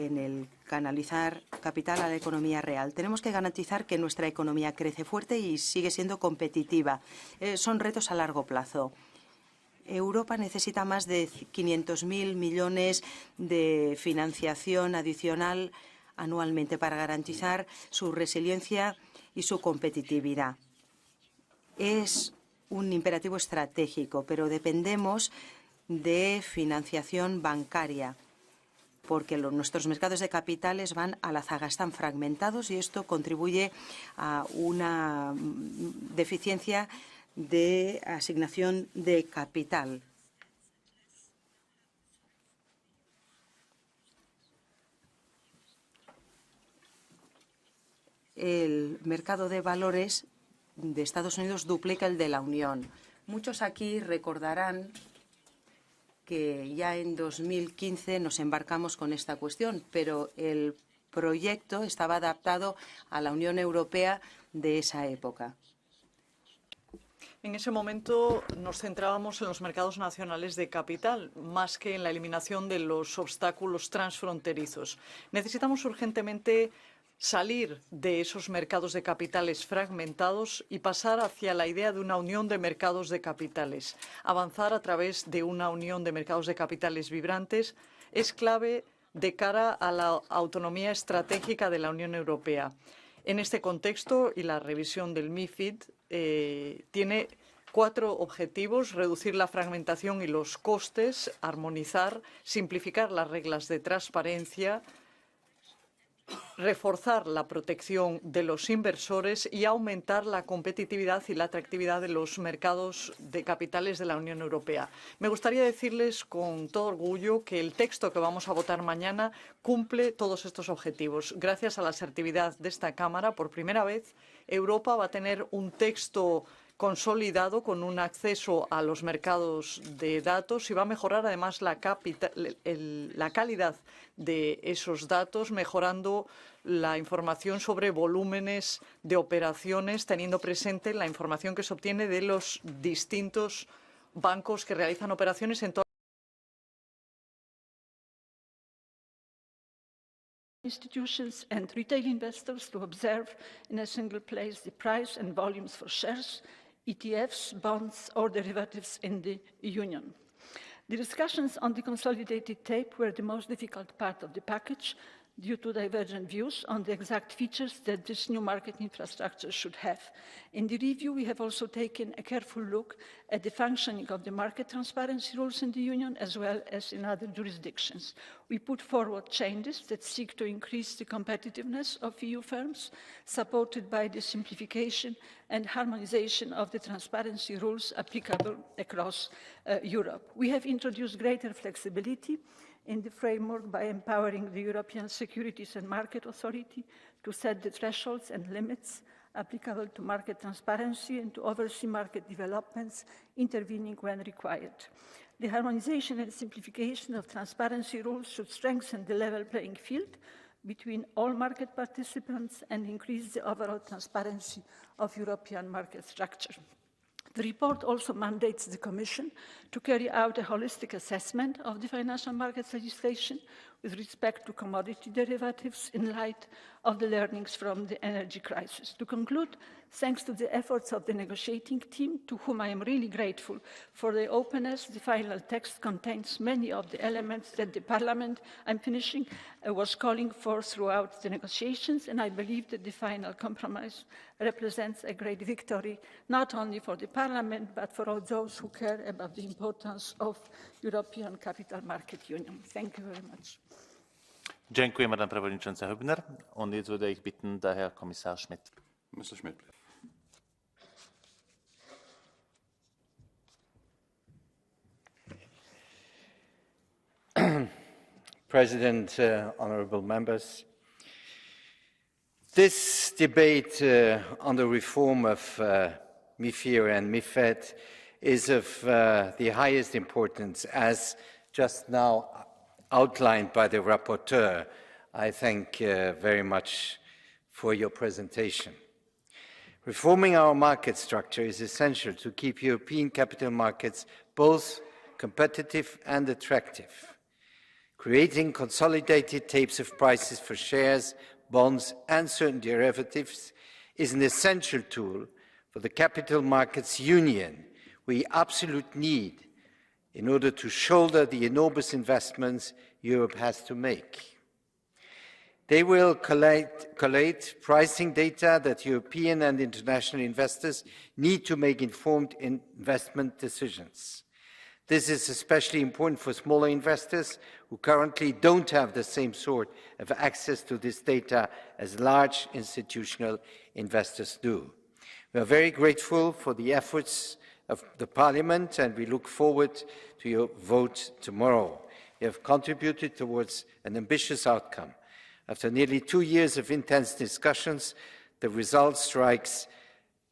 en el canalizar capital a la economía real. Tenemos que garantizar que nuestra economía crece fuerte y sigue siendo competitiva. Son retos a largo plazo. Europa necesita más de 500.000 millones de financiación adicional anualmente para garantizar su resiliencia y su competitividad. Es un imperativo estratégico, pero dependemos de financiación bancaria, porque nuestros mercados de capitales van a la zaga, están fragmentados y esto contribuye a una deficiencia de asignación de capital. El mercado de valores de Estados Unidos duplica el de la Unión. Muchos aquí recordarán que ya en 2015 nos embarcamos con esta cuestión, pero el proyecto estaba adaptado a la Unión Europea de esa época. En ese momento nos centrábamos en los mercados nacionales de capital, más que en la eliminación de los obstáculos transfronterizos. Necesitamos urgentemente salir de esos mercados de capitales fragmentados y pasar hacia la idea de una unión de mercados de capitales. Avanzar a través de una unión de mercados de capitales vibrantes es clave de cara a la autonomía estratégica de la Unión Europea. En este contexto, y la revisión del MiFID tiene 4 objetivos: reducir la fragmentación y los costes, armonizar, simplificar las reglas de transparencia, reforzar la protección de los inversores y aumentar la competitividad y la atractividad de los mercados de capitales de la Unión Europea. Me gustaría decirles con todo orgullo que el texto que vamos a votar mañana cumple todos estos objetivos. Gracias a la asertividad de esta Cámara, por primera vez, Europa va a tener un texto consolidado con un acceso a los mercados de datos y va a mejorar además la calidad de esos datos, mejorando la información sobre volúmenes de operaciones, teniendo presente la información que se obtiene de los distintos bancos que realizan operaciones en toda institutions and retail investors to observe in a single place the price and volumes for shares, ETFs, bonds or derivatives in the Union. The discussions on the consolidated tape were the most difficult part of the package due to divergent views on the exact features that this new market infrastructure should have. In the review, we have also taken a careful look at the functioning of the market transparency rules in the Union as well as in other jurisdictions. We put forward changes that seek to increase the competitiveness of EU firms, supported by the simplification and harmonization of the transparency rules applicable across Europe. We have introduced greater flexibility in the framework by empowering the European Securities and Market Authority to set the thresholds and limits applicable to market transparency and to oversee market developments, intervening when required. The harmonization and simplification of transparency rules should strengthen the level playing field between all market participants and increase the overall transparency of European market structure. The report also mandates the Commission to carry out a holistic assessment of the financial markets legislation with respect to commodity derivatives in light of the learnings from the energy crisis. To conclude, thanks to the efforts of the negotiating team, to whom I am really grateful for their openness, the final text contains many of the elements that the Parliament, was calling for throughout the negotiations, and I believe that the final compromise represents a great victory, not only for the Parliament, but for all those who care about the importance of European Capital Market Union. Thank you very much. Dziękuję, Madam Przewodnicząca Hübner. Und jetzt würde ich bitten, der Herr Kommissar Schmidt. Mr. Schmidt, please. President, honourable members, this debate on the reform of MiFIR and MiFED is of the highest importance, as just now outlined by the rapporteur. I thank very much for your presentation. Reforming our market structure is essential to keep European capital markets both competitive and attractive. Creating consolidated tapes of prices for shares, bonds and certain derivatives is an essential tool for the capital markets union we absolutely need in order to shoulder the enormous investments Europe has to make. They will collate pricing data that European and international investors need to make informed investment decisions. This is especially important for smaller investors who currently don't have the same sort of access to this data as large institutional investors do. We are very grateful for the efforts of the Parliament and we look forward to your vote tomorrow. You have contributed towards an ambitious outcome. After nearly 2 years of intense discussions, the result strikes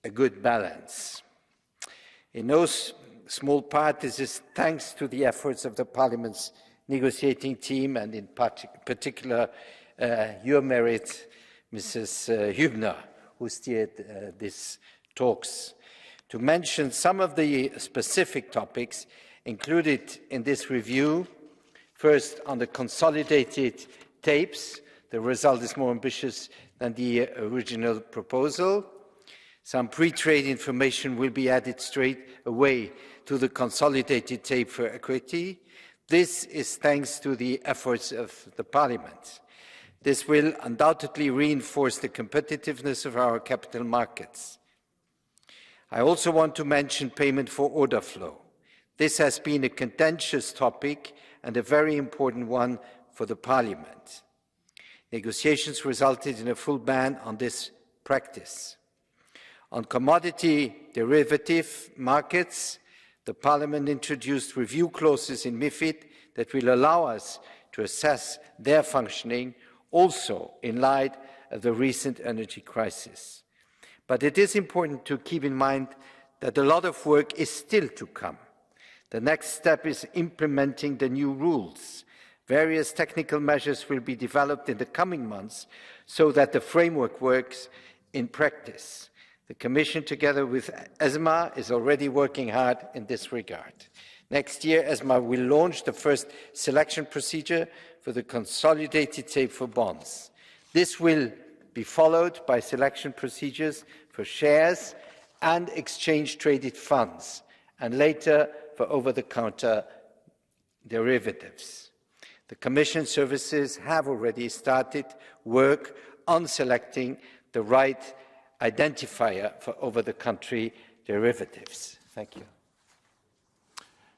a good balance. In no small part, this is thanks to the efforts of the Parliament's negotiating team and in particular your merit, Mrs. Hübner, who steered these talks. To mention some of the specific topics included in this review, first on the consolidated tapes, the result is more ambitious than the original proposal. Some pre-trade information will be added straight away to the consolidated tape for equity. This is thanks to the efforts of the Parliament. This will undoubtedly reinforce the competitiveness of our capital markets. I also want to mention payment for order flow. This has been a contentious topic and a very important one for the Parliament. Negotiations resulted in a full ban on this practice. On commodity derivative markets, the Parliament introduced review clauses in MiFID that will allow us to assess their functioning, also in light of the recent energy crisis. But it is important to keep in mind that a lot of work is still to come. The next step is implementing the new rules. Various technical measures will be developed in the coming months so that the framework works in practice. The Commission, together with ESMA, is already working hard in this regard. Next year, ESMA will launch the first selection procedure for the consolidated tape for bonds. This will be followed by selection procedures for shares and exchange-traded funds, and later for over-the-counter derivatives. The Commission services have already started work on selecting the right identifier for over-the-country derivatives. Thank you.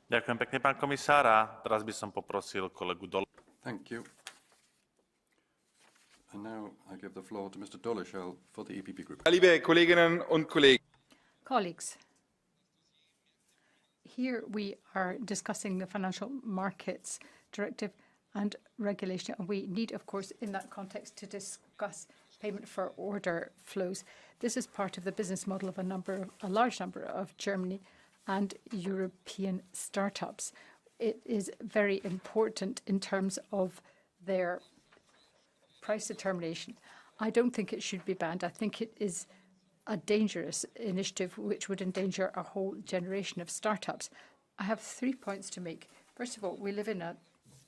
Ďakujem pekne, pán komisár. A teraz by som poprosil kolegu Dol. Thank you. And now I give the floor to Mr. Dolleschal for the EPP Group. Liebe Kolleginnen und Kollegen. Colleagues, here we are discussing the Financial Markets Directive and regulation. And we need, of course, in that context, to discuss payment for order flows. This is part of the business model of a large number of Germany and European startups. It is very important in terms of their price determination. I don't think it should be banned. I think it is a dangerous initiative which would endanger a whole generation of startups. I have 3 points to make. First of all, we live in a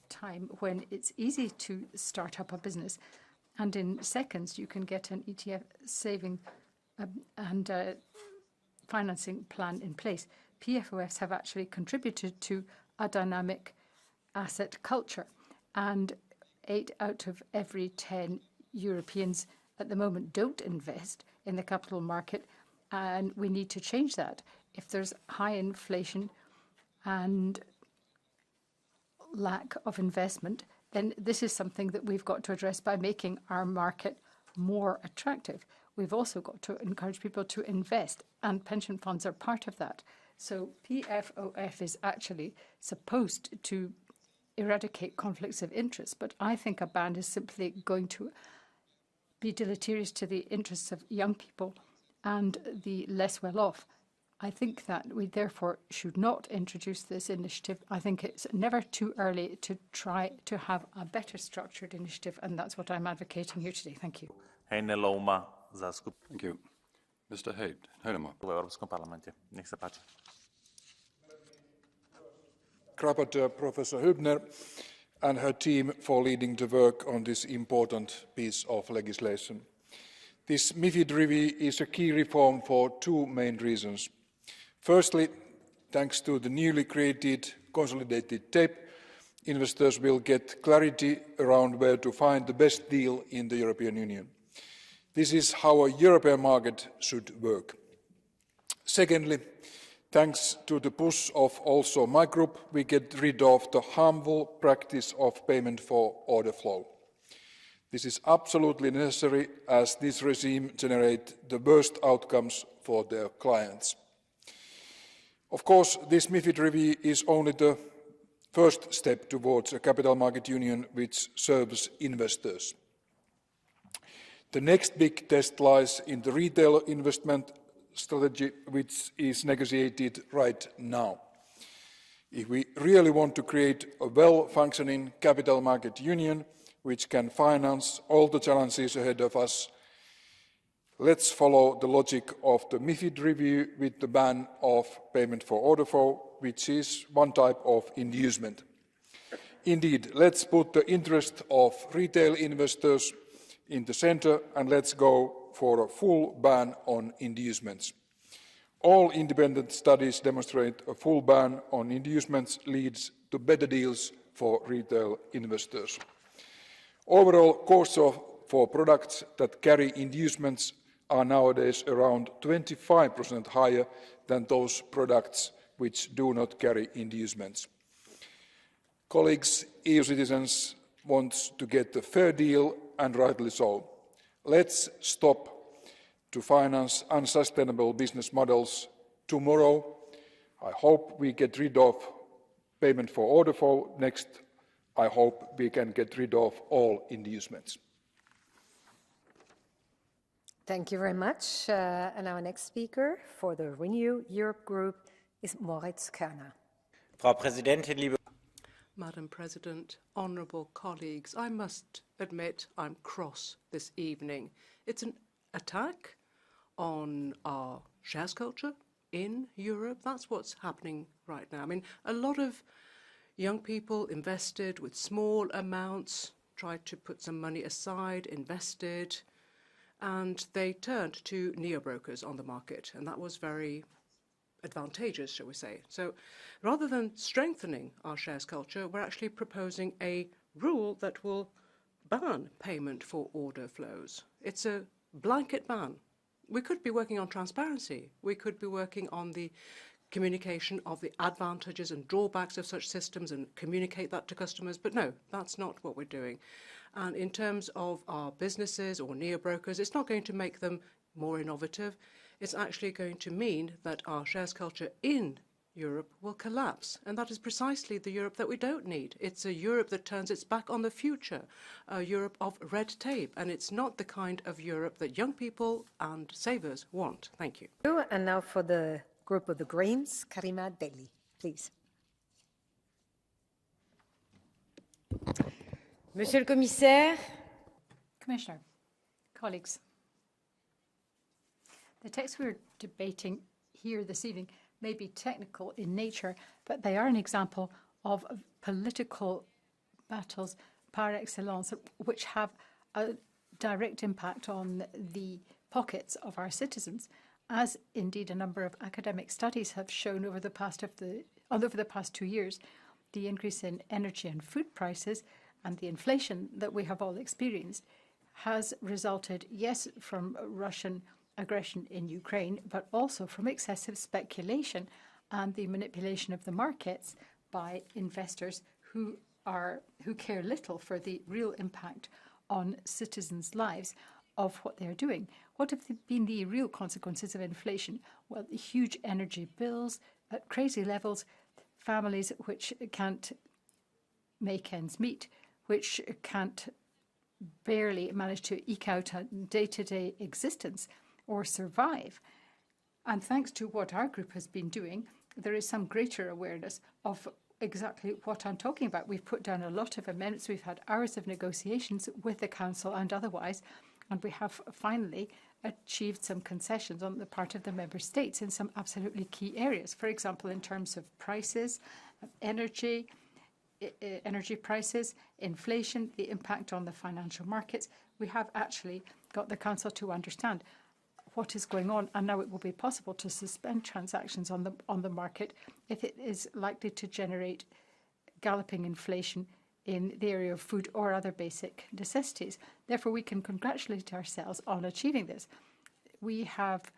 time when it's easy to start up a business, and in seconds you can get an ETF saving and financing plan in place. PFOFs have actually contributed to a dynamic asset culture, and 8 out of every 10 Europeans at the moment don't invest in the capital market, and we need to change that. If there's high inflation and lack of investment, then this is something that we've got to address by making our market more attractive. We've also got to encourage people to invest, and pension funds are part of that. So PFOF is actually supposed to eradicate conflicts of interest, but I think a ban is simply going to be deleterious to the interests of young people and the less well-off. I think that we therefore should not introduce this initiative. I think it's never too early to try to have a better structured initiative, and that's what I'm advocating here today. Thank you. Thank you. Mr. Heidemann. V Európskom parlamente. Nech sa páči. Rapporteur Professor Hübner, and her team for leading the work on this important piece of legislation. This MiFID review is a key reform for two main reasons. Firstly, thanks to the newly created consolidated tape, investors will get clarity around where to find the best deal in the European Union. This is how a European market should work. Secondly, thanks to the push of also my group, we get rid of the harmful practice of payment for order flow. This is absolutely necessary as this regime generates the worst outcomes for their clients. Of course, this MiFID review is only the first step towards a capital market union which serves investors. The next big test lies in the retail investment strategy, which is negotiated right now. If we really want to create a well-functioning capital market union which can finance all the challenges ahead of us, let's follow the logic of the MiFID review with the ban of payment for order flow, which is one type of inducement. Indeed, let's put the interest of retail investors in the centre and let's go for a full ban on inducements. All independent studies demonstrate a full ban on inducements leads to better deals for retail investors. Overall, costs for products that carry inducements are nowadays around 25% higher than those products which do not carry inducements. Colleagues, EU citizens want to get a fair deal, and rightly so. Let's stop to finance unsustainable business models. Tomorrow, I hope we get rid of payment for order flow. Next, I hope we can get rid of all inducements. Thank you very much. And our next speaker for the Renew Europe group is Moritz Körner. Frau Präsidentin, liebe Madam President, honourable colleagues, I must admit I'm cross this evening. It's an attack on our shares culture in Europe. That's what's happening right now. I mean, a lot of young people invested with small amounts, tried to put some money aside, invested, and they turned to neo-brokers on the market, and that was very advantageous, shall we say. So rather than strengthening our shares culture, we're actually proposing a rule that will ban payment for order flows. It's a blanket ban. We could be working on transparency. We could be working on the communication of the advantages and drawbacks of such systems and communicate that to customers. But no, that's not what we're doing. And in terms of our businesses or neo-brokers, it's not going to make them more innovative. It's actually going to mean that our shares culture in Europe will collapse. And that is precisely the Europe that we don't need. It's a Europe that turns its back on the future, a Europe of red tape. And it's not the kind of Europe that young people and savers want. Thank you. And now for the group of the Greens, Karima Delli, please. Monsieur le Commissaire. Commissioner, colleagues, the texts we're debating here this evening may be technical in nature, but they are an example of political battles par excellence, which have a direct impact on the pockets of our citizens, as indeed a number of academic studies have shown over the past 2 years. The increase in energy and food prices and the inflation that we have all experienced has resulted, yes, from Russian aggression in Ukraine, but also from excessive speculation and the manipulation of the markets by investors who care little for the real impact on citizens' lives of what they're doing. What have been the real consequences of inflation? Well, huge energy bills at crazy levels, families which can't make ends meet, which can't barely manage to eke out a day-to-day existence or survive. And thanks to what our group has been doing, there is some greater awareness of exactly what I'm talking about. We've put down a lot of amendments. We've had hours of negotiations with the Council and otherwise, and we have finally achieved some concessions on the part of the Member States in some absolutely key areas. For example, in terms of prices, energy, energy prices, inflation, the impact on the financial markets. We have actually got the Council to understand what is going on, and now it will be possible to suspend transactions on the market if it is likely to generate galloping inflation in the area of food or other basic necessities. Therefore, we can congratulate ourselves on achieving this. We have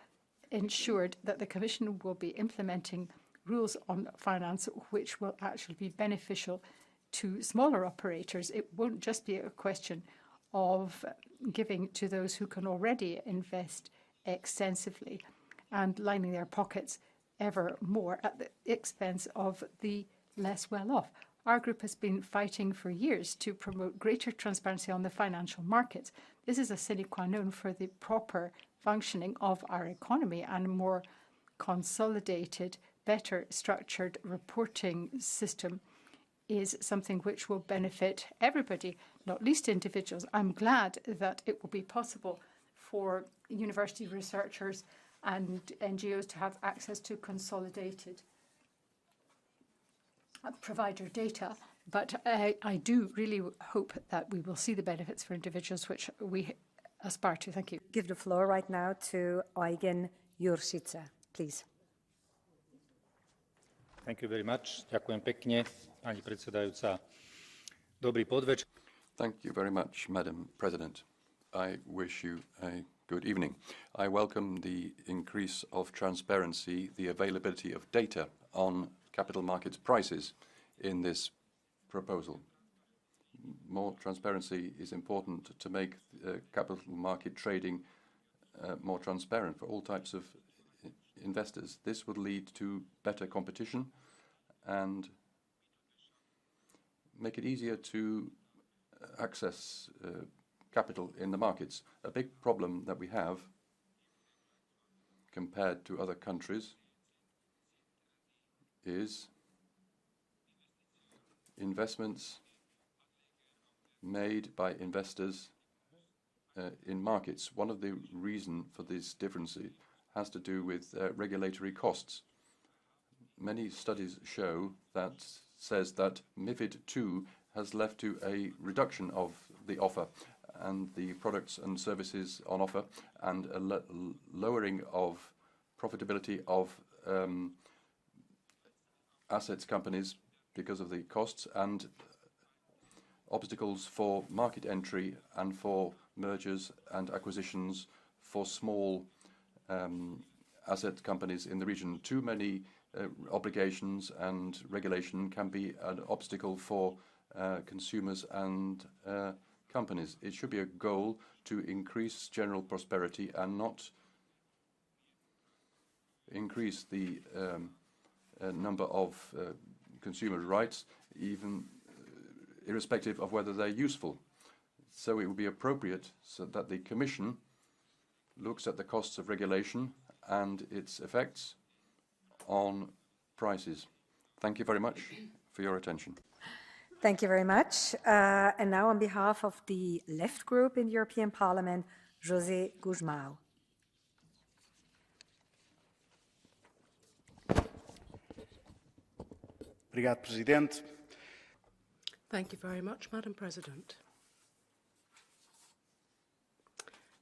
ensured that the Commission will be implementing rules on finance which will actually be beneficial to smaller operators. It won't just be a question of giving to those who can already invest extensively and lining their pockets ever more at the expense of the less well-off. Our group has been fighting for years to promote greater transparency on the financial markets. This is a sine qua non for the proper functioning of our economy, and a more consolidated, better structured reporting system is something which will benefit everybody, not least individuals. I'm glad that it will be possible for university researchers and NGOs to have access to consolidated provider data, but I do really hope that we will see the benefits for individuals which we aspire to. Thank you. Give the floor right now to Eugen Juršica, please. Thank you very much. Ďakujem pekne, pani predsedajúca. Dobrý podvečer. Thank you very much, Madam President. I wish you a good evening. I welcome the increase of transparency, the availability of data on capital markets prices in this proposal. More transparency is important to make capital market trading more transparent for all types of investors. This would lead to better competition and make it easier to access capital in the markets. A big problem that we have compared to other countries is investments made by investors in markets. One of the reasons for this difference has to do with regulatory costs. Many studies show that says that MiFID II has led to a reduction of the offer and the products and services on offer, and a lowering of profitability of assets companies because of the costs, and obstacles for market entry and for mergers and acquisitions for small asset companies in the region. Too many obligations and regulation can be an obstacle for consumers and companies. It should be a goal to increase general prosperity and not increase the number of consumer rights, even irrespective of whether they're useful. So it would be appropriate so that the Commission looks at the costs of regulation and its effects on prices. Thank you very much for your attention. Thank you very much. And now on behalf of the Left Group in the European Parliament, José Guzmão. Obrigado, Presidente. Thank you very much, Madam President.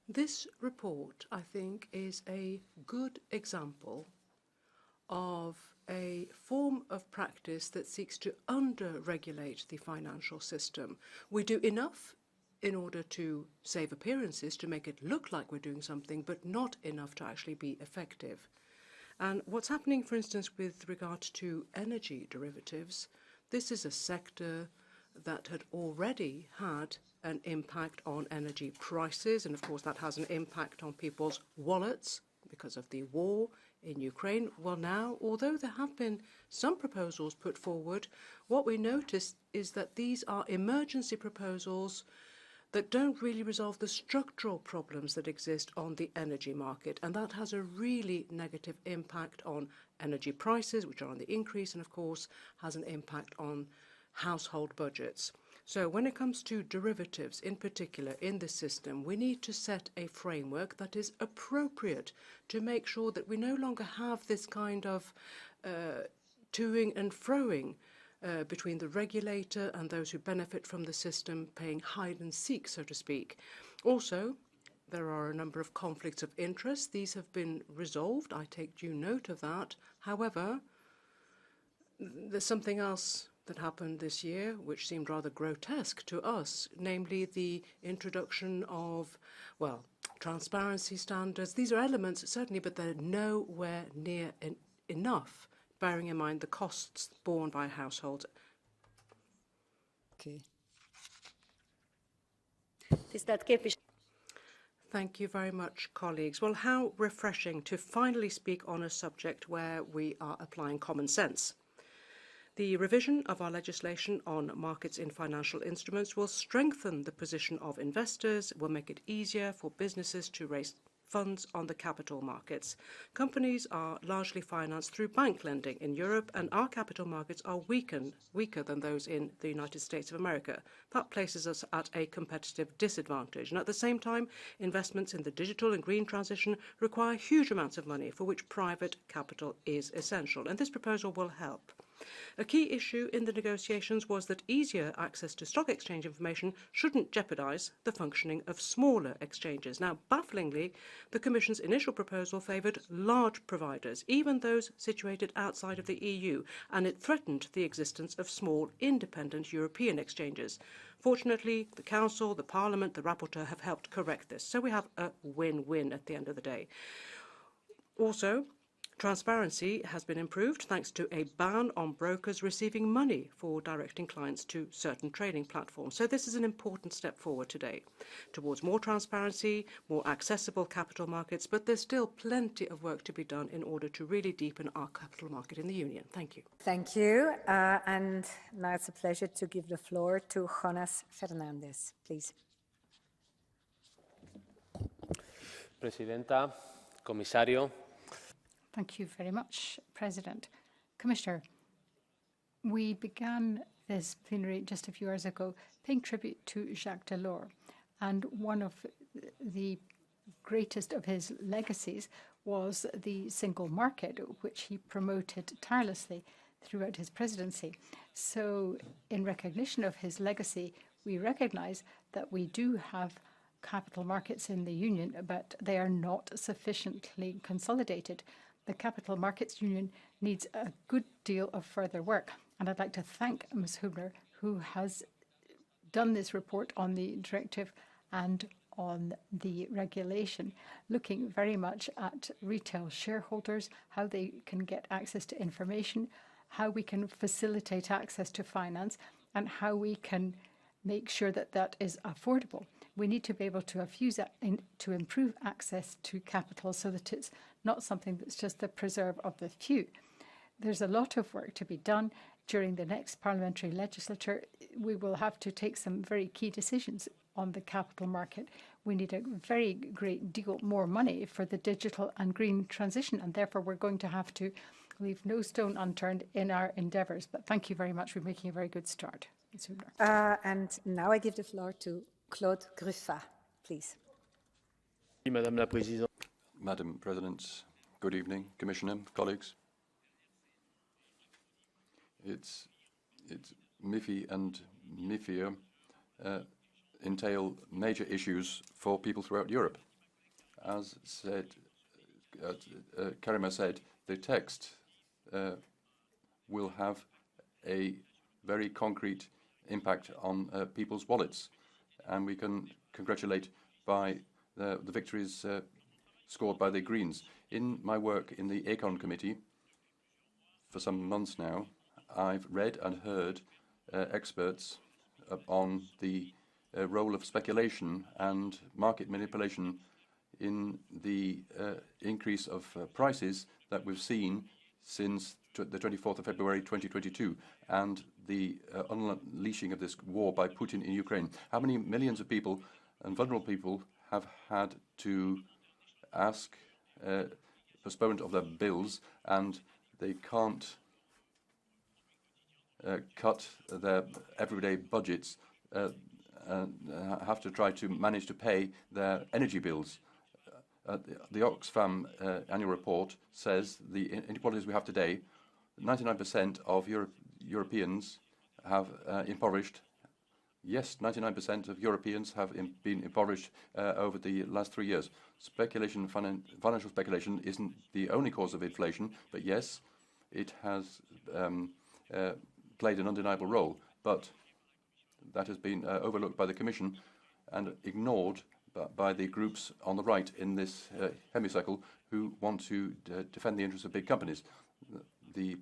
This report, I think, is a good example of a form of practice that seeks to under-regulate the financial system. We do enough in order to save appearances, to make it look like we're doing something, but not enough to actually be effective. And what's happening, for instance, with regard to energy derivatives, this is a sector that had already had an impact on energy prices, and of course that has an impact on people's wallets because of the war in Ukraine. Well, now, although there have been some proposals put forward, what we notice is that these are emergency proposals that don't really resolve the structural problems that exist on the energy market, and that has a really negative impact on energy prices, which are on the increase, and of course has an impact on household budgets. So when it comes to derivatives in particular in the system, we need to set a framework that is appropriate to make sure that we no longer have this kind of toing and froing between the regulator and those who benefit from the system playing hide and seek, so to speak. Also, there are a number of conflicts of interest. These have been resolved. I take due note of that. However, there's something else that happened this year which seemed rather grotesque to us, namely the introduction of, well, transparency standards. These are elements, certainly, but they're nowhere near enough, bearing in mind the costs borne by households. Okay. Thank you very much, colleagues. Well, how refreshing to finally speak on a subject where we are applying common sense. The revision of our legislation on markets in financial instruments will strengthen the position of investors, will make it easier for businesses to raise funds on the capital markets. Companies are largely financed through bank lending in Europe, and our capital markets are weaker than those in the United States of America. That places us at a competitive disadvantage. And at the same time, investments in the digital and green transition require huge amounts of money, for which private capital is essential. And this proposal will help. A key issue in the negotiations was that easier access to stock exchange information shouldn't jeopardise the functioning of smaller exchanges. Now, bafflingly, the Commission's initial proposal favoured large providers, even those situated outside of the EU, and it threatened the existence of small, independent European exchanges. Fortunately, the Council, the Parliament, the Rapporteur have helped correct this, so we have a win-win at the end of the day. Also, transparency has been improved thanks to a ban on brokers receiving money for directing clients to certain trading platforms. So this is an important step forward today towards more transparency, more accessible capital markets, but there's still plenty of work to be done in order to really deepen our capital market in the Union. Thank you. Thank you. And now it's a pleasure to give the floor to Jonas Fernandez, please. Presidenta, Comisario. Thank you very much, President. Commissioner, we began this plenary just a few hours ago paying tribute to Jacques Delors, and one of the greatest of his legacies was the single market, which he promoted tirelessly throughout his presidency. So in recognition of his legacy, we recognize that we do have capital markets in the Union, but they are not sufficiently consolidated. The Capital Markets Union needs a good deal of further work. And I'd like to thank Ms. Hübner, who has done this report on the directive and on the regulation, looking very much at retail shareholders, how they can get access to information, how we can facilitate access to finance, and how we can make sure that that is affordable. We need to be able to to improve access to capital so that it's not something that's just the preserve of the few. There's a lot of work to be done. During the next parliamentary legislature, we will have to take some very key decisions on the capital market. We need a very great deal more money for the digital and green transition, and therefore we're going to have to leave no stone unturned in our endeavours. But thank you very much for making a very good start. And now I give the floor to Claude Gruffat, please. Madam President, good evening, Commissioner, colleagues. It's MIFI and MIFIR entail major issues for people throughout Europe. As said, Karima said, the text will have a very concrete impact on people's wallets, and we can congratulate by the victories scored by the Greens. In my work in the Econ Committee for some months now, I've read and heard experts on the role of speculation and market manipulation in the increase of prices that we've seen since the 24th of February 2022 and the unleashing of this war by Putin in Ukraine. How many millions of people and vulnerable people have had to ask postponement of their bills, and they can't cut their everyday budgets and have to try to manage to pay their energy bills. The Oxfam annual report says the inequalities we have today, 99% of Europeans have impoverished. Yes, 99% of Europeans have been impoverished over the last 3 years. Speculation, financial speculation isn't the only cause of inflation, but yes, it has played an undeniable role. But that has been overlooked by the Commission and ignored by the groups on the right in this hemicycle who want to defend the interests of big companies. The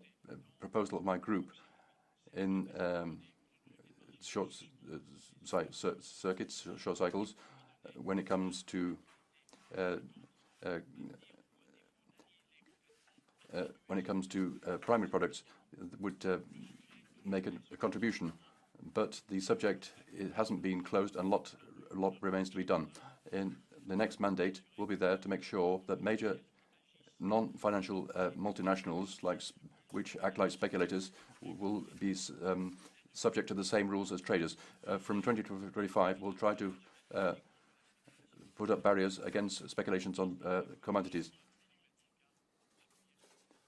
proposal of my group in short circuits, short cycles, when it comes to primary products, would make a contribution. But the subject hasn't been closed, and a lot remains to be done. In the next mandate, we'll be there to make sure that major non-financial multinationals, which act like speculators, will be subject to the same rules as traders. From 2025, we'll try to put up barriers against speculations on commodities.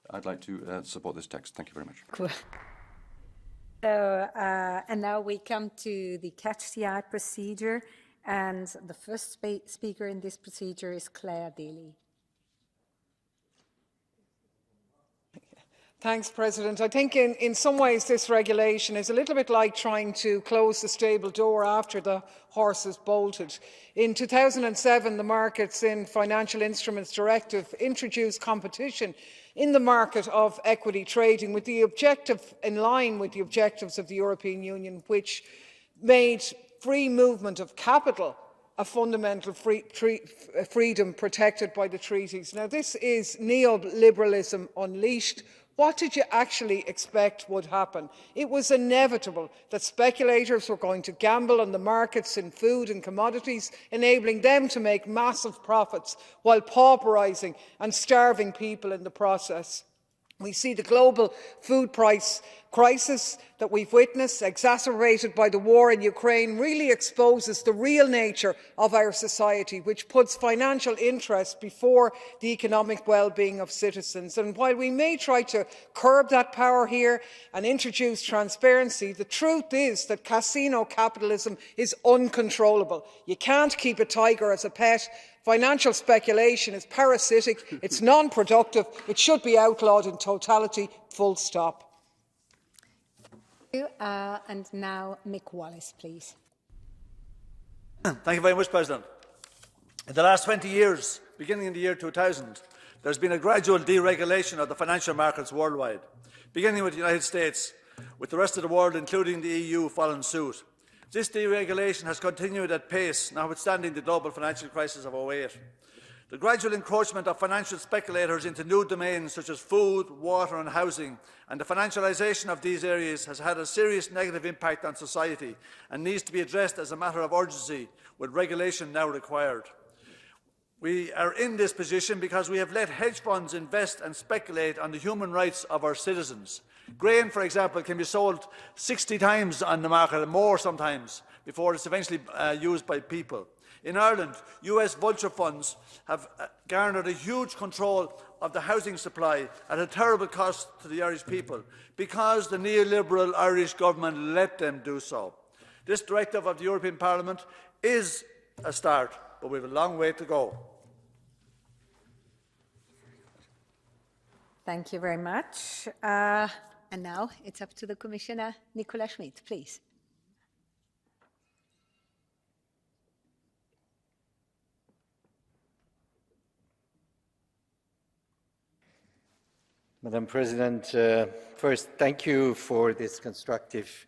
I'd like to support this text. Thank you very much. Cool. So, and now we come to the catch-the-eye procedure, and the first speaker in this procedure is Claire Daly. Thanks, President. I think in some ways this regulation is a little bit like trying to close the stable door after the horse has bolted. In 2007, the Markets in Financial Instruments Directive introduced competition in the market of equity trading with the objective in line with the objectives of the European Union, which made free movement of capital a fundamental freedom protected by the treaties. Now, this is neoliberalism unleashed. What did you actually expect would happen? It was inevitable that speculators were going to gamble on the markets in food and commodities, enabling them to make massive profits while pauperising and starving people in the process. We see the global food price crisis that we've witnessed, exacerbated by the war in Ukraine, really exposes the real nature of our society, which puts financial interest before the economic well-being of citizens. And while we may try to curb that power here and introduce transparency, the truth is that casino capitalism is uncontrollable. You can't keep a tiger as a pet. Financial speculation is parasitic, it's non-productive, it should be outlawed in totality, full stop. And now Mick Wallace, please. Thank you very much, President. In the last 20 years, beginning in the year 2000, there's been a gradual deregulation of the financial markets worldwide, beginning with the United States, with the rest of the world, including the EU, following suit. This deregulation has continued at pace, notwithstanding the global financial crisis of 2008. The gradual encroachment of financial speculators into new domains such as food, water and housing, and the financialisation of these areas has had a serious negative impact on society and needs to be addressed as a matter of urgency, with regulation now required. We are in this position because we have let hedge funds invest and speculate on the human rights of our citizens. Grain, for example, can be sold 60 times on the market and more sometimes before it's eventually used by people. In Ireland, US vulture funds have garnered a huge control of the housing supply at a terrible cost to the Irish people because the neoliberal Irish government let them do so. This directive of the European Parliament is a start, but we have a long way to go. Thank you very much. And now it's up to the Commissioner, Nicola Schmid, please. Madam President, first, thank you for this constructive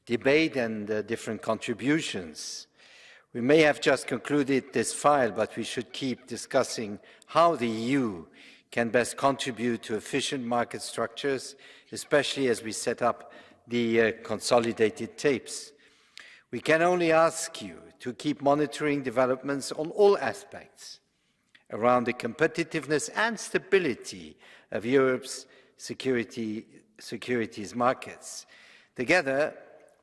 debate and different contributions. We may have just concluded this file, but we should keep discussing how the EU can best contribute to efficient market structures, especially as we set up the consolidated tapes. We can only ask you to keep monitoring developments on all aspects around the competitiveness and stability of Europe's securities markets. Together,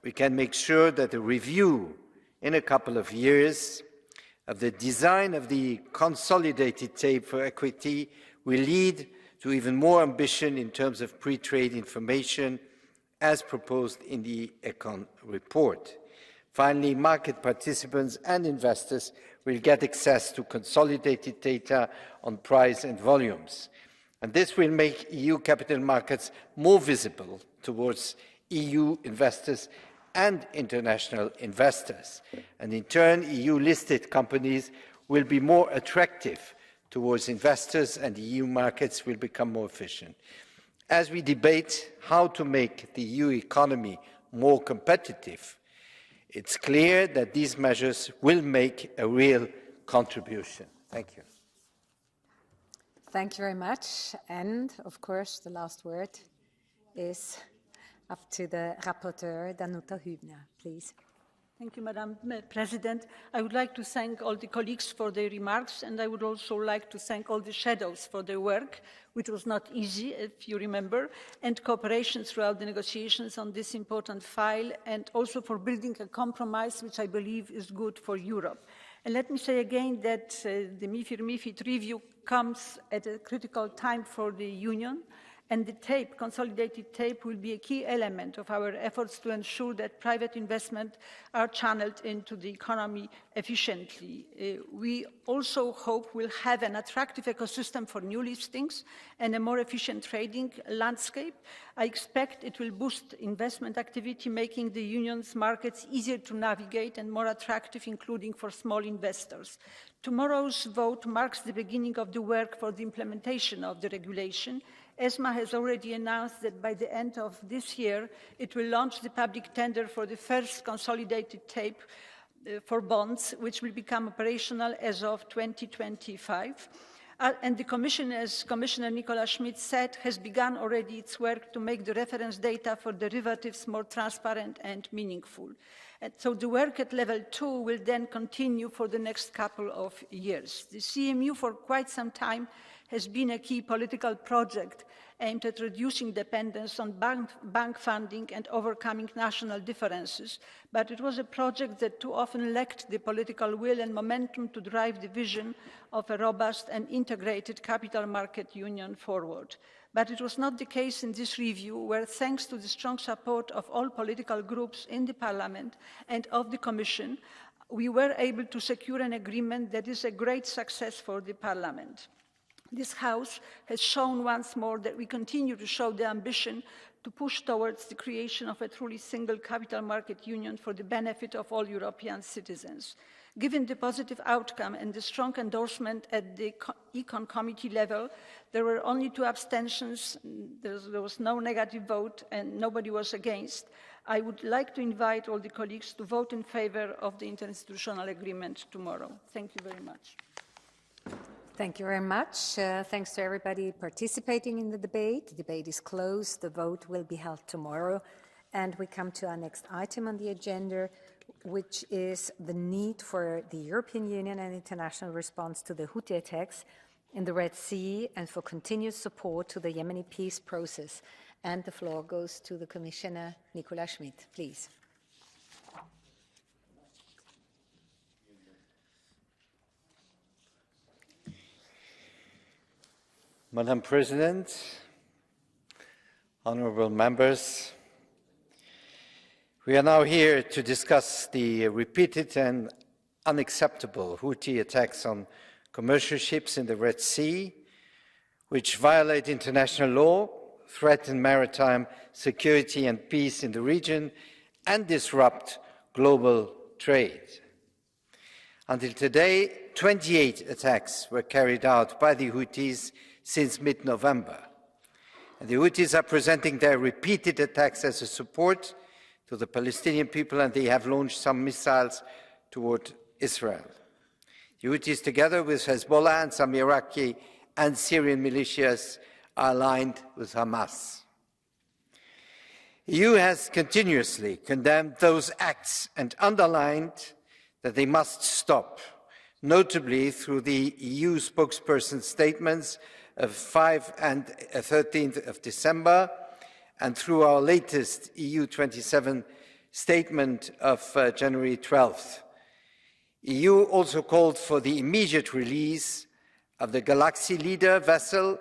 we can make sure that a review in a couple of years of the design of the consolidated tape for equity will lead to even more ambition in terms of pre-trade information as proposed in the Econ report. Finally, market participants and investors will get access to consolidated data on price and volumes. And this will make EU capital markets more visible towards EU investors and international investors. And in turn, EU-listed companies will be more attractive towards investors, and EU markets will become more efficient. As we debate how to make the EU economy more competitive, it's clear that these measures will make a real contribution. Thank you. Thank you very much. And, of course, the last word is up to the rapporteur, Danuta Hübner, please. Thank you, Madam President. I would like to thank all the colleagues for their remarks, and I would also like to thank all the shadows for their work, which was not easy, if you remember, and cooperation throughout the negotiations on this important file, and also for building a compromise which I believe is good for Europe. And let me say again that the MiFID review comes at a critical time for the Union, and the consolidated tape, will be a key element of our efforts to ensure that private investment are channeled into the economy efficiently. We also hope we'll have an attractive ecosystem for new listings and a more efficient trading landscape. I expect it will boost investment activity, making the Union's markets easier to navigate and more attractive, including for small investors. Tomorrow's vote marks the beginning of the work for the implementation of the regulation. ESMA has already announced that by the end of this year, it will launch the public tender for the first consolidated tape for bonds, which will become operational as of 2025. And the Commission, as Commissioner Nicola Schmid said, has begun already its work to make the reference data for derivatives more transparent and meaningful. And so the work at level 2 will then continue for the next couple of years. The CMU for quite some time has been a key political project aimed at reducing dependence on bank funding and overcoming national differences, but it was a project that too often lacked the political will and momentum to drive the vision of a robust and integrated capital market union forward. But it was not the case in this review, where thanks to the strong support of all political groups in the Parliament and of the Commission, we were able to secure an agreement that is a great success for the Parliament. This House has shown once more that we continue to show the ambition to push towards the creation of a truly single capital market union for the benefit of all European citizens. Given the positive outcome and the strong endorsement at the Econ committee level, there were only 2 abstentions, there was no negative vote, and nobody was against. I would like to invite all the colleagues to vote in favor of the interinstitutional agreement tomorrow. Thank you very much. Thank you very much. Thanks to everybody participating in the debate. The debate is closed. The vote will be held tomorrow. And we come to our next item on the agenda, which is the need for the European Union and international response to the Houthi attacks in the Red Sea and for continued support to the Yemeni peace process. And the floor goes to the Commissioner, Nicola Schmid, please. Madam President, honourable members, we are now here to discuss the repeated and unacceptable Houthi attacks on commercial ships in the Red Sea, which violate international law, threaten maritime security and peace in the region, and disrupt global trade. Until today, 28 attacks were carried out by the Houthis since mid-November. And the Houthis are presenting their repeated attacks as a support to the Palestinian people, and they have launched some missiles toward Israel. The Houthis, together with Hezbollah and some Iraqi and Syrian militias, are aligned with Hamas. The EU has continuously condemned those acts and underlined that they must stop, notably through the EU spokesperson's statements of 5 and 13th of December, and through our latest EU27 statement of January 12th. EU also called for the immediate release of the Galaxy Leader vessel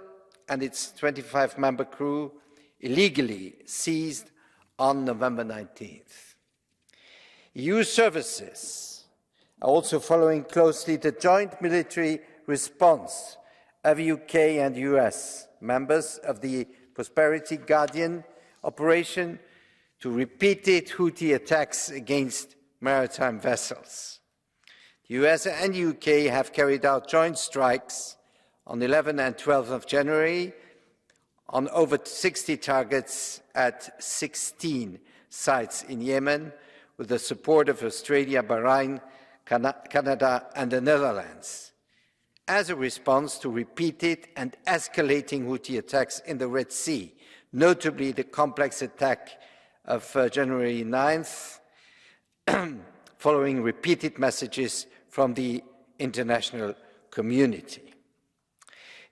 and its 25-member crew illegally seized on November 19th. EU services are also following closely the joint military response of UK and US members of the Prosperity Guardian operation to repeated Houthi attacks against maritime vessels. The US and UK have carried out joint strikes on 11 and 12 of January on over 60 targets at 16 sites in Yemen, with the support of Australia, Bahrain, Canada, and the Netherlands, as a response to repeated and escalating Houthi attacks in the Red Sea, notably the complex attack of January 9th, following repeated messages from the international community.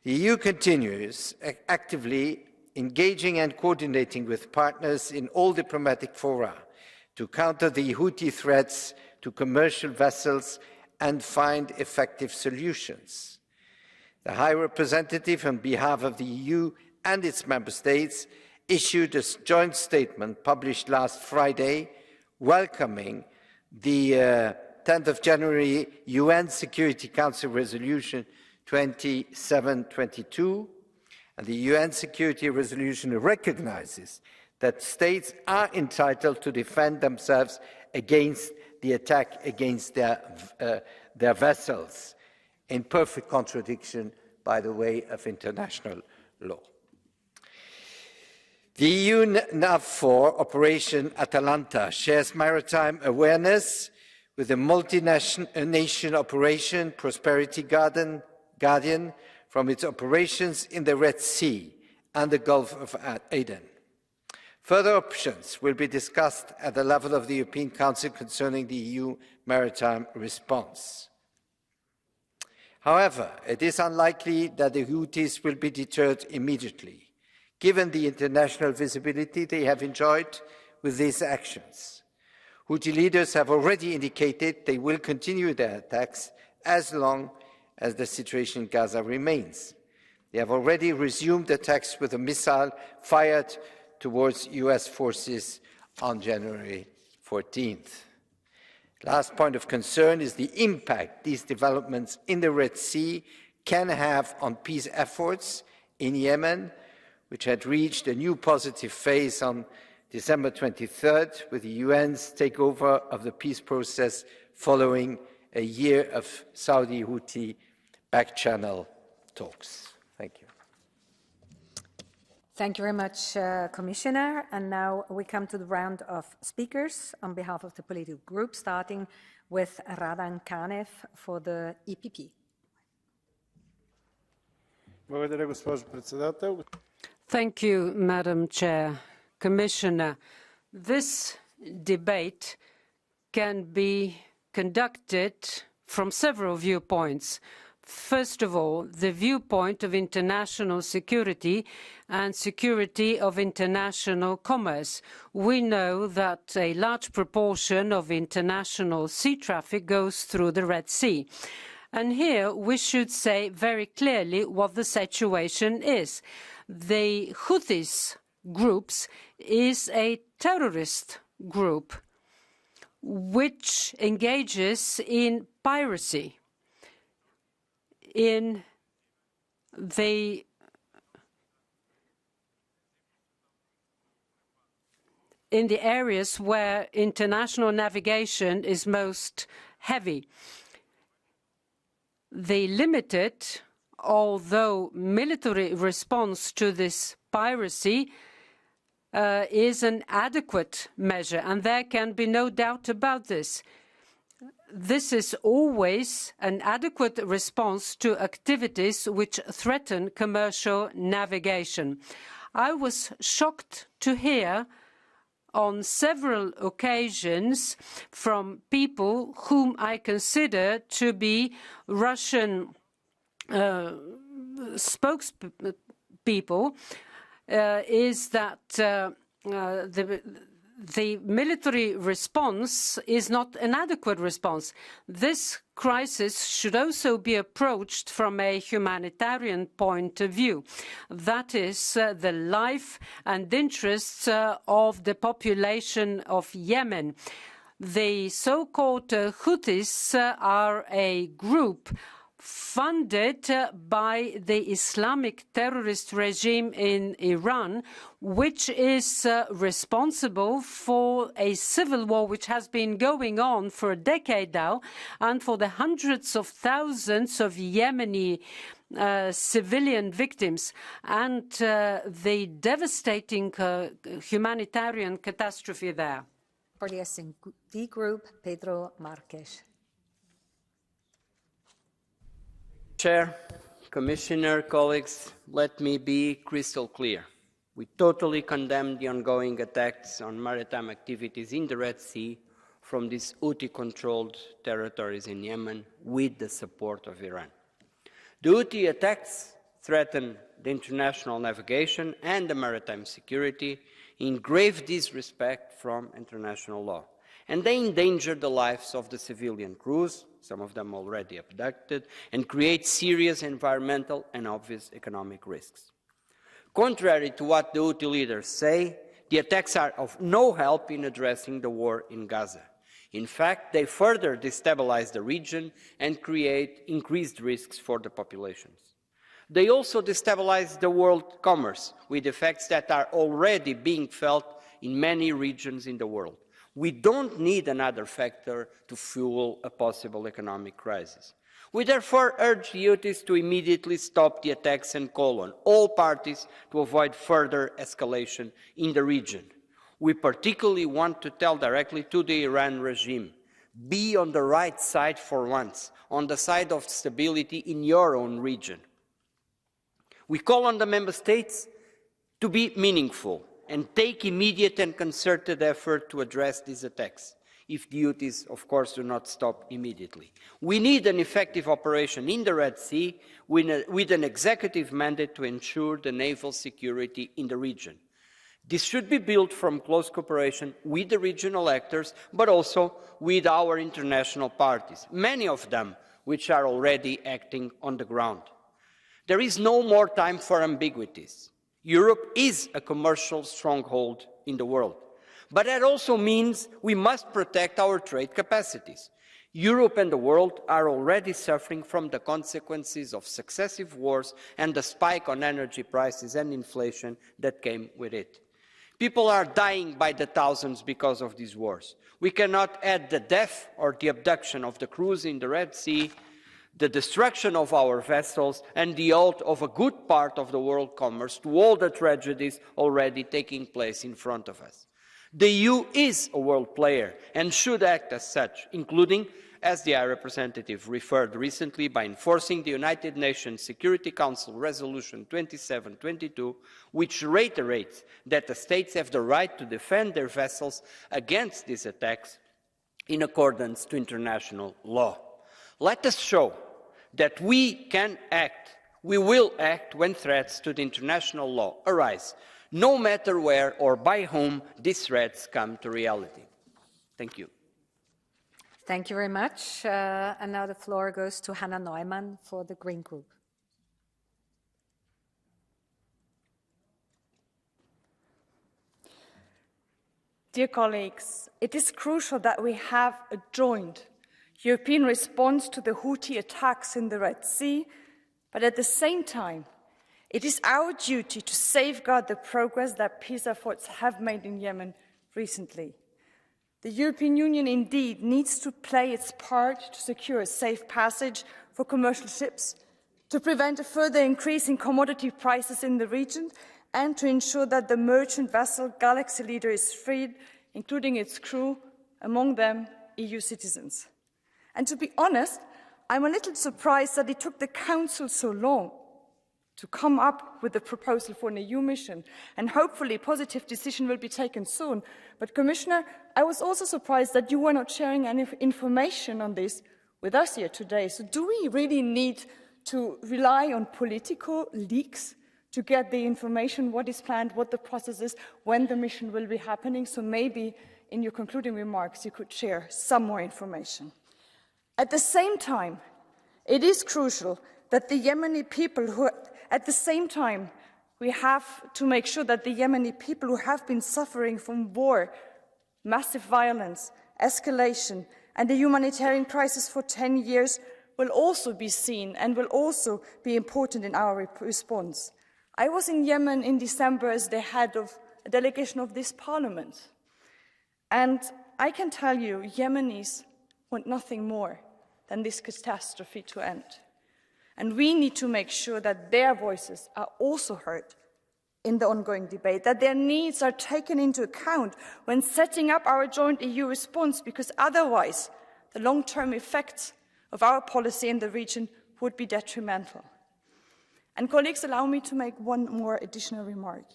The EU continues actively engaging and coordinating with partners in all diplomatic fora to counter the Houthi threats to commercial vessels and find effective solutions. The High Representative, on behalf of the EU and its member states, issued a joint statement published last Friday welcoming the 10th of January UN Security Council Resolution 2722, and the UN Security Resolution recognizes that states are entitled to defend themselves against the attack against their vessels, in perfect contradiction, by the way, of international law. The EU NAVFOR Operation Atalanta shares maritime awareness with the multi-nation operation Prosperity Guardian from its operations in the Red Sea and the Gulf of Aden. Further options will be discussed at the level of the European Council concerning the EU maritime response. However, it is unlikely that the Houthis will be deterred immediately, given the international visibility they have enjoyed with these actions. Houthi leaders have already indicated they will continue their attacks as long as the situation in Gaza remains. They have already resumed attacks with a missile fired towards US forces on January 14th. Last point of concern is the impact these developments in the Red Sea can have on peace efforts in Yemen, which had reached a new positive phase on December 23rd with the UN's takeover of the peace process following a year of Saudi Houthi back-channel talks. Thank you. Thank you very much, Commissioner. And now we come to the round of speakers on behalf of the political group, starting with Radan Kanev for the EPP. Thank you, Madam Chair. Commissioner, this debate can be conducted from several viewpoints. First of all, the viewpoint of international security and security of international commerce. We know that a large proportion of international sea traffic goes through the Red Sea. And here we should say very clearly what the situation is. The Houthis groups is a terrorist group which engages in piracy in the areas where international navigation is most heavy. The limited, although military response to this piracy is an adequate measure, and there can be no doubt about this. This is always an adequate response to activities which threaten commercial navigation. I was shocked to hear on several occasions from people whom I consider to be Russian spokespeople is that the military response is not an adequate response. This crisis should also be approached from a humanitarian point of view. That is the life and interests of the population of Yemen. The so-called Houthis are a group funded by the Islamic terrorist regime in Iran, which is responsible for a civil war which has been going on for a decade now, and for the hundreds of thousands of Yemeni civilian victims, and the devastating humanitarian catastrophe there. For the S&D Group, Pedro Marques. Chair, Commissioner, colleagues, let me be crystal clear. We totally condemn the ongoing attacks on maritime activities in the Red Sea from these Houthi-controlled territories in Yemen with the support of Iran. The Houthi attacks threaten the international navigation and the maritime security in grave disrespect from international law, and they endanger the lives of the civilian crews, some of them already abducted, and create serious environmental and obvious economic risks. Contrary to what the Houthi leaders say, the attacks are of no help in addressing the war in Gaza. In fact, they further destabilize the region and create increased risks for the populations. They also destabilize the world commerce, with effects that are already being felt in many regions in the world. We don't need another factor to fuel a possible economic crisis. We therefore urge the Houthis to immediately stop the attacks and call on all parties to avoid further escalation in the region. We particularly want to tell directly to the Iran regime, be on the right side for once, on the side of stability in your own region. We call on the Member States to be meaningful and take immediate and concerted effort to address these attacks, if the Houthis, of course, do not stop immediately. We need an effective operation in the Red Sea with an executive mandate to ensure the naval security in the region. This should be built from close cooperation with the regional actors, but also with our international parties, many of them which are already acting on the ground. There is no more time for ambiguities. Europe is a commercial stronghold in the world, but that also means we must protect our trade capacities. Europe and the world are already suffering from the consequences of successive wars and the spike on energy prices and inflation that came with it. People are dying by the thousands because of these wars. We cannot add the death or the abduction of the crews in the Red Sea, the destruction of our vessels, and the halt of a good part of the world commerce to all the tragedies already taking place in front of us. The EU is a world player and should act as such, including, as the High Representative referred recently, by enforcing the United Nations Security Council Resolution 2722, which reiterates that the states have the right to defend their vessels against these attacks in accordance to international law. Let us show that we can act, we will act when threats to the international law arise, no matter where or by whom these threats come to reality. Thank you. Thank you very much. And now the floor goes to Hannah Neumann for the Green Group. Dear colleagues, it is crucial that we have a joint European response to the Houthi attacks in the Red Sea, but at the same time, it is our duty to safeguard the progress that peace efforts have made in Yemen recently. The European Union indeed needs to play its part to secure a safe passage for commercial ships, to prevent a further increase in commodity prices in the region, and to ensure that the merchant vessel Galaxy Leader is freed, including its crew, among them EU citizens. And to be honest, I'm a little surprised that it took the Council so long to come up with a proposal for an EU mission, and hopefully a positive decision will be taken soon. But Commissioner, I was also surprised that you were not sharing any information on this with us here today. So do we really need to rely on political leaks to get the information, what is planned, what the process is, when the mission will be happening. So maybe in your concluding remarks, you could share some more information. At the same time, it is crucial that the Yemeni people at the same time, we have to make sure that the Yemeni people who have been suffering from war, massive violence, escalation, and the humanitarian crisis for 10 years will also be seen and will also be important in our response. I was in Yemen in December as the head of a delegation of this parliament. And I can tell you, Yemenis want nothing more than this catastrophe to end. And we need to make sure that their voices are also heard in the ongoing debate, that their needs are taken into account when setting up our joint EU response, because otherwise the long-term effects of our policy in the region would be detrimental. And colleagues, allow me to make one more additional remark.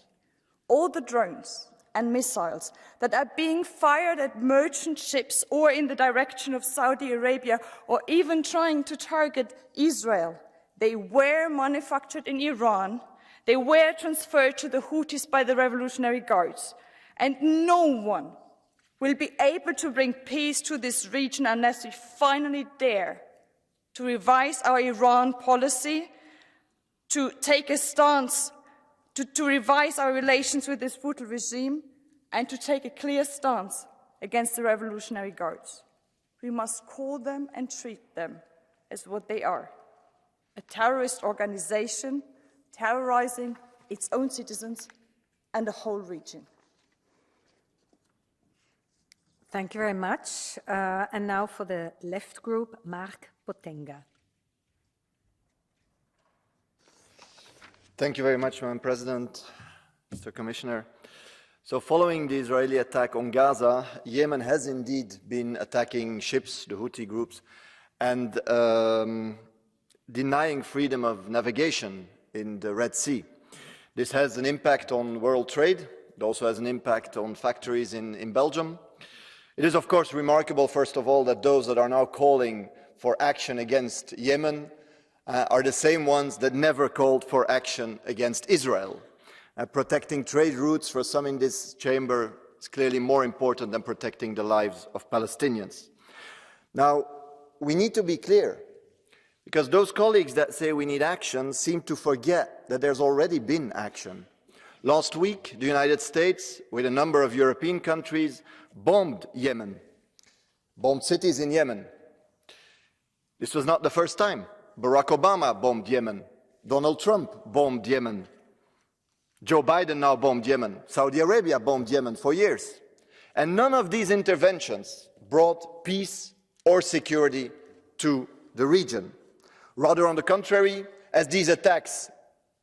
All the drones and missiles that are being fired at merchant ships or in the direction of Saudi Arabia or even trying to target Israel, they were manufactured in Iran, they were transferred to the Houthis by the Revolutionary Guards, and no one will be able to bring peace to this region unless we finally dare to revise our Iran policy, to take a stance, to revise our relations with this brutal regime, and to take a clear stance against the Revolutionary Guards. We must call them and treat them as what they are: a terrorist organization terrorizing its own citizens and the whole region. Thank you very much. And now for the left group, Mark Potenga. Thank you very much, Madam President, Mr. Commissioner. So following the Israeli attack on Gaza, Yemen has indeed been attacking ships, the Houthi groups, and denying freedom of navigation in the Red Sea. This has an impact on world trade. It also has an impact on factories in Belgium. It is, of course, remarkable, first of all, that those that are now calling for action against Yemen are the same ones that never called for action against Israel. Protecting trade routes for some in this chamber is clearly more important than protecting the lives of Palestinians. Now, we need to be clear, because those colleagues that say we need action seem to forget that there's already been action. Last week, the United States, with a number of European countries, bombed Yemen, bombed cities in Yemen. This was not the first time. Barack Obama bombed Yemen. Donald Trump bombed Yemen. Joe Biden now bombed Yemen. Saudi Arabia bombed Yemen for years. And none of these interventions brought peace or security to the region. Rather, on the contrary, as these attacks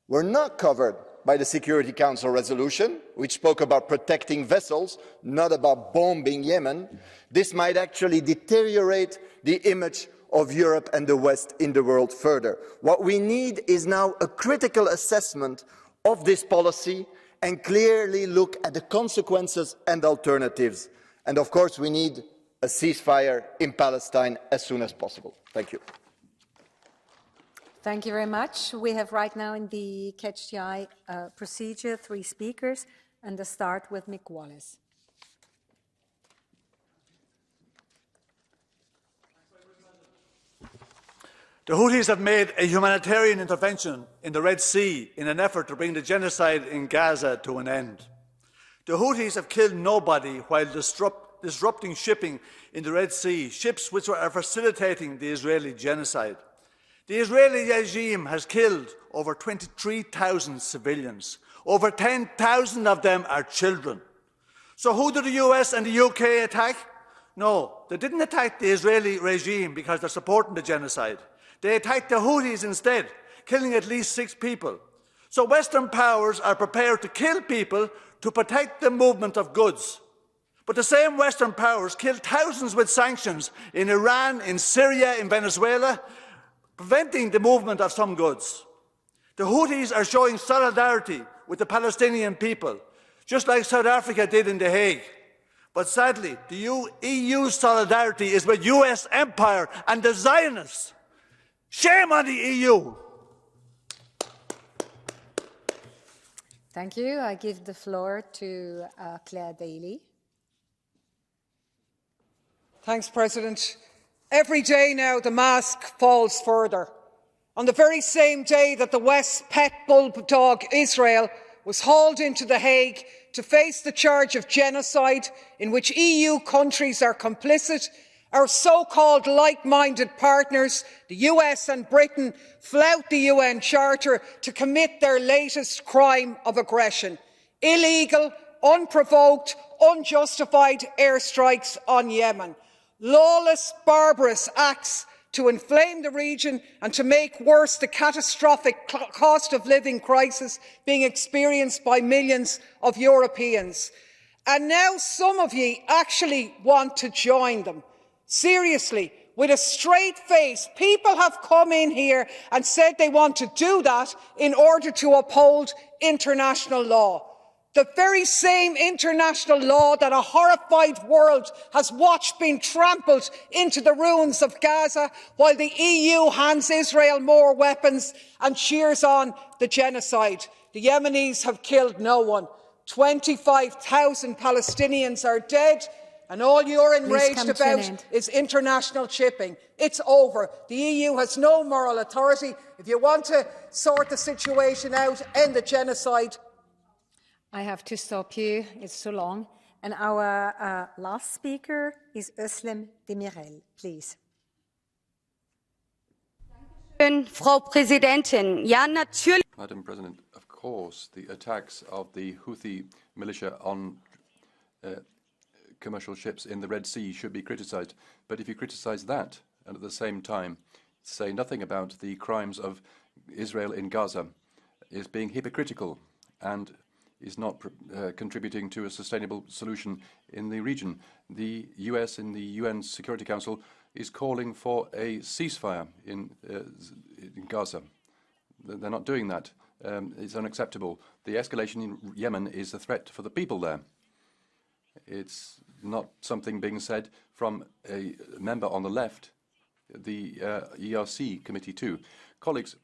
were not covered by the Security Council resolution, which spoke about protecting vessels, not about bombing Yemen, this might actually deteriorate the image of Europe and the West in the world further. What we need is now a critical assessment of this policy and clearly look at the consequences and alternatives. And of course, we need a ceasefire in Palestine as soon as possible. Thank you. Thank you very much. We have right now in the Catch the Eye procedure 3 speakers, and I start with Mick Wallace. The Houthis have made a humanitarian intervention in the Red Sea in an effort to bring the genocide in Gaza to an end. The Houthis have killed nobody while disrupting shipping in the Red Sea, ships which are facilitating the Israeli genocide. The Israeli regime has killed over 23,000 civilians. Over 10,000 of them are children. So who did the US and the UK attack? No, they didn't attack the Israeli regime because they're supporting the genocide. They attacked the Houthis instead, killing at least 6 people. So Western powers are prepared to kill people to protect the movement of goods. But the same Western powers killed thousands with sanctions in Iran, in Syria, in Venezuela, preventing the movement of some goods. The Houthis are showing solidarity with the Palestinian people, just like South Africa did in The Hague. But sadly, the EU's solidarity is with US empire and the Zionists. Shame on the EU! Thank you. I give the floor to Claire Daly. Thanks, President. Every day now the mask falls further. On the very same day that the West's pet bulldog Israel was hauled into The Hague to face the charge of genocide in which EU countries are complicit, our so-called like-minded partners, the US and Britain, flout the UN Charter to commit their latest crime of aggression: illegal, unprovoked, unjustified airstrikes on Yemen. Lawless, barbarous acts to inflame the region and to make worse the catastrophic cost of living crisis being experienced by millions of Europeans. And now some of you actually want to join them. Seriously, with a straight face, people have come in here and said they want to do that in order to uphold international law. The very same international law that a horrified world has watched being trampled into the ruins of Gaza while the EU hands Israel more weapons and cheers on the genocide. The Yemenis have killed no one. 25,000 Palestinians are dead, and all you're enraged about is international shipping. It's over. The EU has no moral authority. If you want to sort the situation out, end the genocide. I have to stop you. It's so long. And our last speaker is Özlem Demirel, please. Frau Präsidentin. Ja, natürlich. Madam President, of course, the attacks of the Houthi militia on commercial ships in the Red Sea should be criticised. But if you criticise that and at the same time say nothing about the crimes of Israel in Gaza, is being hypocritical and is not contributing to a sustainable solution in the region. The US in the UN Security Council is calling for a ceasefire in Gaza. They're not doing that. It's unacceptable. The escalation in Yemen is a threat for the people there. It's not something being said from a member on the left, the ERC committee too. Colleagues,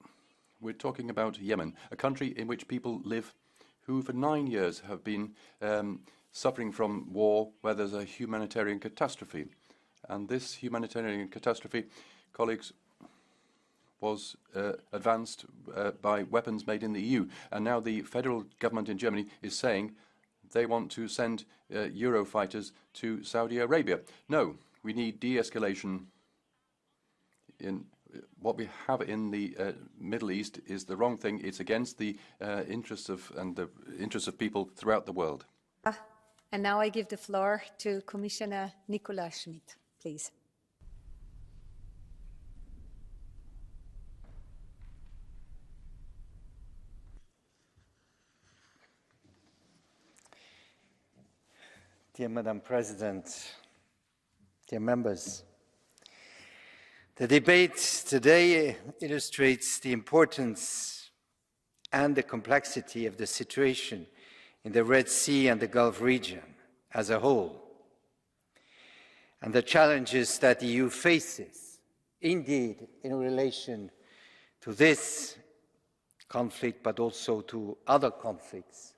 we're talking about Yemen, a country in which people live who for 9 years have been suffering from war where there's a humanitarian catastrophe. And this humanitarian catastrophe, colleagues, was advanced by weapons made in the EU. And now the federal government in Germany is saying they want to send Eurofighters to Saudi Arabia. No, we need de-escalation. In what we have in the Middle East is the wrong thing. It's against the interests of people throughout the world. And now I give the floor to Commissioner Nicola Schmit, please. Dear Madam President, dear members, the debate today illustrates the importance and the complexity of the situation in the Red Sea and the Gulf region as a whole, and the challenges that the EU faces, indeed, in relation to this conflict, but also to other conflicts.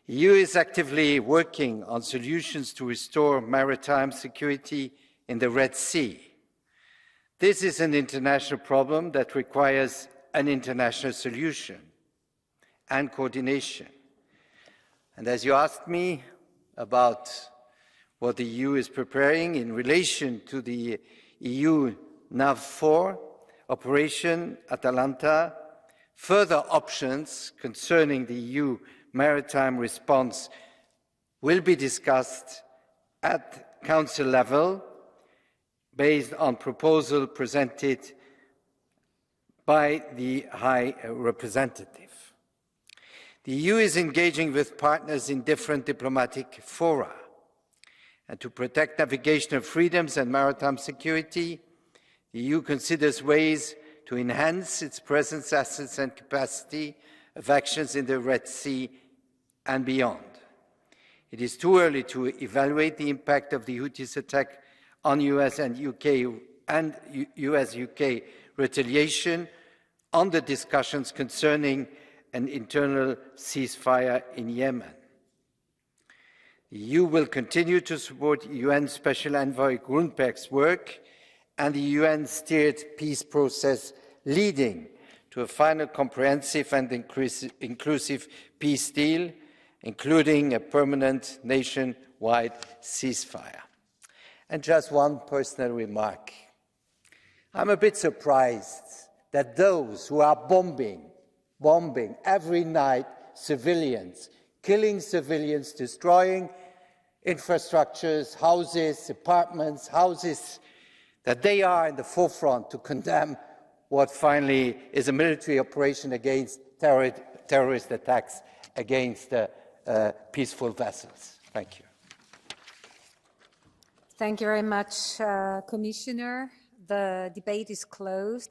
The EU is actively working on solutions to restore maritime security in the Red Sea. This is an international problem that requires an international solution and coordination. And as you asked me about what the EU is preparing in relation to the EU NAV4 Operation Atalanta, further options concerning the EU maritime response will be discussed at Council level based on proposal presented by the High Representative. The EU is engaging with partners in different diplomatic fora. And to protect navigational freedoms and maritime security, the EU considers ways to enhance its presence, assets and capacity of actions in the Red Sea and beyond. It is too early to evaluate the impact of the Houthis' attack on US and US-UK retaliation on the discussions concerning an internal ceasefire in Yemen. The EU will continue to support UN Special Envoy Grunberg's work and the UN-steered peace process leading to a final comprehensive and inclusive peace deal, including a permanent nationwide ceasefire. And just one personal remark. I'm a bit surprised that those who are bombing every night civilians, killing civilians, destroying infrastructures, houses, apartments, houses, that they are in the forefront to condemn what finally is a military operation against terrorist attacks against peaceful vessels. Thank you. Thank you very much, Commissioner. The debate is closed.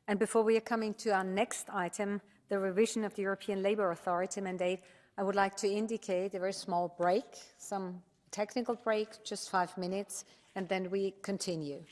And before we are coming to our next item, the revision of the European Labour Authority mandate, I would like to indicate a very small break, some technical break, just 5 minutes, and then we continue.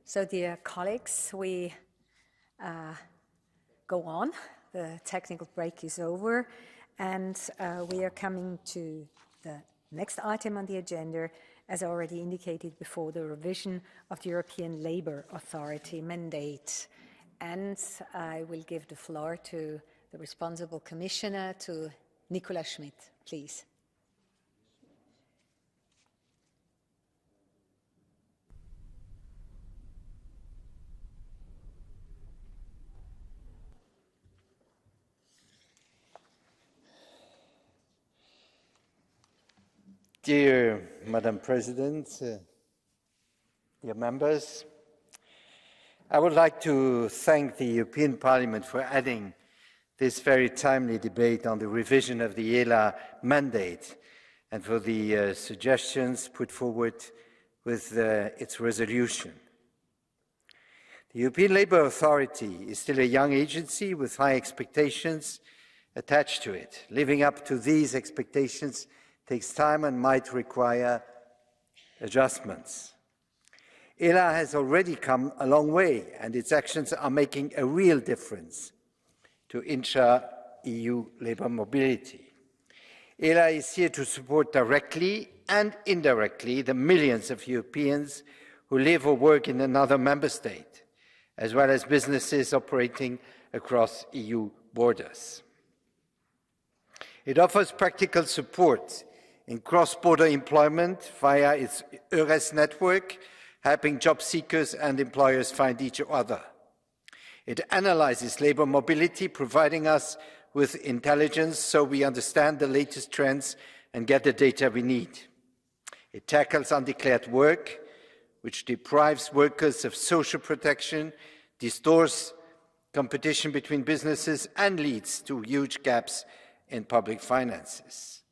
So, dear colleagues, we go on. The technical break is over, and we are coming to the next item on the agenda, as already indicated before, the revision of the European Labour Authority mandate. And I will give the floor to the responsible commissioner, to Nicola Schmid, please. Dear Madam President, dear members, I would like to thank the European Parliament for adding this very timely debate on the revision of the ELA mandate and for the suggestions put forward with its resolution. The European Labour Authority is still a young agency with high expectations attached to it. Living up to these expectations takes time and might require adjustments. ELA has already come a long way, and its actions are making a real difference to intra-EU labour mobility. ELA is here to support directly and indirectly the millions of Europeans who live or work in another member state, as well as businesses operating across EU borders. It offers practical support in cross-border employment via its EURES network, helping job seekers and employers find each other. It analyzes labour mobility, providing us with intelligence so we understand the latest trends and get the data we need. It tackles undeclared work, which deprives workers of social protection, distorts competition between businesses, and leads to huge gaps in public finances.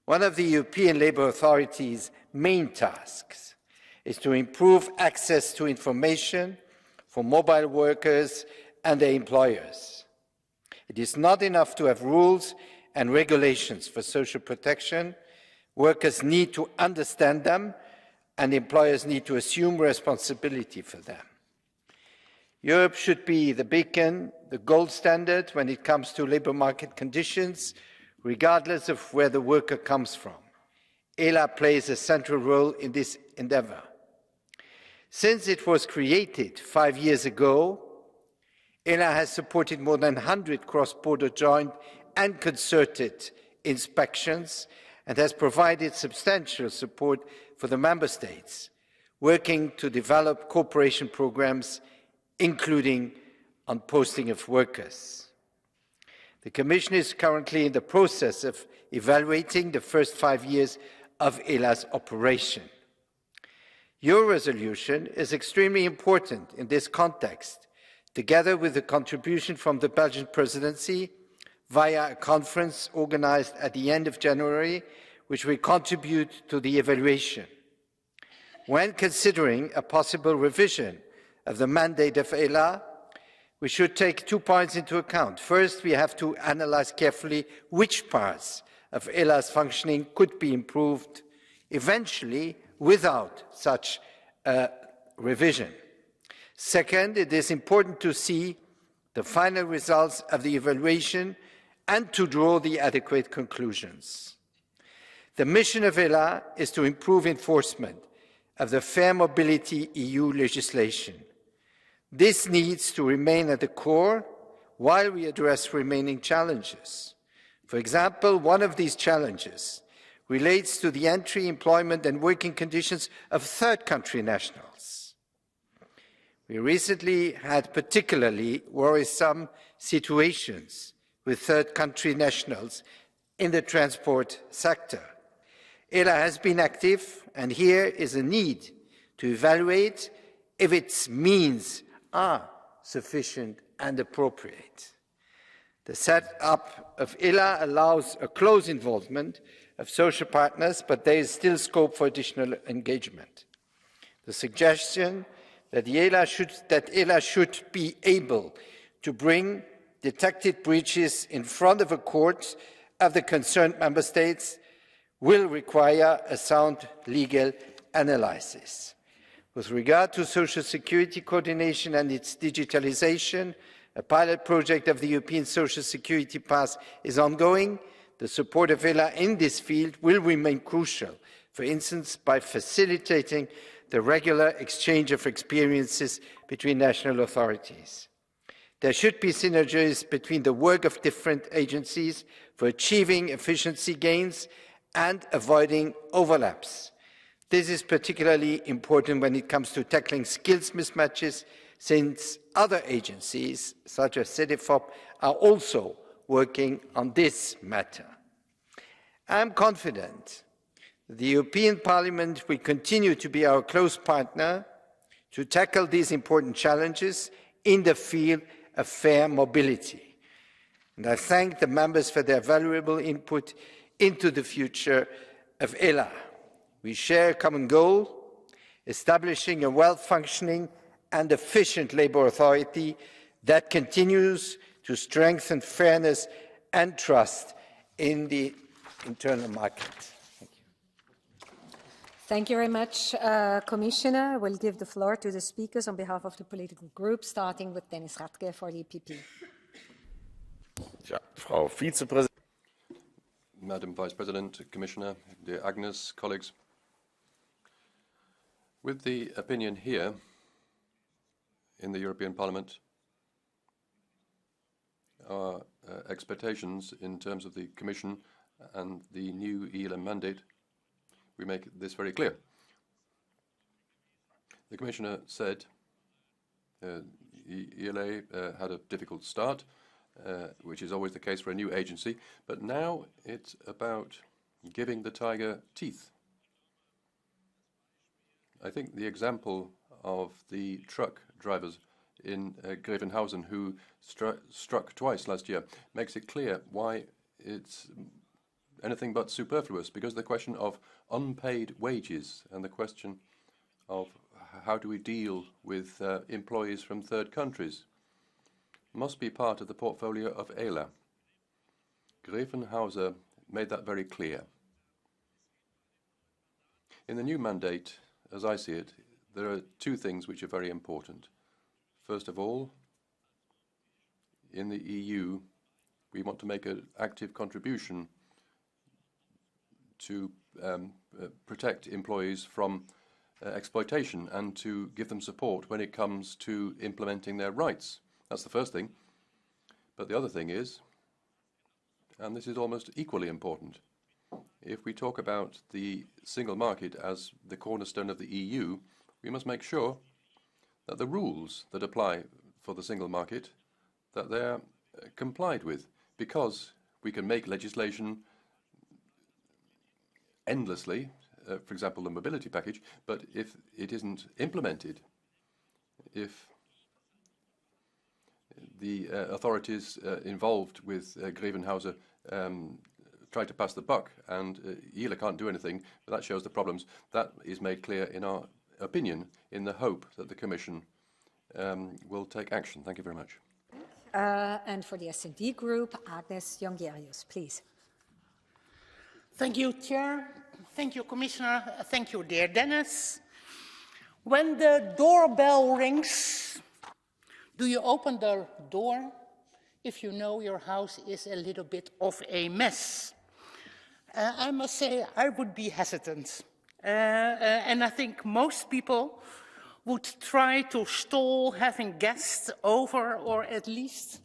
One of the European Labour Authority's main tasks is to improve access to information for mobile workers and their employers. It is not enough to have rules and regulations for social protection. Workers need to understand them, and employers need to assume responsibility for them. Europe should be the beacon, the gold standard when it comes to labour market conditions, regardless of where the worker comes from. ELA plays a central role in this endeavour. Since it was created 5 years ago, ELA has supported more than 100 cross-border joint and concerted inspections and has provided substantial support for the member states, working to develop cooperation programmes, including on posting of workers. The Commission is currently in the process of evaluating the first 5 years of ELA's operation. Your resolution is extremely important in this context, together with the contribution from the Belgian presidency via a conference organised at the end of January, which will contribute to the evaluation. When considering a possible revision of the mandate of ELA, we should take 2 points into account. First, we have to analyse carefully which parts of ELA's functioning could be improved, eventually without such a revision. Second, it is important to see the final results of the evaluation and to draw the adequate conclusions. The mission of ELA is to improve enforcement of the Fair Mobility EU legislation. This needs to remain at the core while we address remaining challenges. For example, one of these challenges relates to the entry, employment and working conditions of third country nationals. We recently had particularly worrisome situations with third country nationals in the transport sector. ELA has been active, and here is a need to evaluate if its means are sufficient and appropriate. The set-up of ELA allows a close involvement of social partners, but there is still scope for additional engagement. The suggestion that ELA should be able to bring detected breaches in front of a court of the concerned member states will require a sound legal analysis. With regard to social security coordination and its digitalization, a pilot project of the European Social Security Pass is ongoing. The support of ELA in this field will remain crucial, for instance, by facilitating the regular exchange of experiences between national authorities. There should be synergies between the work of different agencies for achieving efficiency gains and avoiding overlaps. This is particularly important when it comes to tackling skills mismatches, since other agencies, such as CEDEFOP, are also working on this matter. I am confident the European Parliament will continue to be our close partner to tackle these important challenges in the field of fair mobility. And I thank the members for their valuable input into the future of ELA. We share a common goal, establishing a well-functioning and efficient labour authority that continues to strengthen fairness and trust in the internal market. Thank you. Thank you very much, Commissioner. I will give the floor to the speakers on behalf of the political groups, starting with Dennis Radke for the EPP. Ja, Frau Vizepräsidentin. Madam Vice President, Commissioner, dear Agnes, colleagues. With the opinion here in the European Parliament, our expectations in terms of the Commission and the new ELA mandate, we make this very clear. The Commissioner said ELA had a difficult start, which is always the case for a new agency, but now it's about giving the tiger teeth. I think the example of the truck drivers in Grevenhausen who struck twice last year makes it clear why it's anything but superfluous, because the question of unpaid wages and the question of how do we deal with employees from third countries must be part of the portfolio of ELA. Grevenhausen made that very clear. In the new mandate, as I see it, there are two things which are very important. First of all, in the EU, we want to make an active contribution to protect employees from exploitation and to give them support when it comes to implementing their rights. That's the first thing. But the other thing is, and this is almost equally important, if we talk about the single market as the cornerstone of the EU, we must make sure that the rules that apply for the single market, that they're complied with, because we can make legislation endlessly, for example, the mobility package, but if it isn't implemented, if the authorities involved with Grevenhausen try to pass the buck and ELA can't do anything, but that shows the problems. That is made clear in our opinion in the hope that the Commission will take action. Thank you very much. And for the S&D Group, Agnes Jongerius, please. Thank you, Chair. Thank you, Commissioner. Thank you, dear Dennis. When the doorbell rings, do you open the door if you know your house is a little bit of a mess? I must say I would be hesitant. And I think most people would try to stall having guests over, or at least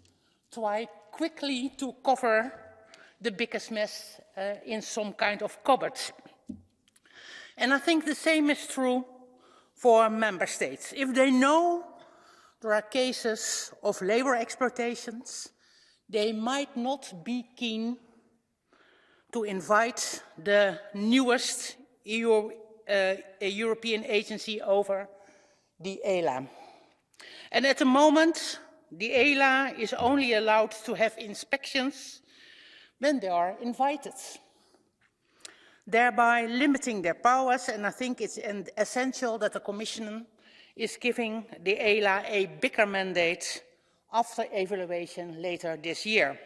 try quickly to cover the biggest mess in some kind of cupboard. And I think the same is true for member states. If they know there are cases of labor exploitations, they might not be keen to invite the newest European agency over, the ELA. And at the moment, the ELA is only allowed to have inspections when they are invited, thereby limiting their powers. And I think it's essential that the Commission is giving the ELA a bigger mandate after evaluation later this year.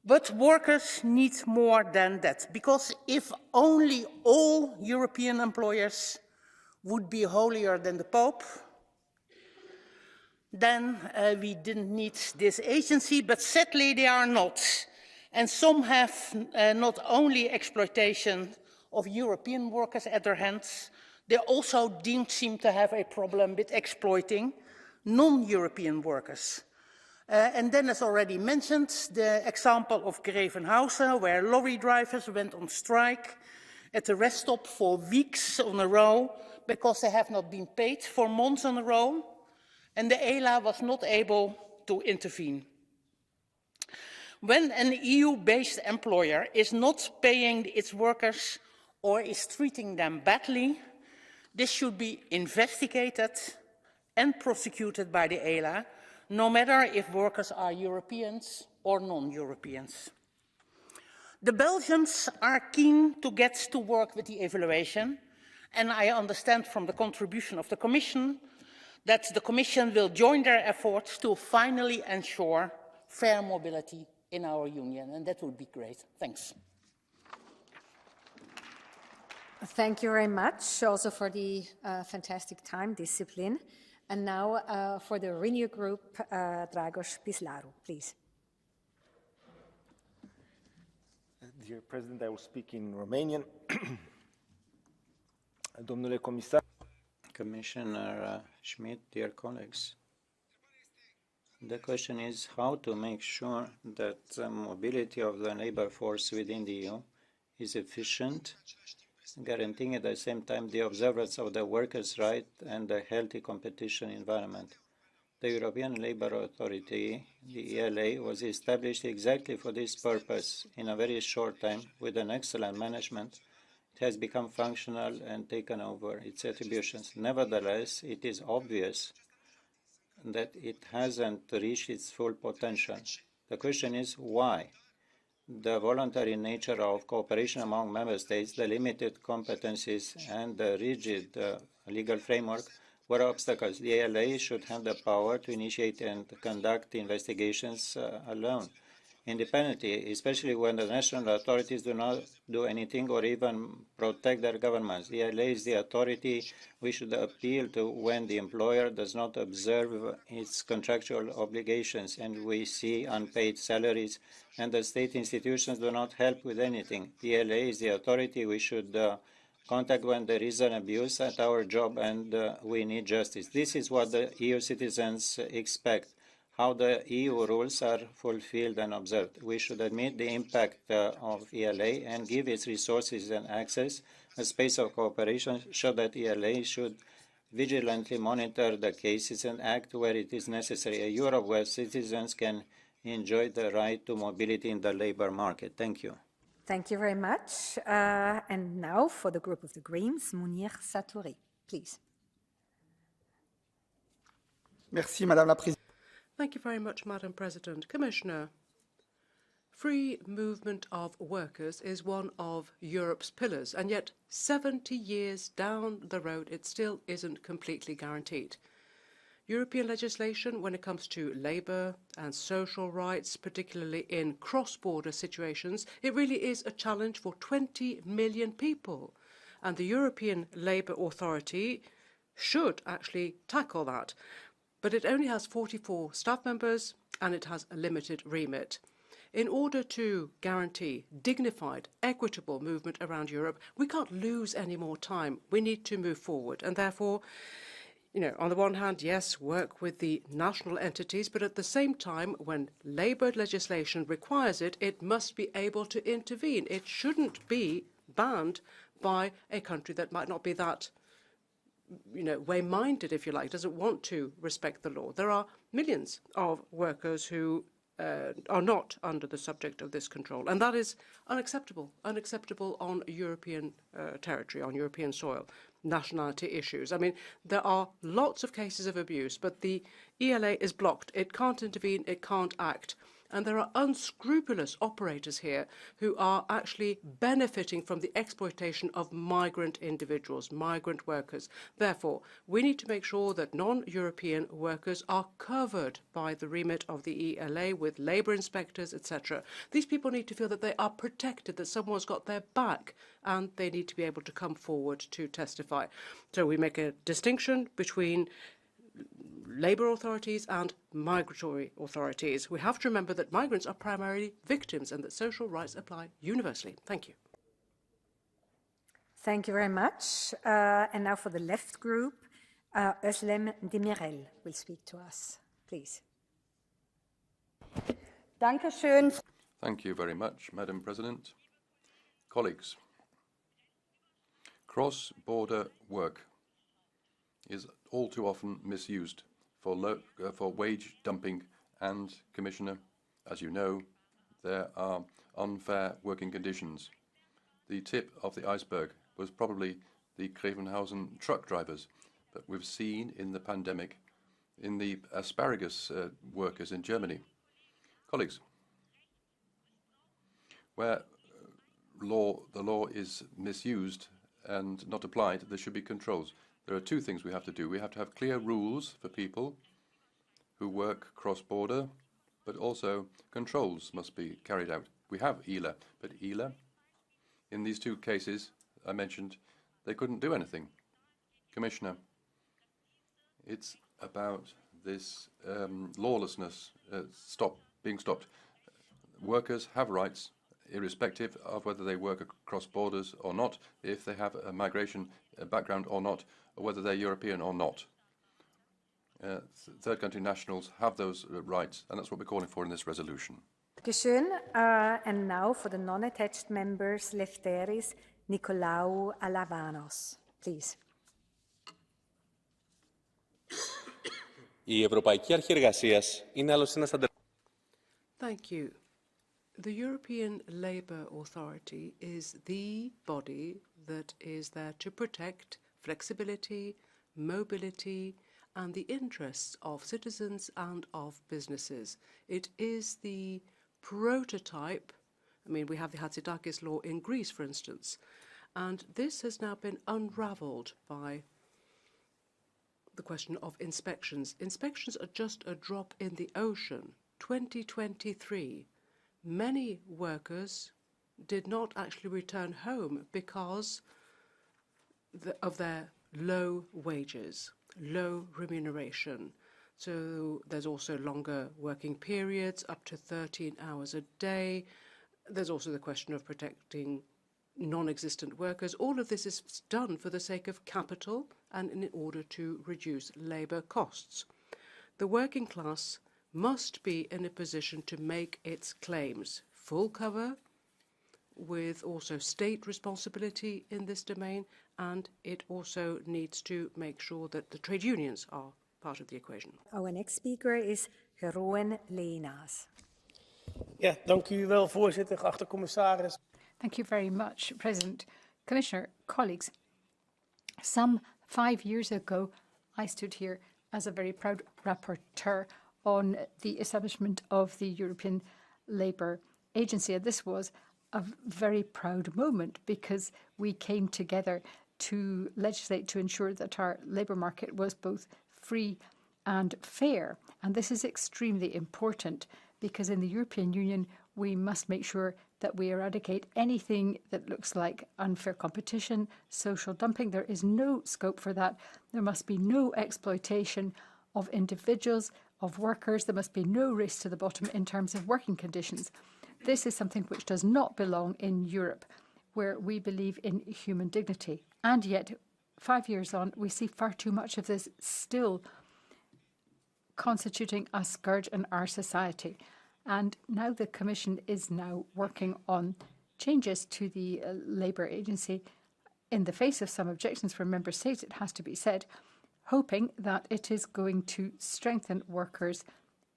But workers need more than that, because if only all European employers would be holier than the Pope, then we didn't need this agency, but sadly they are not. And some have not only exploitation of European workers at their hands, they also seem to have a problem with exploiting non-European workers. And then, as already mentioned, the example of Grevenhausen, where lorry drivers went on strike at the rest stop for weeks on a row because they have not been paid for months on a row, and the ELA was not able to intervene. When an EU-based employer is not paying its workers or is treating them badly, this should be investigated and prosecuted by the ELA, no matter if workers are Europeans or non-Europeans. The Belgians are keen to get to work with the evaluation, and I understand from the contribution of the Commission that the Commission will join their efforts to finally ensure fair mobility in our union, and that would be great. Thanks. Thank you very much, also for the fantastic time discipline. And now for the Renew Group, Dragos Pislaru, please. Dear President, I will speak in Romanian. Domnule Comisar, Commissioner Schmidt, dear colleagues, the question is how to make sure that the mobility of the labor force within the EU is efficient, guaranteeing at the same time the observance of the workers' rights and a healthy competition environment. The European Labour Authority, the ELA, was established exactly for this purpose. In a very short time, with an excellent management, it has become functional and taken over its attributions. Nevertheless, it is obvious that it hasn't reached its full potential. The question is why? The voluntary nature of cooperation among member states, the limited competencies, and the rigid legal framework were obstacles. The ELA should have the power to initiate and conduct investigations alone, independently, especially when the national authorities do not do anything or even protect their governments. The ELA is the authority we should appeal to when the employer does not observe its contractual obligations and we see unpaid salaries and the state institutions do not help with anything. The ELA is the authority we should contact when there is an abuse at our job and we need justice. This is what the EU citizens expect, how the EU rules are fulfilled and observed. We should admit the impact of ELA and give its resources and access a space of cooperation, so that ELA should vigilantly monitor the cases and act where it is necessary. A Europe where citizens can enjoy the right to mobility in the labour market. Thank you. Thank you very much. And now for the group of the Greens, Mounir Satouri, please. Merci, Madame la Présidente. Thank you very much, Madam President. Commissioner, free movement of workers is one of Europe's pillars, and yet 70 years down the road, it still isn't completely guaranteed. European legislation, when it comes to labour and social rights, particularly in cross-border situations, it really is a challenge for 20 million people. And the European Labour Authority should actually tackle that. But it only has 44 staff members and it has a limited remit. In order to guarantee dignified, equitable movement around Europe, we can't lose any more time. We need to move forward. And therefore, on the one hand, yes, work with the national entities, but at the same time, when labour legislation requires it, it must be able to intervene. It shouldn't be banned by a country that might not be that way-minded, if you like, doesn't want to respect the law. There are millions of workers who are not under the subject of this control, and that is unacceptable on European territory, on European soil. Nationality issues. I mean, there are lots of cases of abuse, but the ELA is blocked. It can't intervene, it can't act. And there are unscrupulous operators here who are actually benefiting from the exploitation of migrant individuals, migrant workers. Therefore, we need to make sure that non-European workers are covered by the remit of the ELA with labour inspectors, etc. These people need to feel that they are protected, that someone's got their back, and they need to be able to come forward to testify. So we make a distinction between labour authorities and migratory authorities. We have to remember that migrants are primarily victims and that social rights apply universally. Thank you. Thank you very much. And now for the left group, Özlem Demirel will speak to us. Please. Dankeschön. Thank you very much, Madam President. Colleagues, cross-border work is all too often misused for wage dumping, and, Commissioner, as you know, there are unfair working conditions. The tip of the iceberg was probably the Grevenhausen truck drivers, but we've seen in the pandemic in the asparagus workers in Germany. Colleagues, where the law is misused and not applied, there should be controls. There are two things we have to do. We have to have clear rules for people who work cross-border, but also controls must be carried out. We have ELA, but ELA, in these two cases I mentioned, they couldn't do anything. Commissioner, it's about this lawlessness being stopped. Workers have rights, irrespective of whether they work across borders or not, if they have a migration background or not, or whether they're European or not. Third country nationals have those rights, and that's what we're calling for in this resolution. Dankeschön. And now for the non-attached members, Lefteris Nikolaou Alavanos. Please. Η Ευρωπαϊκή Αρχή Εργασίας είναι άλλωστε ένας Thank you. The European Labour Authority is the body that is there to protect flexibility, mobility, and the interests of citizens and of businesses. It is the prototype. I mean, we have the Hatzidakis law in Greece, for instance, and this has now been unravelled by the question of inspections. Inspections are just a drop in the ocean. 2023, many workers did not actually return home because of their low wages, low remuneration. So there's also longer working periods, up to 13 hours a day. There's also the question of protecting non-existent workers. All of this is done for the sake of capital and in order to reduce labour costs. The working class must be in a position to make its claims. Full cover, with also state responsibility in this domain, and it also needs to make sure that the trade unions are part of the equation. Our next speaker is Jeroen Leenaas. Ja, dank u wel, voorzitter, geachte commissaris. Thank you very much, President. Commissioner, colleagues, some 5 years ago, I stood here as a very proud rapporteur on the establishment of the European Labour Agency. And this was a very proud moment because we came together to legislate to ensure that our labour market was both free and fair. And this is extremely important because in the European Union, we must make sure that we eradicate anything that looks like unfair competition, social dumping. There is no scope for that. There must be no exploitation of individuals, of workers. There must be no race to the bottom in terms of working conditions. This is something which does not belong in Europe, where we believe in human dignity. And yet, 5 years on, we see far too much of this still constituting a scourge in our society. And now the Commission is now working on changes to the Labour Agency in the face of some objections from Member States, it has to be said, hoping that it is going to strengthen workers'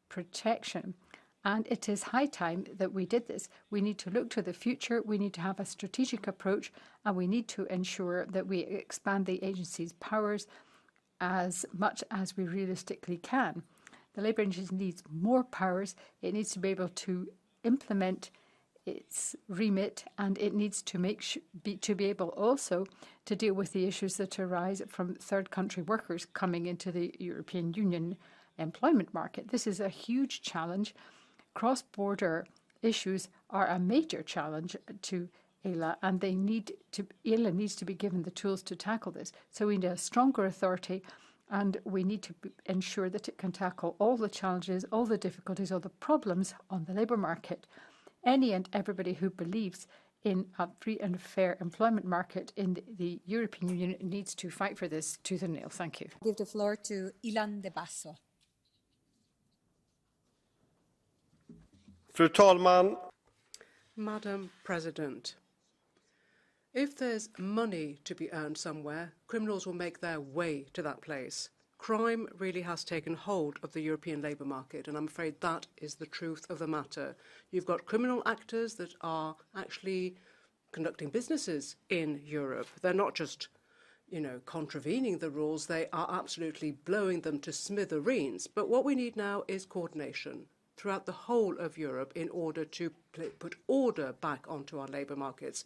protection. And it is high time that we did this. We need to look to the future, we need to have a strategic approach, and we need to ensure that we expand the agency's powers as much as we realistically can. The labour agency needs more powers. It needs to be able to implement its remit, and it needs to be able also to deal with the issues that arise from third country workers coming into the European Union employment market. This is a huge challenge. Cross-border issues are a major challenge to ELA, and ELA needs to be given the tools to tackle this. So we need a stronger authority, and we need to ensure that it can tackle all the challenges, all the difficulties, all the problems on the labour market. Any and everybody who believes in a free and fair employment market in the European Union needs to fight for this tooth and nail. Thank you. Give the floor to Ilan de Basso. Fru talman. Madam President, if there's money to be earned somewhere, criminals will make their way to that place. Crime really has taken hold of the European labour market, and I'm afraid that is the truth of the matter. You've got criminal actors that are actually conducting businesses in Europe. They're not just, contravening the rules, they are absolutely blowing them to smithereens. But what we need now is coordination throughout the whole of Europe in order to put order back onto our labour markets.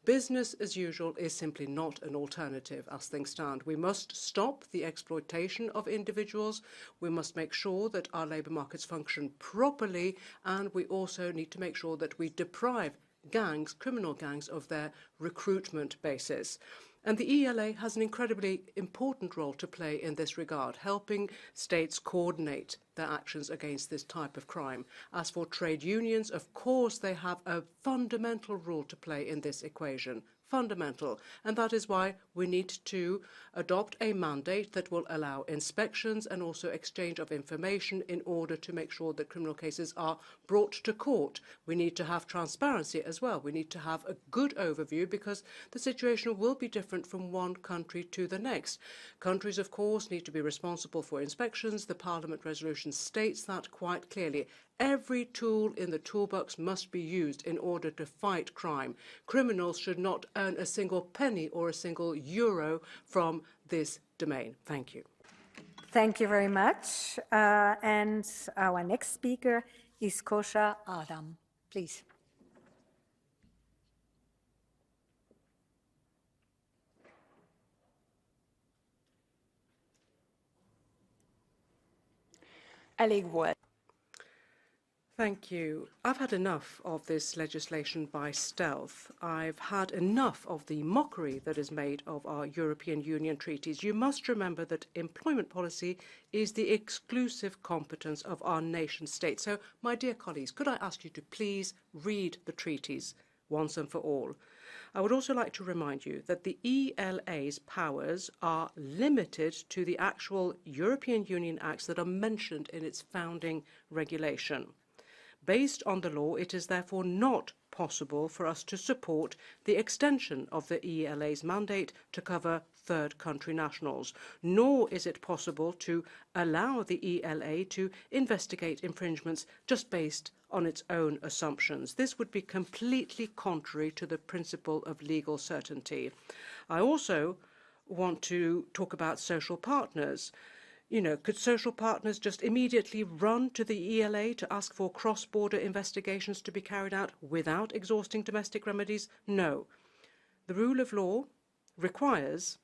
Business as usual is simply not an alternative as things stand. We must stop the exploitation of individuals. We must make sure that our labour markets function properly, and we also need to make sure that we deprive gangs, criminal gangs, of their recruitment basis. And the ELA has an incredibly important role to play in this regard, helping states coordinate their actions against this type of crime. As for trade unions, of course, they have a fundamental role to play in this equation. Fundamental. And that is why we need to adopt a mandate that will allow inspections and also exchange of information in order to make sure that criminal cases are brought to court. We need to have transparency as well. We need to have a good overview because the situation will be different from one country to the next. Countries, of course, need to be responsible for inspections. The Parliament resolution states that quite clearly. Every tool in the toolbox must be used in order to fight crime. Criminals should not earn a single penny or a single euro from this domain. Thank you. Thank you very much. And our next speaker is Kosha Adam. Please. Elég volt. Thank you. I've had enough of this legislation by stealth. I've had enough of the mockery that is made of our European Union treaties. You must remember that employment policy is the exclusive competence of our nation state. So, my dear colleagues, could I ask you to please read the treaties once and for all? I would also like to remind you that the ELA's powers are limited to the actual European Union acts that are mentioned in its founding regulation. Based on the law, it is therefore not possible for us to support the extension of the ELA's mandate to cover third country nationals, nor is it possible to allow the ELA to investigate infringements just based on its own assumptions. This would be completely contrary to the principle of legal certainty. I also want to talk about social partners. Could social partners just immediately run to the ELA to ask for cross-border investigations to be carried out without exhausting domestic remedies? No. The rule of law requires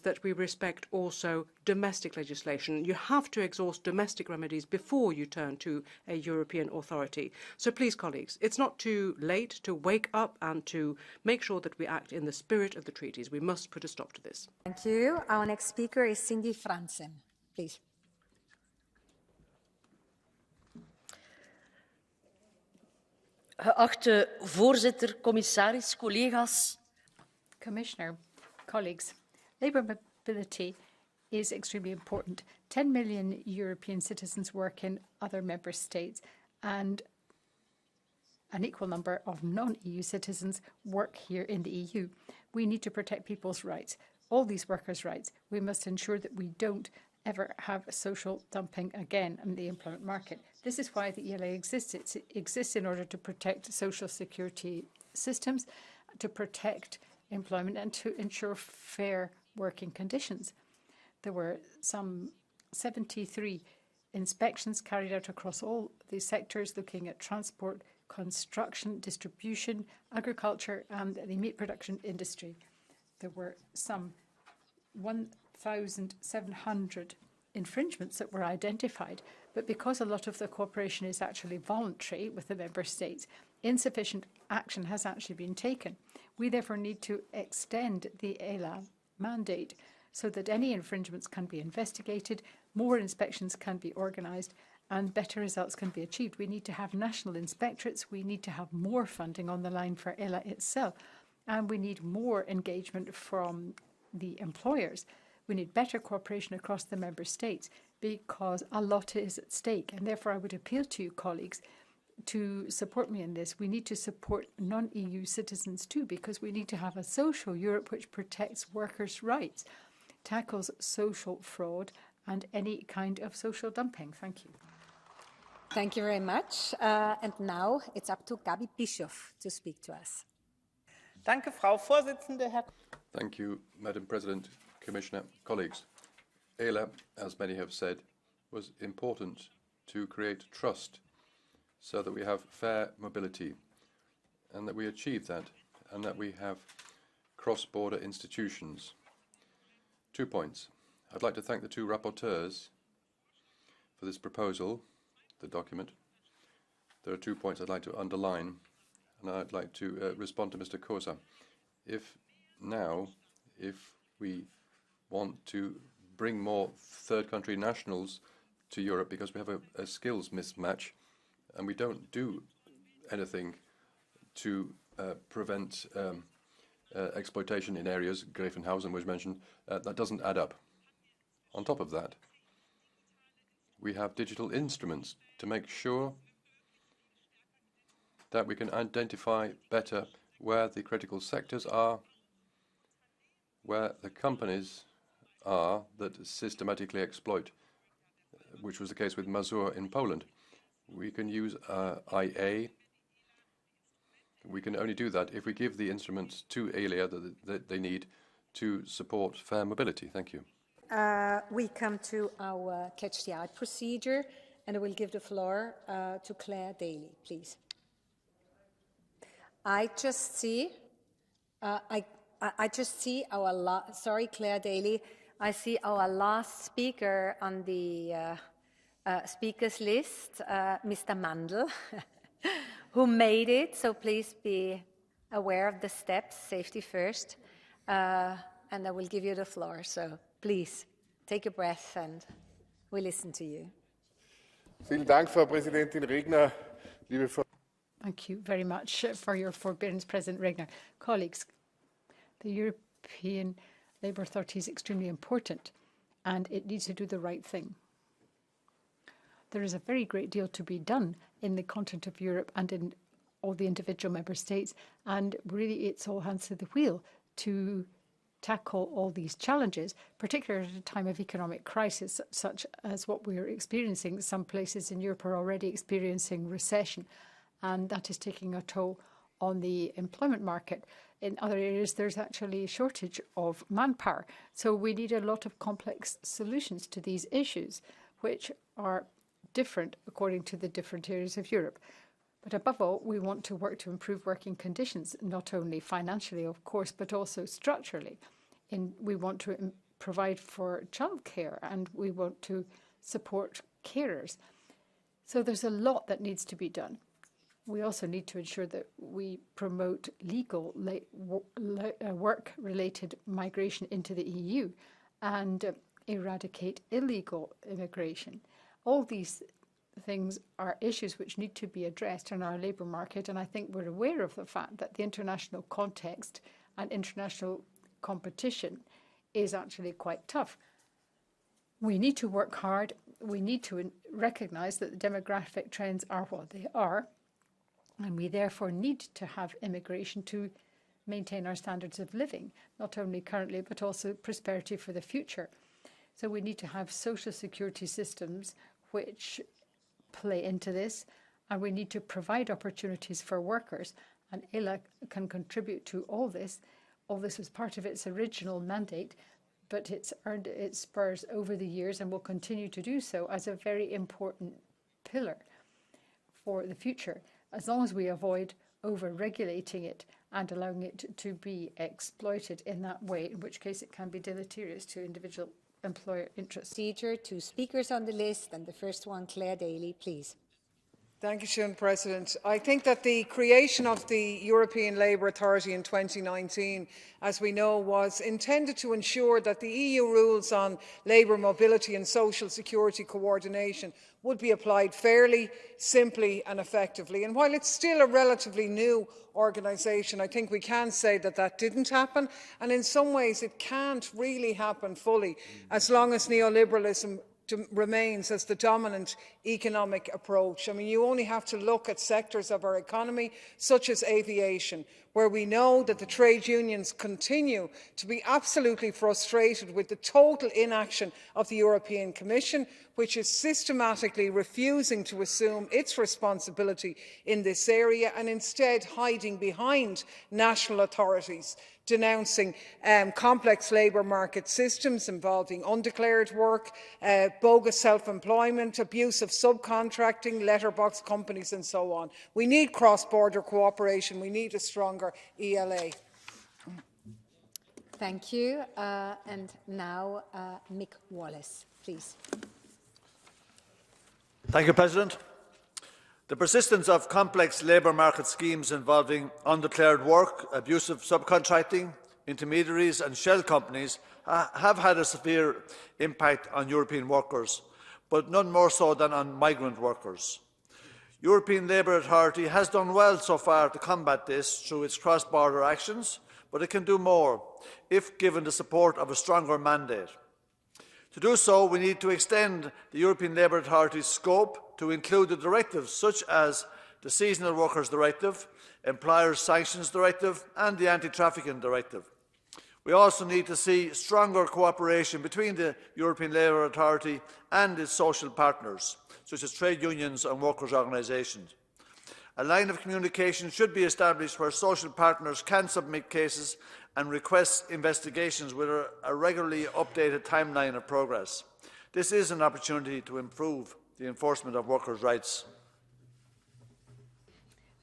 that we respect also domestic legislation. You have to exhaust domestic remedies before you turn to a European authority. So please, colleagues, it's not too late to wake up and to make sure that we act in the spirit of the treaties. We must put a stop to this. Thank you. Our next speaker is Cindy Fransen. Please. Geachte voorzitter, commissaris, collega's. Commissioner, colleagues. Labour mobility is extremely important. 10 million European citizens work in other member states, and an equal number of non-EU citizens work here in the EU. We need to protect people's rights, all these workers' rights. We must ensure that we don't ever have social dumping again in the employment market. This is why the ELA exists. It exists in order to protect social security systems, to protect employment, and to ensure fair working conditions. There were some 73 inspections carried out across all the sectors, looking at transport, construction, distribution, agriculture, and the meat production industry. There were some 1,700 infringements that were identified, but because a lot of the cooperation is actually voluntary with the member states, insufficient action has actually been taken. We therefore need to extend the ELA mandate so that any infringements can be investigated, more inspections can be organised, and better results can be achieved. We need to have national inspectorates, we need to have more funding on the line for ELA itself, and we need more engagement from the employers. We need better cooperation across the member states because a lot is at stake, and therefore I would appeal to you, colleagues, to support me in this. We need to support non-EU citizens too, because we need to have a social Europe which protects workers' rights, tackles social fraud and any kind of social dumping. Thank you. Thank you very much. And now it's up to Gabi Bischoff to speak to us. Danke, Frau Vorsitzende, Herr. Thank you, Madam President, Commissioner, colleagues. ELA, as many have said, was important to create trust so that we have fair mobility and that we achieve that and that we have cross-border institutions. 2 points. I'd like to thank the two rapporteurs for this proposal, the document. There are 2 points I'd like to underline, and I'd like to respond to Mr. Kosa. If we want to bring more third country nationals to Europe because we have a skills mismatch and we don't do anything to prevent exploitation in areas, Greifenhausen was mentioned, that doesn't add up. On top of that, we have digital instruments to make sure that we can identify better where the critical sectors are, where the companies are that systematically exploit, which was the case with Mazur in Poland. We can use IA. We can only do that if we give the instruments to ELA that they need to support fair mobility. Thank you. We come to our Catch the Eye procedure, and I will give the floor to Claire Daly, please. I just see our sorry, Claire Daly. I see our last speaker on the speakers list, Mr. Mandl, who made it. So please be aware of the steps, safety first, and I will give you the floor. So please take a breath, and we listen to you. Vielen Dank, Frau Präsidentin Regner, liebe Frau. Thank you very much for your forbearance, President Regner. Colleagues, the European Labour Authority is extremely important, and it needs to do the right thing. There is a very great deal to be done in the continent of Europe and in all the individual member states, and really it's all hands to the wheel to tackle all these challenges, particularly at a time of economic crisis such as what we're experiencing. Some places in Europe are already experiencing recession, and that is taking a toll on the employment market. In other areas, there's actually a shortage of manpower. So we need a lot of complex solutions to these issues, which are different according to the different areas of Europe. But above all, we want to work to improve working conditions, not only financially, of course, but also structurally. We want to provide for childcare, and we want to support carers. So there's a lot that needs to be done. We also need to ensure that we promote legal work-related migration into the EU and eradicate illegal immigration. All these things are issues which need to be addressed in our labour market, and I think we're aware of the fact that the international context and international competition is actually quite tough. We need to work hard. We need to recognise that the demographic trends are what they are, and we therefore need to have immigration to maintain our standards of living, not only currently, but also prosperity for the future. So we need to have social security systems which play into this, and we need to provide opportunities for workers, and ELA can contribute to all this. All this was part of its original mandate, but it's earned its spurs over the years and will continue to do so as a very important pillar for the future, as long as we avoid over-regulating it and allowing it to be exploited in that way, in which case it can be deleterious to individual employer interests. Procedure, 2 speakers on the list, and the first one, Claire Daly, please. Thank you, Madam President. I think that the creation of the European Labour Authority in 2019, as we know, was intended to ensure that the EU rules on labour mobility and social security coordination would be applied fairly, simply and effectively. And while it's still a relatively new organisation, I think we can say that that didn't happen, and in some ways it can't really happen fully as long as neoliberalism remains as the dominant economic approach. I mean, you only have to look at sectors of our economy, such as aviation, where we know that the trade unions continue to be absolutely frustrated with the total inaction of the European Commission, which is systematically refusing to assume its responsibility in this area and instead hiding behind national authorities, denouncing complex labour market systems involving undeclared work, bogus self-employment, abuse of subcontracting, letterbox companies and so on. We need cross-border cooperation. We need a stronger ELA. Thank you. And now, Mick Wallace, please. Thank you, President. The persistence of complex labour market schemes involving undeclared work, abusive subcontracting, intermediaries and shell companies have had a severe impact on European workers, but none more so than on migrant workers. European Labour Authority has done well so far to combat this through its cross-border actions, but it can do more if given the support of a stronger mandate. To do so, we need to extend the European Labour Authority's scope to include the directives such as the Seasonal Workers Directive, Employers' Sanctions Directive and the Anti-Trafficking Directive. We also need to see stronger cooperation between the European Labour Authority and its social partners, such as trade unions and workers' organisations. A line of communication should be established where social partners can submit cases and request investigations with a regularly updated timeline of progress. This is an opportunity to improve the enforcement of workers' rights.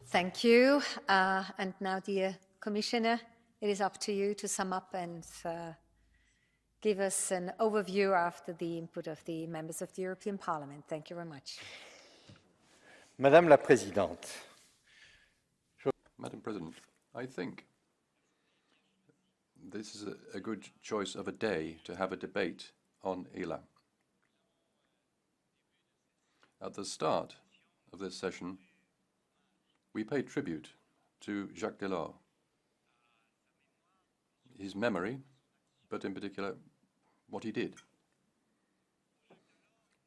Thank you. And now, dear Commissioner, it is up to you to sum up and give us an overview after the input of the members of the European Parliament. Thank you very much. Madame la Présidente. Madam President, I think this is a good choice of a day to have a debate on ELA. At the start of this session, we paid tribute to Jacques Delors, his memory, but in particular what he did.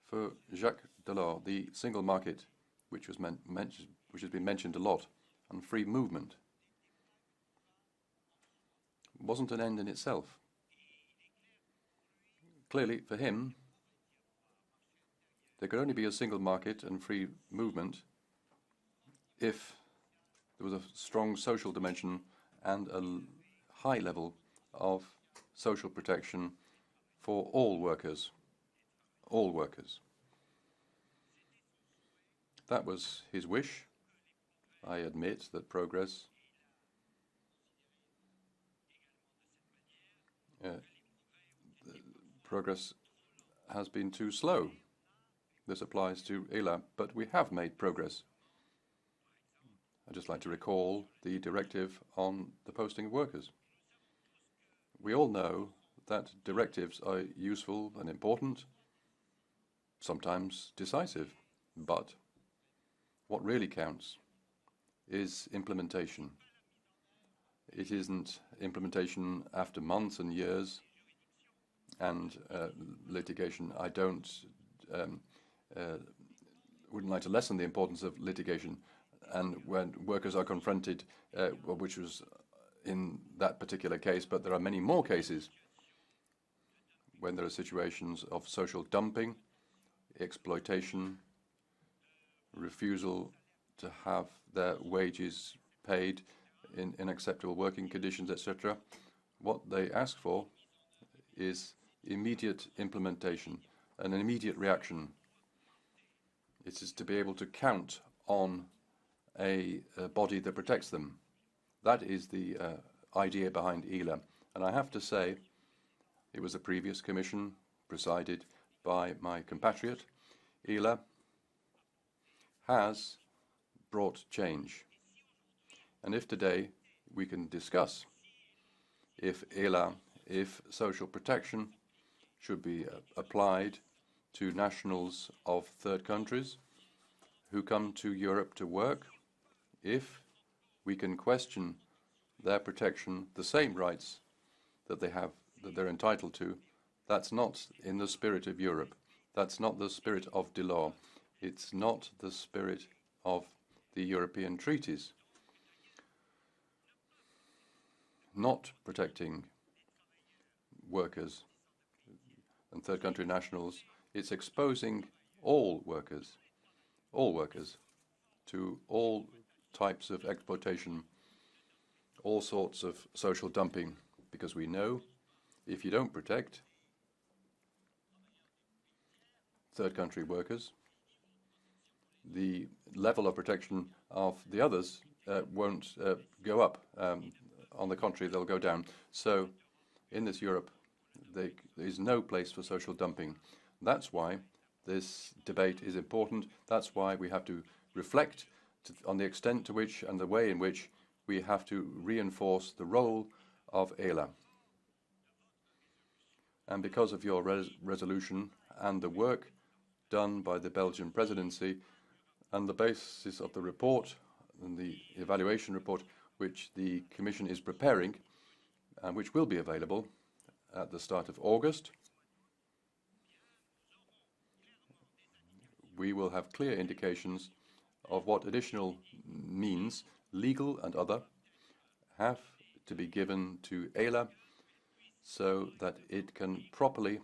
For Jacques Delors, the single market, which has been mentioned a lot, and free movement, wasn't an end in itself. Clearly, for him, there could only be a single market and free movement if there was a strong social dimension and a high level of social protection for all workers. All workers. That was his wish. I admit that progress has been too slow. This applies to ELA, but we have made progress. I'd just like to recall the directive on the posting of workers. We all know that directives are useful and important, sometimes decisive, but what really counts is implementation. It isn't implementation after months and years and litigation. I wouldn't like to lessen the importance of litigation, and when workers are confronted, which was in that particular case, but there are many more cases when there are situations of social dumping, exploitation, refusal to have their wages paid in acceptable working conditions, etc. What they ask for is immediate implementation, an immediate reaction. It is to be able to count on a body that protects them. That is the idea behind ELA. And I have to say, it was a previous commission presided by my compatriot. ELA has brought change. And if today we can discuss if ELA, if social protection should be applied to nationals of third countries who come to Europe to work, if we can question their protection, the same rights that they have, that they're entitled to, that's not in the spirit of Europe. That's not the spirit of the law. It's not the spirit of the European treaties. Not protecting workers and third country nationals, it's exposing all workers to all types of exploitation, all sorts of social dumping, because we know if you don't protect third country workers, the level of protection of the others won't go up. On the contrary, they'll go down. So in this Europe, there is no place for social dumping. That's why this debate is important. That's why we have to reflect on the extent to which and the way in which we have to reinforce the role of ELA. And because of your resolution and the work done by the Belgian presidency and the basis of the report and the evaluation report which the Commission is preparing and which will be available at the start of August, we will have clear indications of what additional means, legal and other, have to be given to ELA so that it can properly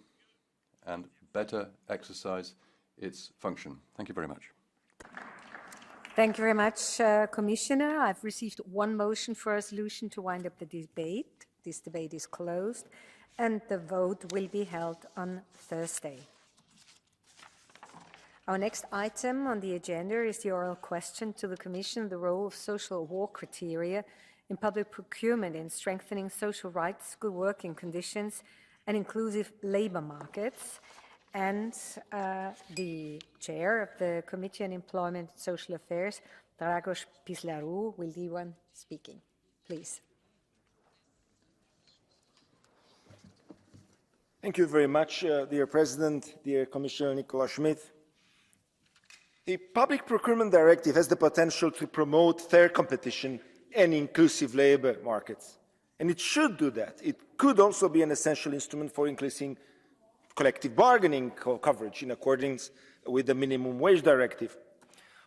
and better exercise its function. Thank you very much. Thank you very much, Commissioner. I've received one motion for a resolution to wind up the debate. This debate is closed, and the vote will be held on Thursday. Our next item on the agenda is the oral question to the Commission on the role of social award criteria in public procurement in strengthening social rights, good working conditions, and inclusive labour markets. And the chair of the Committee on Employment and Social Affairs, Dragos Pislaru, will be one speaking. Please. Thank you very much, dear President, dear Commissioner Nicola Schmid. The Public Procurement Directive has the potential to promote fair competition and inclusive labour markets, and it should do that. It could also be an essential instrument for increasing collective bargaining coverage in accordance with the Minimum Wage Directive.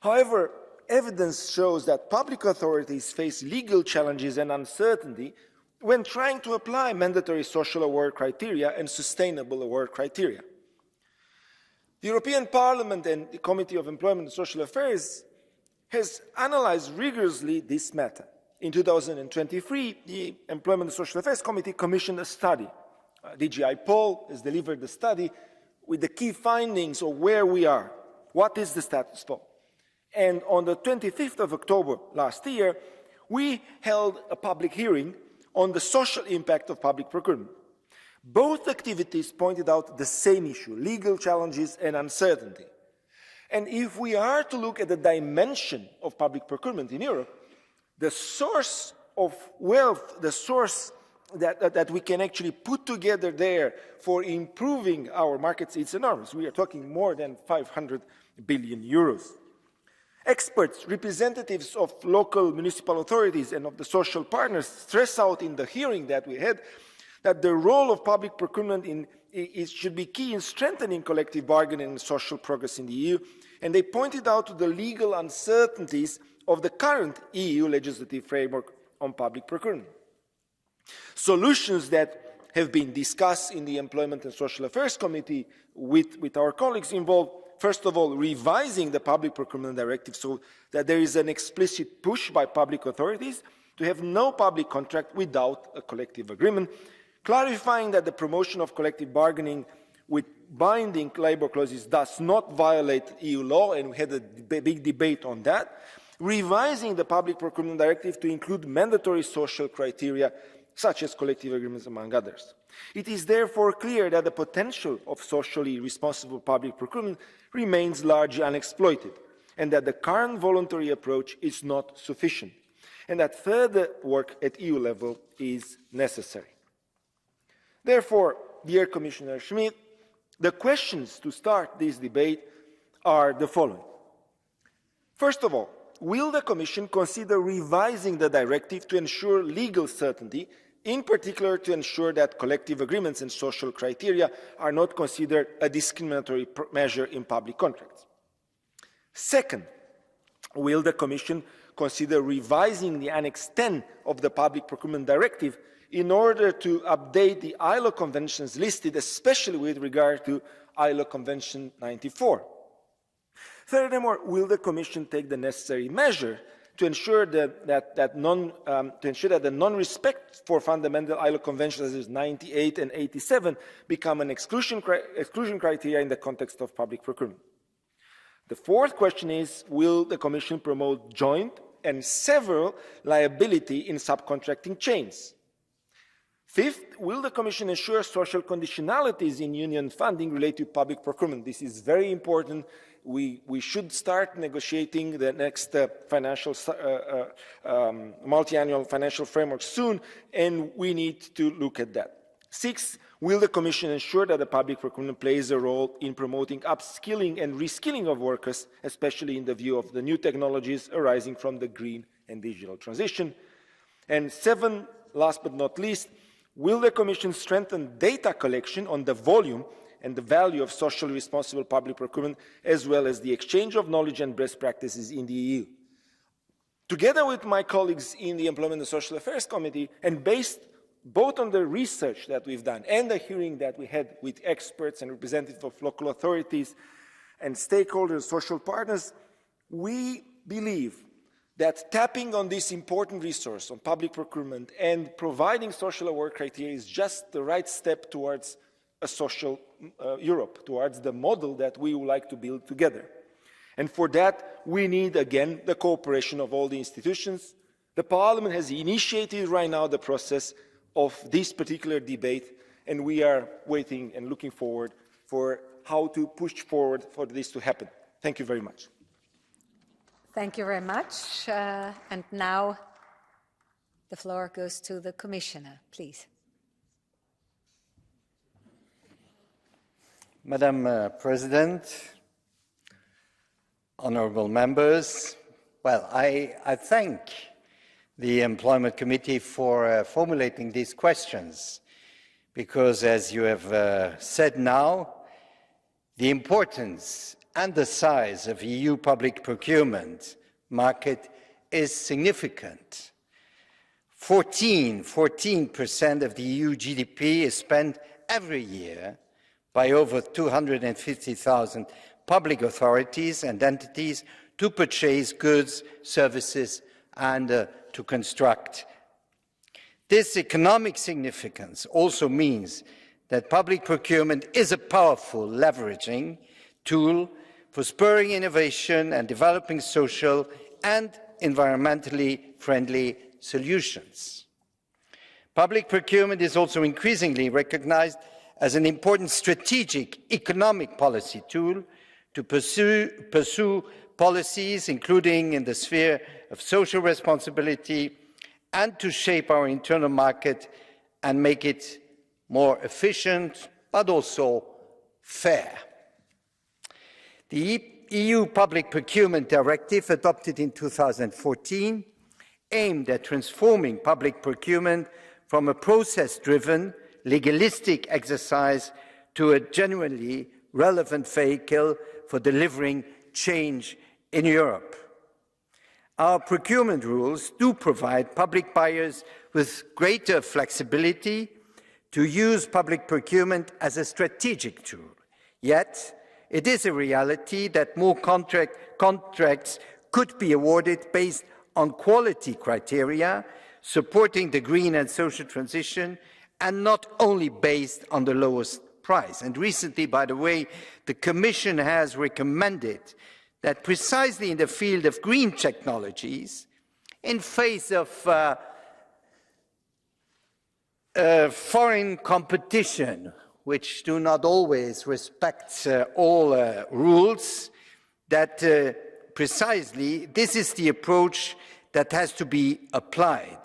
However, evidence shows that public authorities face legal challenges and uncertainty when trying to apply mandatory social award criteria and sustainable award criteria. The European Parliament and the Committee on Employment and Social Affairs has analysed rigorously this matter. In 2023, the Employment and Social Affairs Committee commissioned a study. DGI Poll has delivered the study with the key findings of where we are, what is the status quo. And on the 25th of October last year, we held a public hearing on the social impact of public procurement. Both activities pointed out the same issue, legal challenges and uncertainty. And if we are to look at the dimension of public procurement in Europe, the source of wealth, the source that we can actually put together there for improving our markets, it's enormous. We are talking more than 500 billion euros. Experts, representatives of local municipal authorities and of the social partners stress out in the hearing that we had that the role of public procurement should be key in strengthening collective bargaining and social progress in the EU, and they pointed out to the legal uncertainties of the current EU legislative framework on public procurement. Solutions that have been discussed in the Employment and Social Affairs Committee with our colleagues involve, first of all, revising the Public Procurement Directive so that there is an explicit push by public authorities to have no public contract without a collective agreement, clarifying that the promotion of collective bargaining with binding labour clauses does not violate EU law, and we had a big debate on that, revising the Public Procurement Directive to include mandatory social criteria such as collective agreements, among others. It is therefore clear that the potential of socially responsible public procurement remains largely unexploited, and that the current voluntary approach is not sufficient, and that further work at EU level is necessary. Therefore, dear Commissioner Schmid, the questions to start this debate are the following. First of all, will the Commission consider revising the directive to ensure legal certainty, in particular to ensure that collective agreements and social criteria are not considered a discriminatory measure in public contracts? Second, will the Commission consider revising the Annex 10 of the Public Procurement Directive in order to update the ILO conventions listed, especially with regard to ILO Convention 94? Furthermore, will the Commission take the necessary measure to ensure that the non-respect for fundamental ILO conventions such as 98 and 87 become an exclusion criteria in the context of public procurement? The fourth question is, will the Commission promote joint and several liability in subcontracting chains? Fifth, will the Commission ensure social conditionalities in union funding related to public procurement? This is very important. We should start negotiating the next multi-annual financial framework soon, and we need to look at that. Sixth, will the Commission ensure that the public procurement plays a role in promoting upskilling and reskilling of workers, especially in the view of the new technologies arising from the green and digital transition? And seventh, last but not least, will the Commission strengthen data collection on the volume and the value of socially responsible public procurement, as well as the exchange of knowledge and best practices in the EU? Together with my colleagues in the Employment and Social Affairs Committee, and based both on the research that we've done and the hearing that we had with experts and representatives of local authorities and stakeholders, social partners, we believe that tapping on this important resource on public procurement and providing social aware criteria is just the right step towards a social Europe, towards the model that we would like to build together. And for that, we need, again, the cooperation of all the institutions. The Parliament has initiated right now the process of this particular debate, and we are waiting and looking forward for how to push forward for this to happen. Thank you very much. Thank you very much. And now the floor goes to the Commissioner, please. Madam President, honourable members, well, I thank the Employment Committee for formulating these questions, because as you have said now, the importance and the size of EU public procurement market is significant. 14% of the EU GDP is spent every year by over 250,000 public authorities and entities to purchase goods, services, and to construct. This economic significance also means that public procurement is a powerful leveraging tool for spurring innovation and developing social and environmentally friendly solutions. Public procurement is also increasingly recognized as an important strategic economic policy tool to pursue policies, including in the sphere of social responsibility, and to shape our internal market and make it more efficient, but also fair. The EU Public Procurement Directive, adopted in 2014, aimed at transforming public procurement from a process-driven, legalistic exercise to a genuinely relevant vehicle for delivering change in Europe. Our procurement rules do provide public buyers with greater flexibility to use public procurement as a strategic tool. Yet, it is a reality that more contracts could be awarded based on quality criteria, supporting the green and social transition, and not only based on the lowest price. And recently, by the way, the Commission has recommended that precisely in the field of green technologies, in face of foreign competition, which do not always respect all rules, that precisely this is the approach that has to be applied.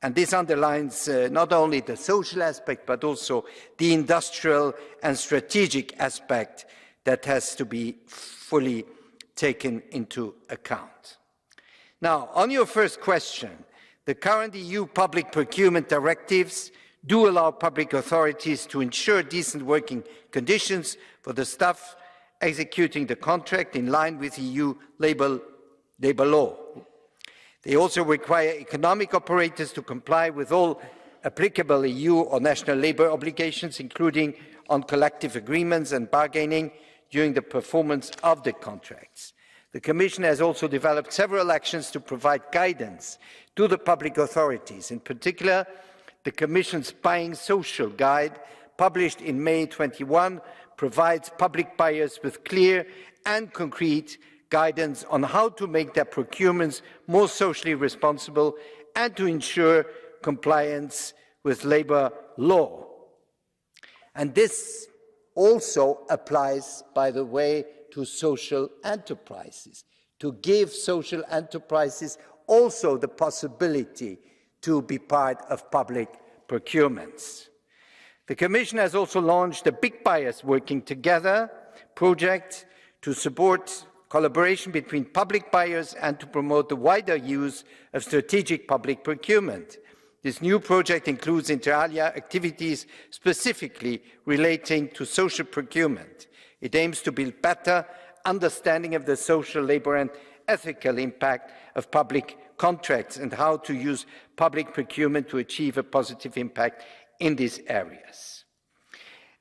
And this underlines not only the social aspect, but also the industrial and strategic aspect that has to be fully taken into account. Now, on your first question, the current EU public procurement directives do allow public authorities to ensure decent working conditions for the staff executing the contract in line with EU labour law. They also require economic operators to comply with all applicable EU or national labour obligations, including on collective agreements and bargaining during the performance of the contracts. The Commission has also developed several actions to provide guidance to the public authorities. In particular, the Commission's Buying Social Guide, published in May 2021, provides public buyers with clear and concrete guidance on how to make their procurements more socially responsible and to ensure compliance with labour law. And this also applies, by the way, to social enterprises, to give social enterprises also the possibility to be part of public procurements. The Commission has also launched a Big Buyers Working Together project to support collaboration between public buyers and to promote the wider use of strategic public procurement. This new project includes inter alia activities specifically relating to social procurement. It aims to build better understanding of the social, labour and ethical impact of public contracts and how to use public procurement to achieve a positive impact in these areas.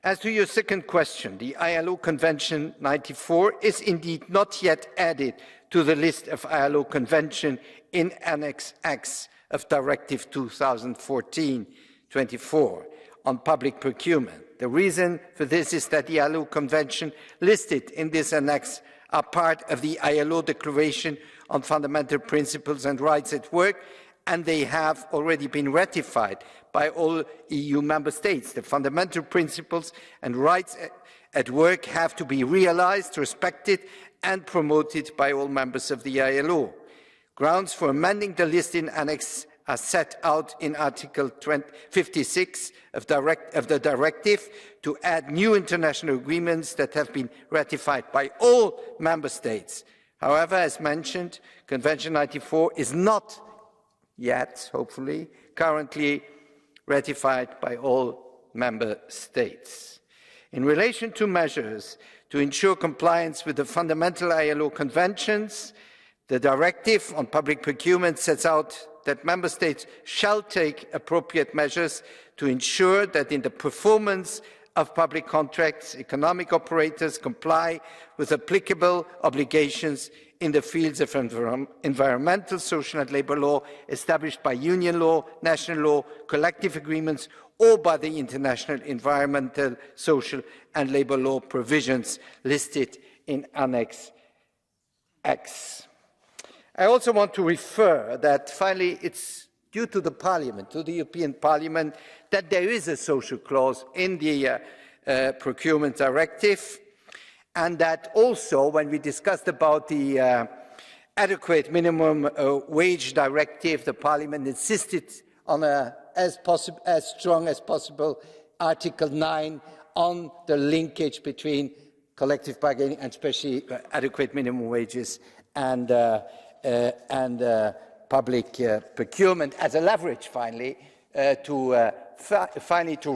As to your second question, the ILO Convention 94 is indeed not yet added to the list of ILO Convention in Annex X of Directive 2014-24 on public procurement. The reason for this is that the ILO Convention listed in this annex are part of the ILO Declaration on Fundamental Principles and Rights at Work, and they have already been ratified by all EU member states. The fundamental principles and rights at work have to be realised, respected and promoted by all members of the ILO. Grounds for amending the list in Annex are set out in Article 56 of the Directive to add new international agreements that have been ratified by all member states. However, as mentioned, Convention 94 is not yet, hopefully, currently ratified by all member states. In relation to measures to ensure compliance with the fundamental ILO conventions, the Directive on Public Procurement sets out that member states shall take appropriate measures to ensure that in the performance of public contracts, economic operators comply with applicable obligations in the fields of environmental, social and labour law established by union law, national law, collective agreements, or by the international environmental, social and labour law provisions listed in Annex X. I also want to refer that finally it's due to the Parliament, to the European Parliament, that there is a social clause in the procurement directive, and that also when we discussed about the adequate minimum wage directive, the Parliament insisted on as strong as possible Article 9 on the linkage between collective bargaining and especially adequate minimum wages and public procurement as a leverage, finally, to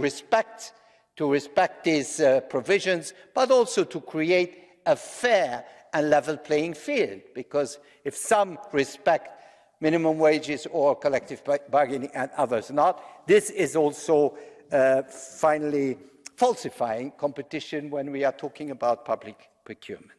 respect these provisions, but also to create a fair and level playing field. Because if some respect minimum wages or collective bargaining and others not, this is also finally falsifying competition when we are talking about public procurement.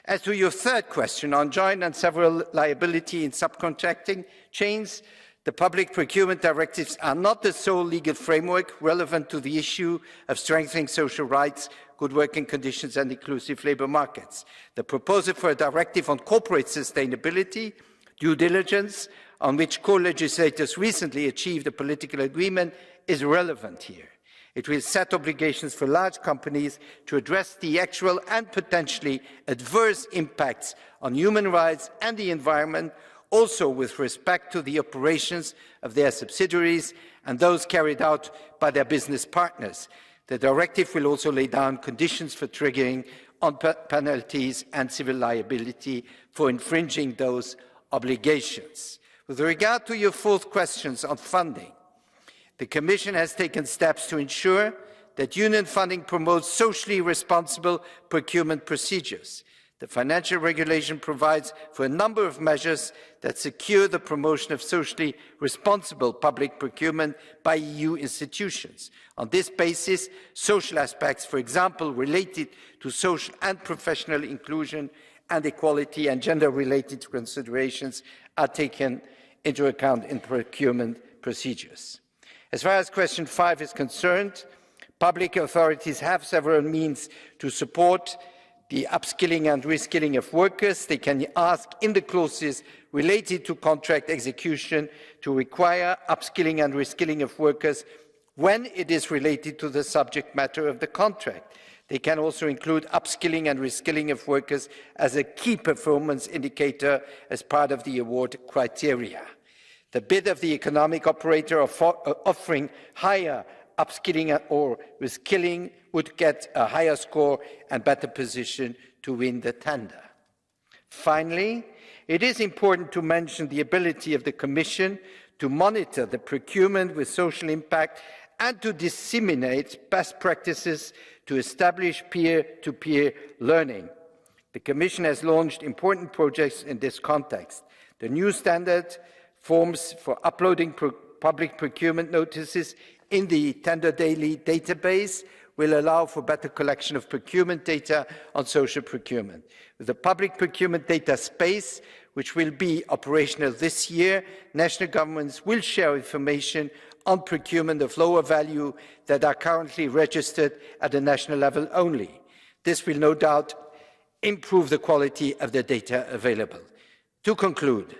As to your third question on joint and several liability in subcontracting chains, The public procurement directives are not the sole legal framework relevant to the issue of strengthening social rights, good working conditions and inclusive labour markets. The proposal for a directive on corporate sustainability, due diligence, on which co-legislators recently achieved a political agreement, is relevant here. It will set obligations for large companies to address the actual and potentially adverse impacts on human rights and the environment, also with respect to the operations of their subsidiaries and those carried out by their business partners. The directive will also lay down conditions for triggering on penalties and civil liability for infringing those obligations. With regard to your fourth questions on funding, the Commission has taken steps to ensure that Union funding promotes socially responsible procurement procedures. The financial regulation provides for a number of measures that secure the promotion of socially responsible public procurement by EU institutions. On this basis, social aspects, for example, related to social and professional inclusion and equality and gender-related considerations, are taken into account in procurement procedures. As far as question 5 is concerned, public authorities have several means to support the upskilling and reskilling of workers. They can ask in the clauses related to contract execution to require upskilling and reskilling of workers when it is related to the subject matter of the contract. They can also include upskilling and reskilling of workers as a key performance indicator as part of the award criteria. The bid of the economic operator offering higher upskilling or reskilling would get a higher score and better position to win the tender. Finally, it is important to mention the ability of the Commission to monitor the procurement with social impact and to disseminate best practices to establish peer-to-peer learning. The Commission has launched important projects in this context. The new standard forms for uploading public procurement notices in the Tender Daily database will allow for better collection of procurement data on social procurement. With the public procurement data space, which will be operational this year, national governments will share information on procurement of lower value that are currently registered at the national level only. This will no doubt improve the quality of the data available. To conclude,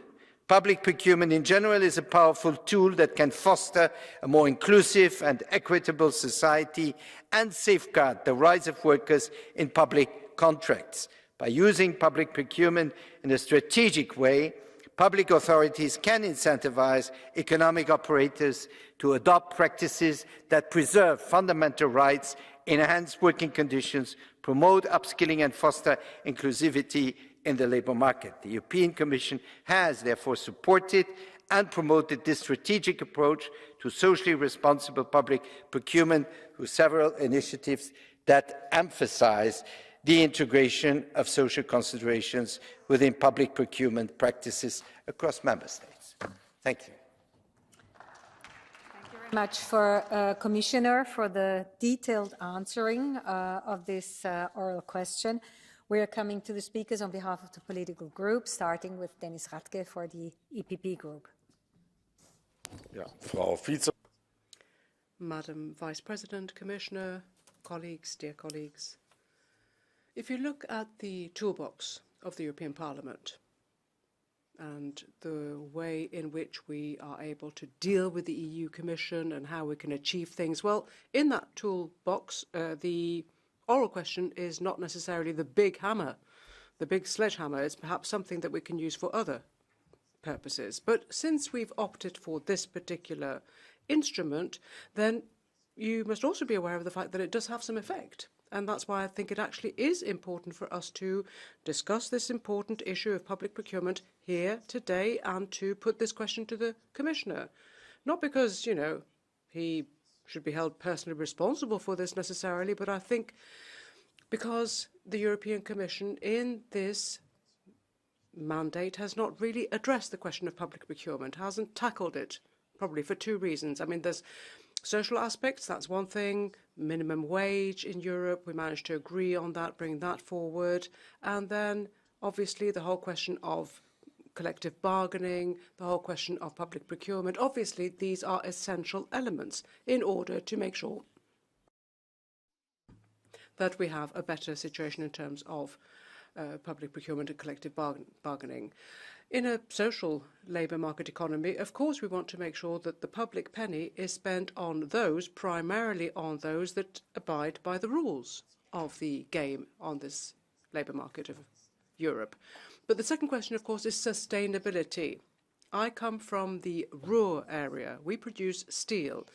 public procurement in general is a powerful tool that can foster a more inclusive and equitable society and safeguard the rights of workers in public contracts. By using public procurement in a strategic way, public authorities can incentivize economic operators to adopt practices that preserve fundamental rights, enhance working conditions, promote upskilling and foster inclusivity in the labour market. The European Commission has therefore supported and promoted this strategic approach to socially responsible public procurement through several initiatives that emphasise the integration of social considerations within public procurement practices across member states. Thank you. Thank you very much, Commissioner, for the detailed answering of this oral question. We are coming to the speakers on behalf of the political groups, starting with Dennis Radke for the EPP group. Ja, Frau Vize. Madam Vice President, Commissioner, colleagues, dear colleagues. If you look at the toolbox of the European Parliament and the way in which we are able to deal with the EU Commission and how we can achieve things, well, in that toolbox, the oral question is not necessarily the big hammer. The big sledgehammer is perhaps something that we can use for other purposes. But since we've opted for this particular instrument, then you must also be aware of the fact that it does have some effect. And that's why I think it actually is important for us to discuss this important issue of public procurement here today and to put this question to the Commissioner. Not because, you know, he should be held personally responsible for this necessarily, but I think because the European Commission in this mandate has not really addressed the question of public procurement, hasn't tackled it, probably for two reasons. I mean, there's social aspects, that's one thing. Minimum wage in Europe, we managed to agree on that, bring that forward. And then, obviously, the whole question of collective bargaining, the whole question of public procurement. Obviously, these are essential elements in order to make sure that we have a better situation in terms of public procurement and collective bargaining. In a social labour market economy, of course, we want to make sure that the public penny is spent on those, primarily on those that abide by the rules of the game on this labour market of Europe. But the second question, of course, is sustainability. I come from the Ruhr area. We produce steel.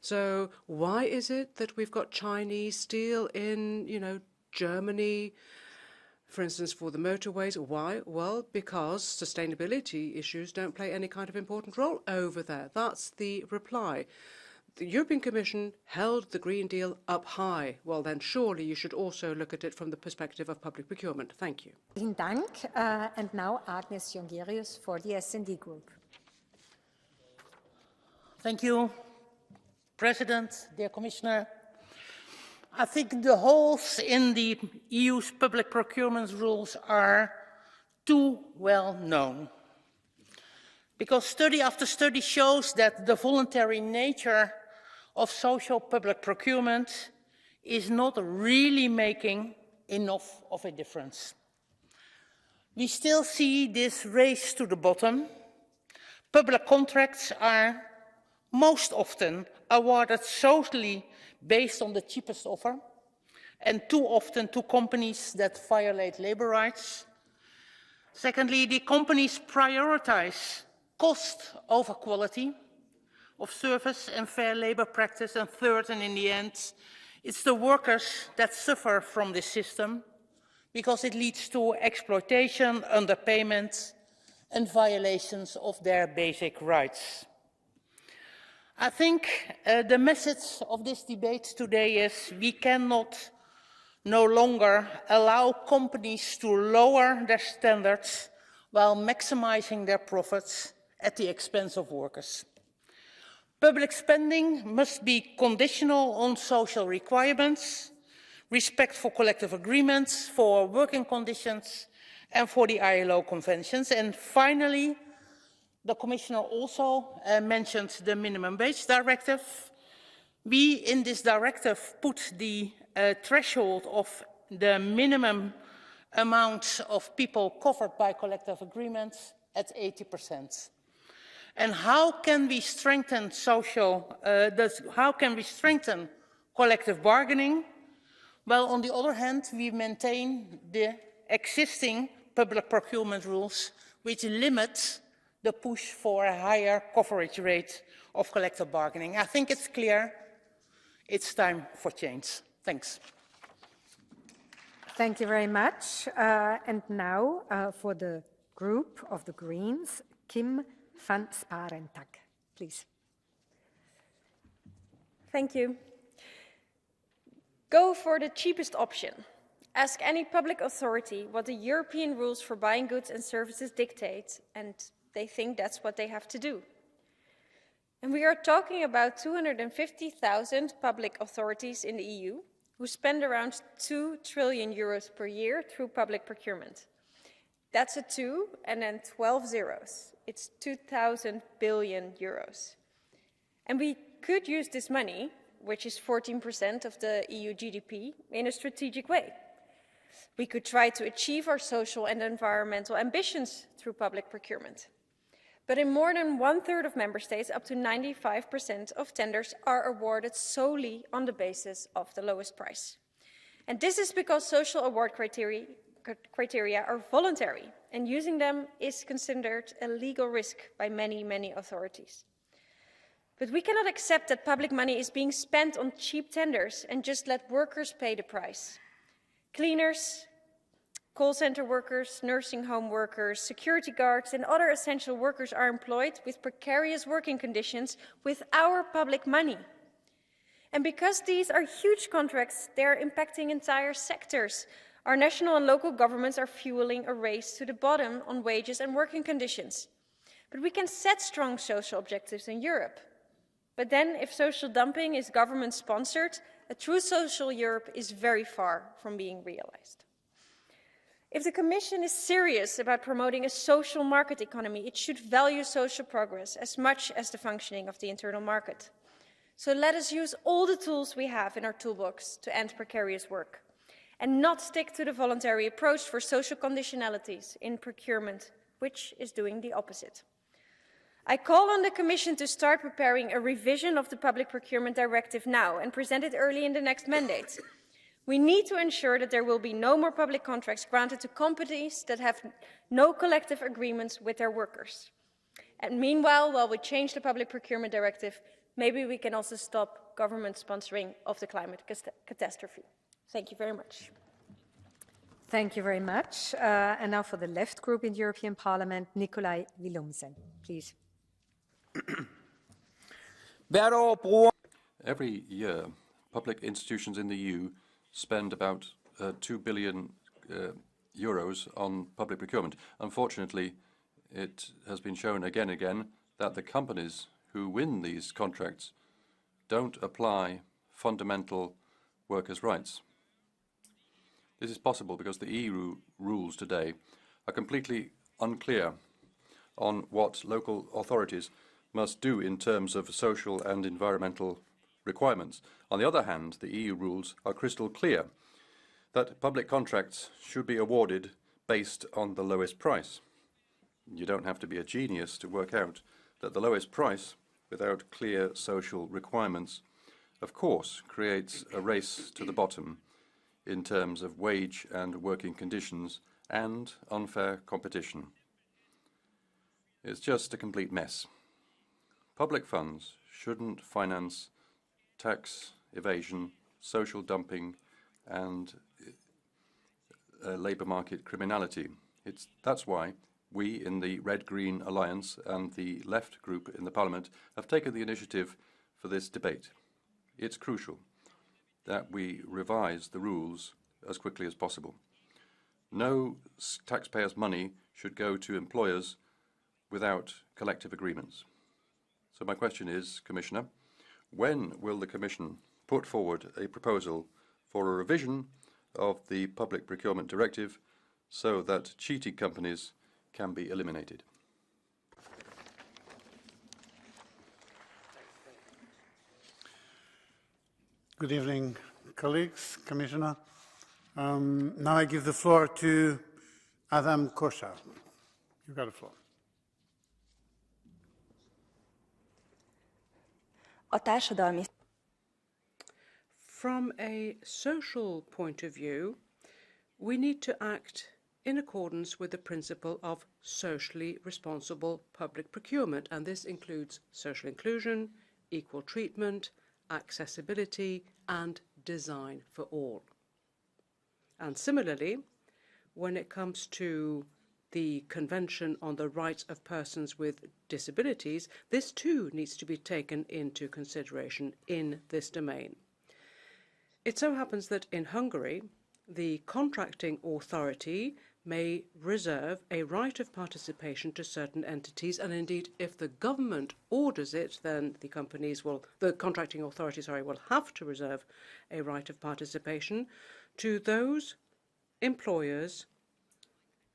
So why is it that we've got Chinese steel in, Germany, for instance, for the motorways? Why? Well, because sustainability issues don't play any kind of important role over there. That's the reply. The European Commission held the Green Deal up high. Well, then surely you should also look at it from the perspective of public procurement. Thank you. Vielen Dank. And now Agnes Jongerius for the S&D Group. Thank you, President, dear Commissioner. I think the holes in the EU's public procurement rules are too well known. Because study after study shows that the voluntary nature of social public procurement is not really making enough of a difference. We still see this race to the bottom. Public contracts are most often awarded solely based on the cheapest offer, and too often to companies that violate labour rights. Secondly, the companies prioritize cost over quality of service and fair labour practice. And third, and in the end, it's the workers that suffer from this system because it leads to exploitation, underpayment, and violations of their basic rights. I think the message of this debate today is we cannot no longer allow companies to lower their standards while maximizing their profits at the expense of workers. Public spending must be conditional on social requirements, respect for collective agreements, for working conditions, and for the ILO conventions. And finally, the Commissioner also mentioned the Minimum Wage Directive. We, in this directive, put the threshold of the minimum amount of people covered by collective agreements at 80%. And how can we strengthen collective bargaining? Well, on the other hand, we maintain the existing public procurement rules, which limit the push for a higher coverage rate of collective bargaining. I think it's clear it's time for change. Thanks. Thank you very much. And now for the group of the Greens, Kim van Sparentak, please. Thank you. Go for the cheapest option. Ask any public authority what the European rules for buying goods and services dictate, and they think that's what they have to do. And we are talking about 250,000 public authorities in the EU who spend around 2 trillion euros per year through public procurement. That's a 2 and then 12 zeros. It's 2,000 billion euros. And we could use this money, which is 14% of the EU GDP, in a strategic way. We could try to achieve our social and environmental ambitions through public procurement. But in more than 1/3 of member states, up to 95% of tenders are awarded solely on the basis of the lowest price. And this is because social award criteria are voluntary, and using them is considered a legal risk by many authorities. But we cannot accept that public money is being spent on cheap tenders and just let workers pay the price. Cleaners, call center workers, nursing home workers, security guards, and other essential workers are employed with precarious working conditions with our public money. And because these are huge contracts, they are impacting entire sectors. Our national and local governments are fueling a race to the bottom on wages and working conditions. But we can set strong social objectives in Europe. But then, if social dumping is government-sponsored, a true social Europe is very far from being realized. If the Commission is serious about promoting a social market economy, it should value social progress as much as the functioning of the internal market. So let us use all the tools we have in our toolbox to end precarious work, and not stick to the voluntary approach for social conditionalities in procurement, which is doing the opposite. I call on the Commission to start preparing a revision of the Public Procurement Directive now and present it early in the next mandate. We need to ensure that there will be no more public contracts granted to companies that have no collective agreements with their workers. And meanwhile, while we change the Public Procurement Directive, maybe we can also stop government sponsoring of the climate catastrophe. Thank you very much. Thank you very much. And now for the left group in the European Parliament, Nikolai Willumsen, please. Every year, public institutions in the EU spend about 2 billion euros on public procurement. Unfortunately, it has been shown again and again that the companies who win these contracts don't apply fundamental workers' rights. This is possible because the EU rules today are completely unclear on what local authorities must do in terms of social and environmental requirements. On the other hand, the EU rules are crystal clear that public contracts should be awarded based on the lowest price. You don't have to be a genius to work out that the lowest price, without clear social requirements, of course, creates a race to the bottom in terms of wage and working conditions and unfair competition. It's just a complete mess. Public funds shouldn't finance tax evasion, social dumping, and labour market criminality. That's why we in the Red-Green Alliance and the Left group in the Parliament have taken the initiative for this debate. It's crucial that we revise the rules as quickly as possible. No taxpayers' money should go to employers without collective agreements. So my question is, Commissioner, when will the Commission put forward a proposal for a revision of the Public Procurement Directive so that cheating companies can be eliminated? Good evening, colleagues, Commissioner. Now I give the floor to Adam Kosha. You've got the floor. From a social point of view, we need to act in accordance with the principle of socially responsible public procurement, and this includes social inclusion, equal treatment, accessibility, and design for all. And similarly, when it comes to the Convention on the Rights of Persons with Disabilities, this too needs to be taken into consideration in this domain. It so happens that in Hungary, the contracting authority may reserve a right of participation to certain entities, and indeed, if the government orders it, then the contracting authority, will have to reserve a right of participation to those employers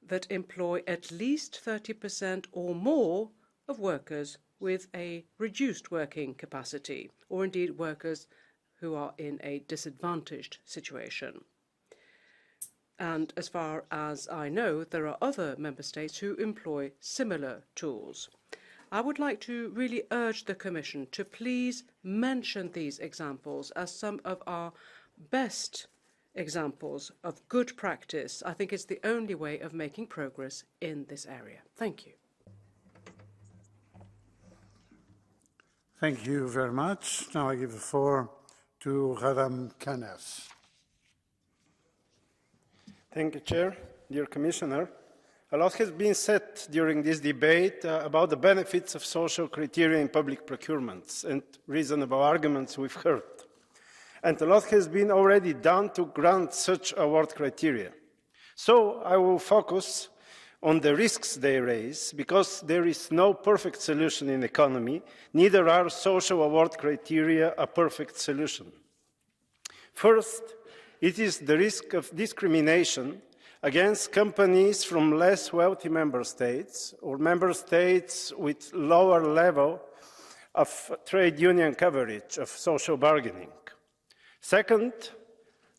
that employ at least 30% or more of workers with a reduced working capacity, or indeed workers who are in a disadvantaged situation. And as far as I know, there are other member states who employ similar tools. I would like to really urge the Commission to please mention these examples as some of our best examples of good practice. I think it's the only way of making progress in this area. Thank you. Thank you very much. Now I give the floor to Radam Kanes. Thank you, Chair. Dear Commissioner, a lot has been said during this debate about the benefits of social criteria in public procurements, and reasonable arguments we've heard. And a lot has been already done to grant such award criteria. So I will focus on the risks they raise, because there is no perfect solution in the economy, neither are social award criteria a perfect solution. First, it is the risk of discrimination against companies from less wealthy member states or member states with lower level of trade union coverage of social bargaining. Second,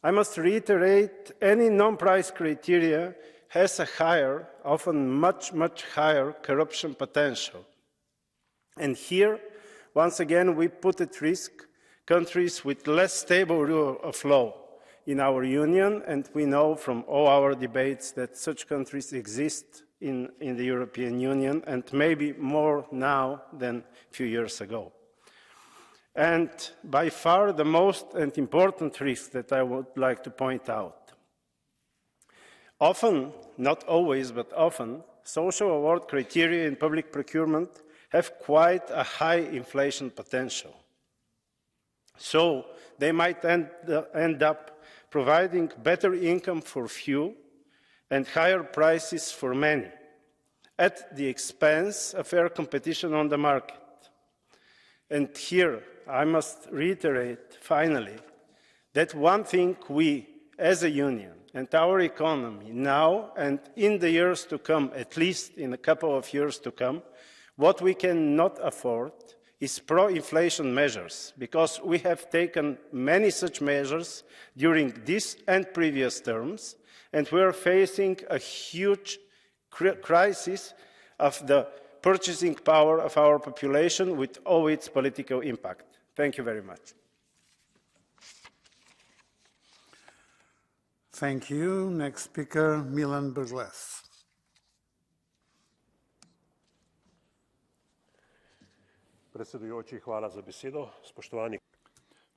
I must reiterate, any non-price criteria has a higher, often much higher corruption potential. And here, once again, we put at risk countries with less stable rule of law in our union, and we know from all our debates that such countries exist in the European Union, and maybe more now than a few years ago. And by far the most and important risk that I would like to point out. Often, not always, but often, social award criteria in public procurement have quite a high inflation potential. So they might end up providing better income for few and higher prices for many, at the expense of fair competition on the market. And here I must reiterate, finally, that one thing we, as a union, and our economy now and in the years to come, at least in a couple of years to come, what we cannot afford is pro-inflation measures, because we have taken many such measures during this and previous terms, and we are facing a huge crisis of the purchasing power of our population with all its political impact. Thank you very much. Thank you. Next speaker, Milan Brgles.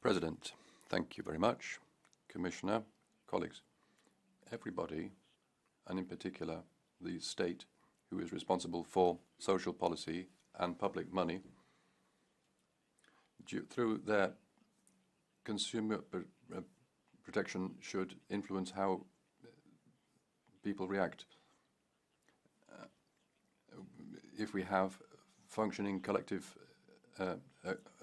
President, thank you very much. Commissioner, colleagues, everybody, and in particular the state who is responsible for social policy and public money, through their consumer protection should influence how people react. If we have functioning collective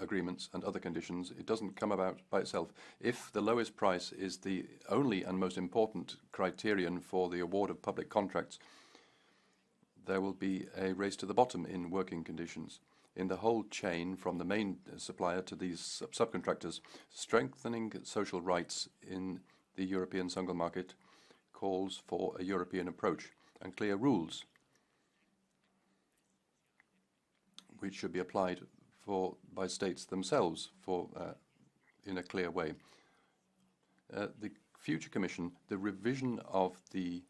agreements and other conditions, it doesn't come about by itself. If the lowest price is the only and most important criterion for the award of public contracts, there will be a race to the bottom in working conditions. In the whole chain, from the main supplier to these subcontractors, strengthening social rights in the European single market calls for a European approach and clear rules which should be applied by states themselves in a clear way. The future Commission, the revision of the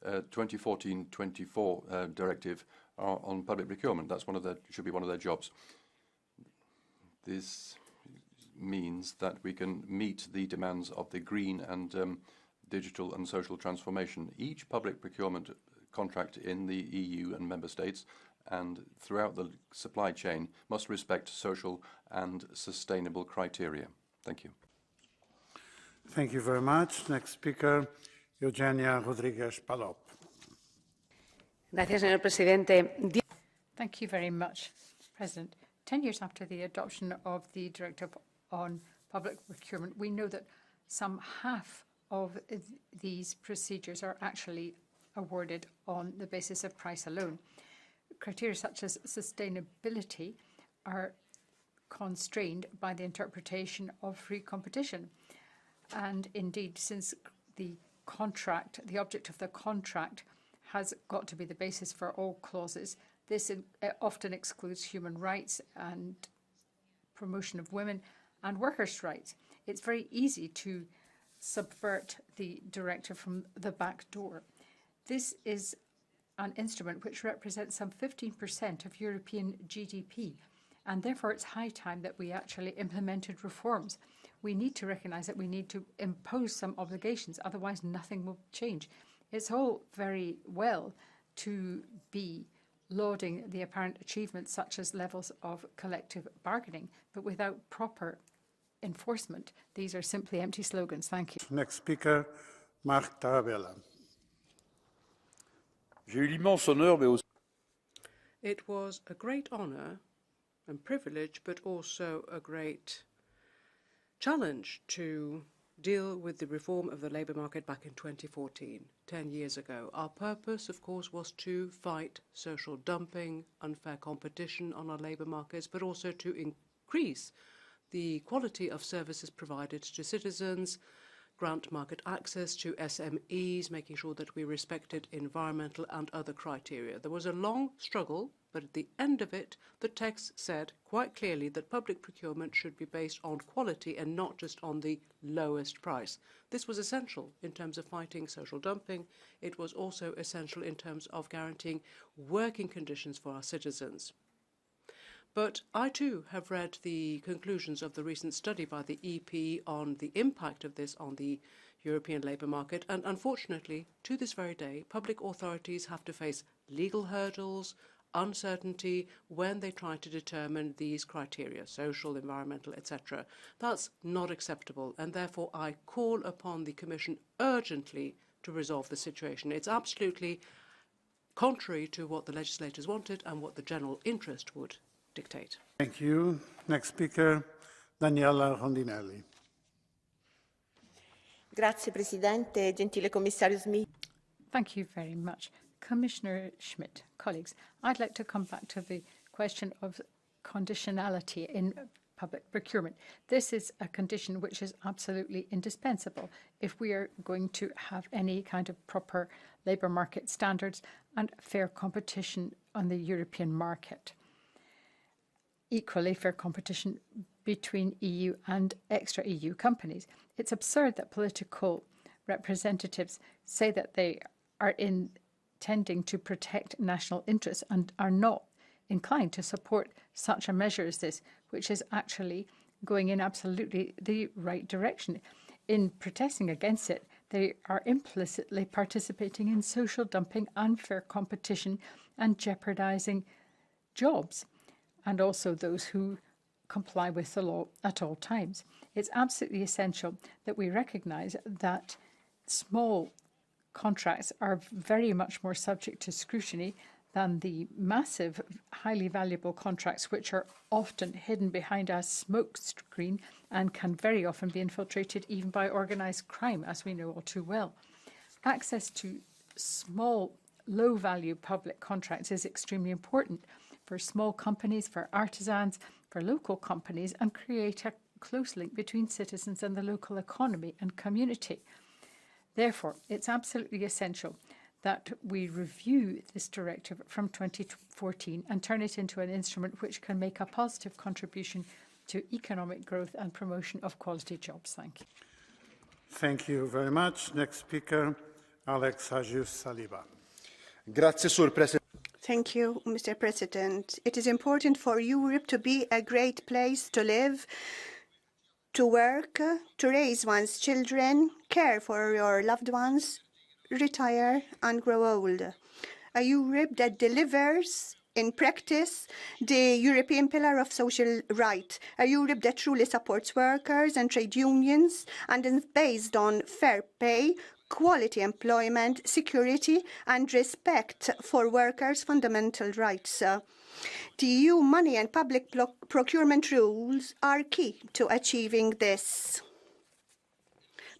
2014-24 directive on public procurement, should be one of their jobs. This means that we can meet the demands of the green and digital and social transformation. Each public procurement contract in the EU and member states and throughout the supply chain must respect social and sustainable criteria. Thank you. Thank you very much. Next speaker, Eugenia Rodriguez Palop. Gracias, señor presidente. Thank you very much, President. 10 years after the adoption of the Directive on Public Procurement, we know that some half of these procedures are actually awarded on the basis of price alone. Criteria such as sustainability are constrained by the interpretation of free competition. And indeed, since the object of the contract has got to be the basis for all clauses, this often excludes human rights and promotion of women and workers' rights. It's very easy to subvert the directive from the back door. This is an instrument which represents some 15% of European GDP, and therefore it's high time that we actually implemented reforms. We need to recognise that we need to impose some obligations, otherwise nothing will change. It's all very well to be lauding the apparent achievements such as levels of collective bargaining, but without proper enforcement, these are simply empty slogans. Thank you. Next speaker, Marc Tarabella. It was a great honour and privilege, but also a great challenge to deal with the reform of the labour market back in 2014, 10 years ago. Our purpose, of course, was to fight social dumping, unfair competition on our labour markets, but also to increase the quality of services provided to citizens, grant market access to SMEs, making sure that we respected environmental and other criteria. There was a long struggle, but at the end of it, the text said quite clearly that public procurement should be based on quality and not just on the lowest price. This was essential in terms of fighting social dumping. It was also essential in terms of guaranteeing working conditions for our citizens. But I too have read the conclusions of the recent study by the EP on the impact of this on the European labour market, and unfortunately, to this very day, public authorities have to face legal hurdles, uncertainty when they try to determine these criteria, social, environmental, etc. That's not acceptable, and therefore I call upon the Commission urgently to resolve the situation. It's absolutely contrary to what the legislators wanted and what the general interest would dictate. Thank you. Next speaker, Daniela Rondinelli. Grazie Presidente, gentile Commissario Smith. Thank you very much. Commissioner Schmidt, colleagues, I'd like to come back to the question of conditionality in public procurement. This is a condition which is absolutely indispensable if we are going to have any kind of proper labour market standards and fair competition on the European market. Equally fair competition between EU and extra-EU companies. It's absurd that political representatives say that they are intending to protect national interests and are not inclined to support such a measure as this, which is actually going in absolutely the right direction. In protesting against it, they are implicitly participating in social dumping, unfair competition, and jeopardizing jobs, and also those who comply with the law at all times. It's absolutely essential that we recognize that small contracts are very much more subject to scrutiny than the massive, highly valuable contracts, which are often hidden behind a smoke screen and can very often be infiltrated even by organized crime, as we know all too well. Access to small, low-value public contracts is extremely important for small companies, for artisans, for local companies, and create a close link between citizens and the local economy and community. Therefore, it's absolutely essential that we review this directive from 2014 and turn it into an instrument which can make a positive contribution to economic growth and promotion of quality jobs. Thank you. Thank you very much. Next speaker, Alex Agius-Saliba. Grazie, Sur President. Thank you, Mr. President. It is important for Europe to be a great place to live, to work, to raise one's children, care for your loved ones, retire and grow old. A Europe that delivers in practice the European pillar of social rights. A Europe that truly supports workers and trade unions and is based on fair pay, quality employment, security and respect for workers' fundamental rights. The EU money and public procurement rules are key to achieving this.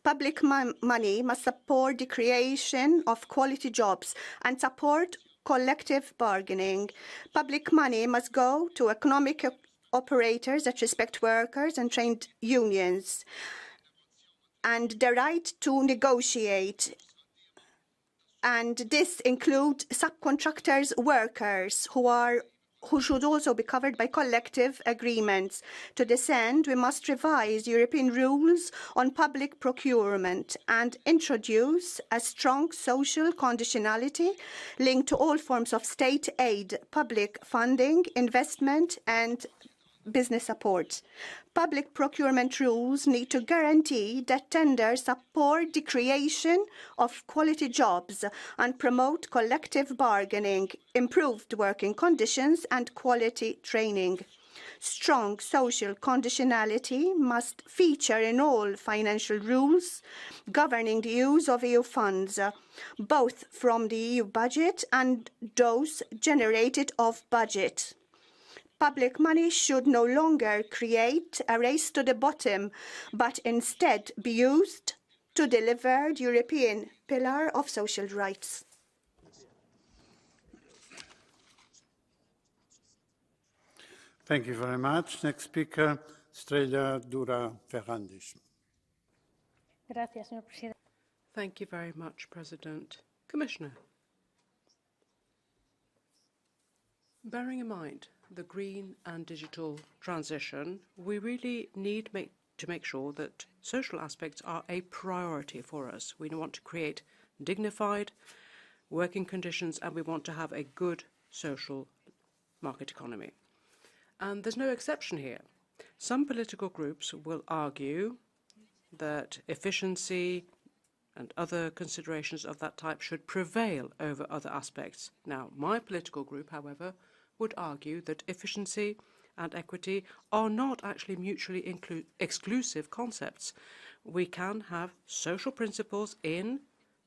Public money must support the creation of quality jobs and support collective bargaining. Public money must go to economic operators that respect workers and trade unions and the right to negotiate. And this includes subcontractors, workers who should also be covered by collective agreements. To this end, we must revise European rules on public procurement and introduce a strong social conditionality linked to all forms of state aid, public funding, investment, and business support. Public procurement rules need to guarantee that tenders support the creation of quality jobs and promote collective bargaining, improved working conditions, and quality training. Strong social conditionality must feature in all financial rules governing the use of EU funds, both from the EU budget and those generated off budget. public money should no longer create a race to the bottom, but instead be used to deliver the European pillar of social rights. Thank you very much. Next speaker, Estrella Dura Ferrandiz. Thank you very much, President. Commissioner, bearing in mind the green and digital transition, we really need to make sure that social aspects are a priority for us. We want to create dignified working conditions and we want to have a good social market economy. And there's no exception here. Some political groups will argue that efficiency and other considerations of that type should prevail over other aspects. Now, my political group, however, would argue that efficiency and equity are not actually mutually exclusive concepts. We can have social principles in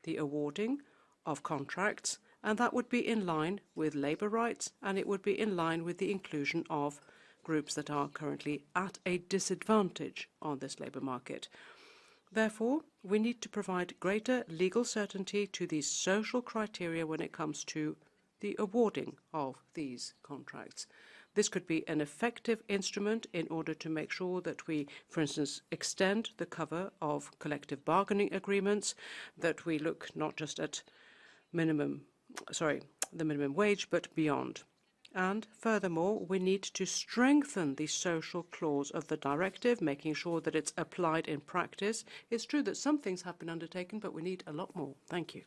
the awarding of contracts, and that would be in line with labour rights, and it would be in line with the inclusion of groups that are currently at a disadvantage on this labour market. Therefore, we need to provide greater legal certainty to these social criteria when it comes to the awarding of these contracts. This could be an effective instrument in order to make sure that we, for instance, extend the cover of collective bargaining agreements, that we look not just at the minimum wage, but beyond. And furthermore, we need to strengthen the social clause of the directive, making sure that it's applied in practice. It's true that some things have been undertaken, but we need a lot more. Thank you.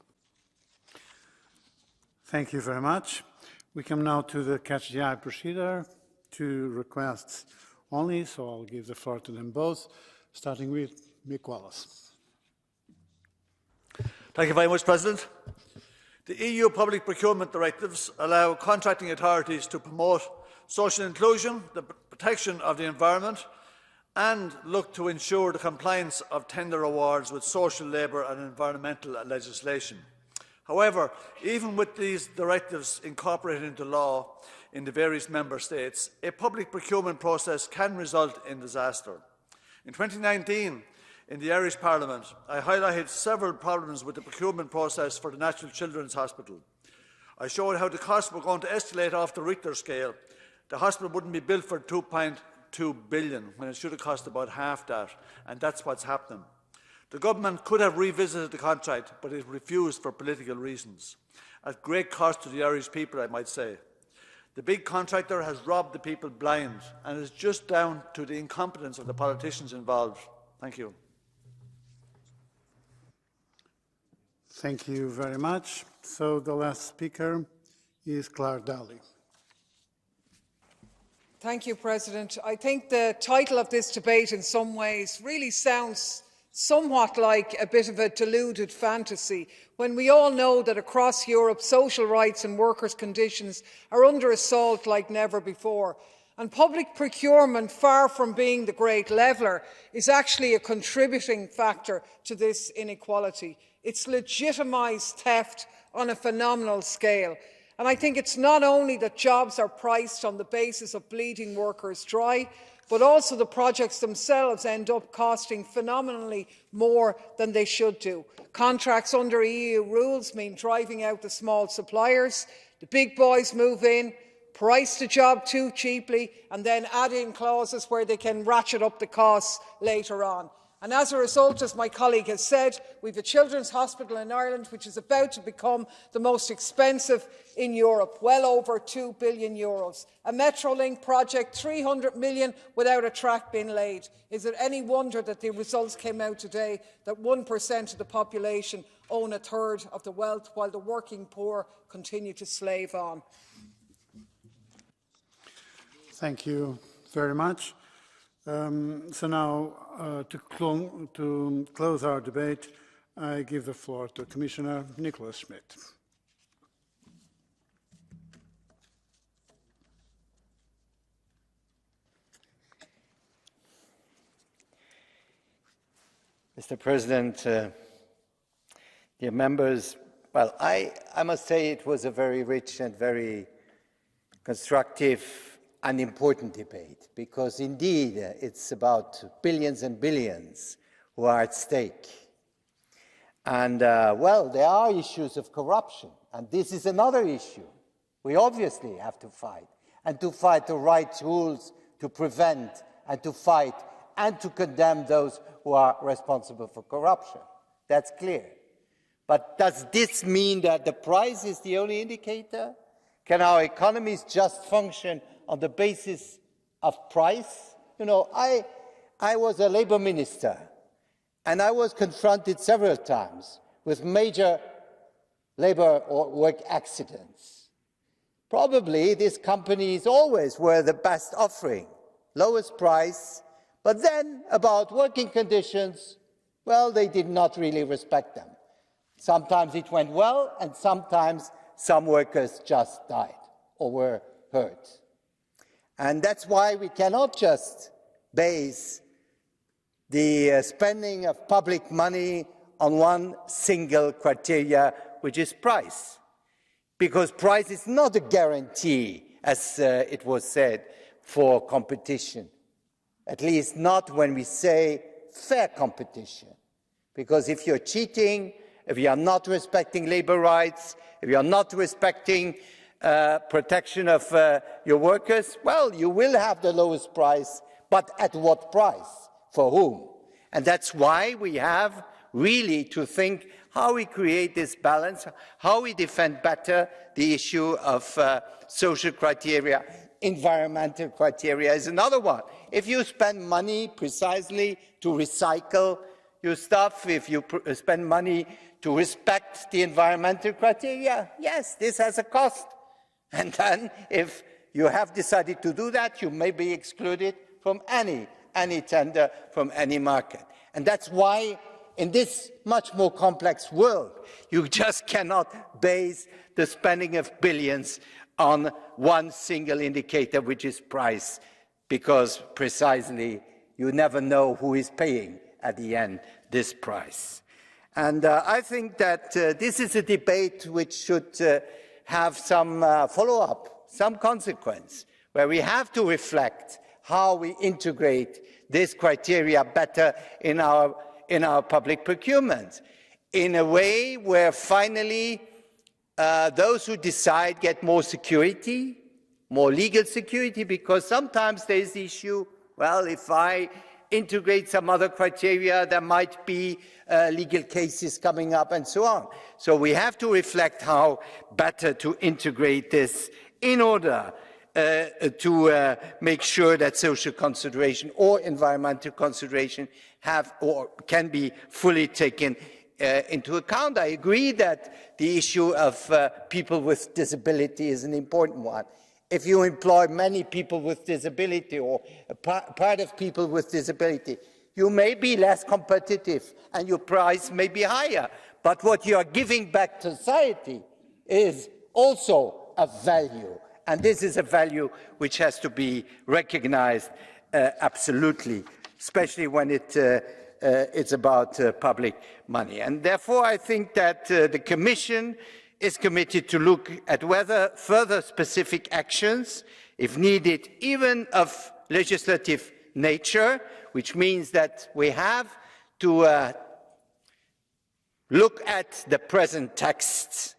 Thank you very much. We come now to the Catch the Eye procedure. 2 requests only, so I'll give the floor to them both, starting with Mick Wallace. Thank you very much, President. The EU public procurement directives allow contracting authorities to promote social inclusion, the protection of the environment, and look to ensure the compliance of tender awards with social, labour and environmental legislation. However, even with these directives incorporated into law in the various member states, a public procurement process can result in disaster. In 2019, in the Irish Parliament, I highlighted several problems with the procurement process for the National Children's Hospital. I showed how the costs were going to escalate off the Richter scale. The hospital wouldn't be built for 2.2 billion when it should have cost about half that, and that's what's happening. The government could have revisited the contract, but it refused for political reasons, at great cost to the Irish people, I might say. The big contractor has robbed the people blind, and it's just down to the incompetence of the politicians involved. Thank you. Thank you very much. So the last speaker is Claire Daly. Thank you, President. I think the title of this debate in some ways really sounds somewhat like a bit of a deluded fantasy, when we all know that across Europe social rights and workers' conditions are under assault like never before. And public procurement, far from being the great leveller, is actually a contributing factor to this inequality. It's legitimised theft on a phenomenal scale. And I think it's not only that jobs are priced on the basis of bleeding workers dry, but also the projects themselves end up costing phenomenally more than they should do. Contracts under EU rules mean driving out the small suppliers. The big boys move in, price the job too cheaply, and then add in clauses where they can ratchet up the costs later on. And as a result, as my colleague has said, we have a children's hospital in Ireland which is about to become the most expensive in Europe, well over €2 billion. A Metrolink project, 300 million without a track being laid. Is it any wonder that the results came out today that 1% of the population own a third of the wealth, while the working poor continue to slave on? Thank you very much. So now, to close our debate, I give the floor to Commissioner Nicholas Schmidt. Mr. President, dear members, well, I must say it was a very rich and very constructive an important debate, because indeed it's about billions and billions who are at stake. And well, there are issues of corruption, and this is another issue we obviously have to fight, and to fight the right tools to prevent and to fight and to condemn those who are responsible for corruption. That's clear. But does this mean that the price is the only indicator? Can our economies just function on the basis of price? You know, I was a labor minister, and I was confronted several times with major labor or work accidents. Probably these companies always were the best offering, lowest price, but then about working conditions, well, they did not really respect them. Sometimes it went well, and sometimes some workers just died or were hurt. And that's why we cannot just base the spending of public money on one single criteria, which is price. Because price is not a guarantee, as it was said, for competition. At least not when we say fair competition. Because if you're cheating, if you are not respecting labor rights, if you are not respecting protection of your workers, well, you will have the lowest price, but at what price? For whom? And that's why we have really to think how we create this balance, how we defend better the issue of social criteria. Environmental criteria is another one. If you spend money precisely to recycle your stuff, if you spend money to respect the environmental criteria, yes, this has a cost. And then if you have decided to do that, you may be excluded from any tender, from any market. And that's why in this much more complex world, you just cannot base the spending of billions on one single indicator, which is price, because precisely you never know who is paying at the end this price. And I think that this is a debate which should have some follow-up, some consequence, where we have to reflect how we integrate this criteria better in our public procurement, in a way where finally those who decide get more security, more legal security, because sometimes there is the issue, well, if I integrate some other criteria, there might be legal cases coming up and so on. So we have to reflect how better to integrate this in order to make sure that social consideration or environmental consideration have or can be fully taken into account. I agree that the issue of people with disability is an important one. If you employ many people with disability or a part of people with disability, you may be less competitive and your price may be higher. But what you are giving back to society is also a value. And this is a value which has to be recognized absolutely, especially when it's about public money. And therefore, I think that the Commission is committed to look at whether further specific actions, if needed, even of legislative nature, which means that we have to look at the present texts,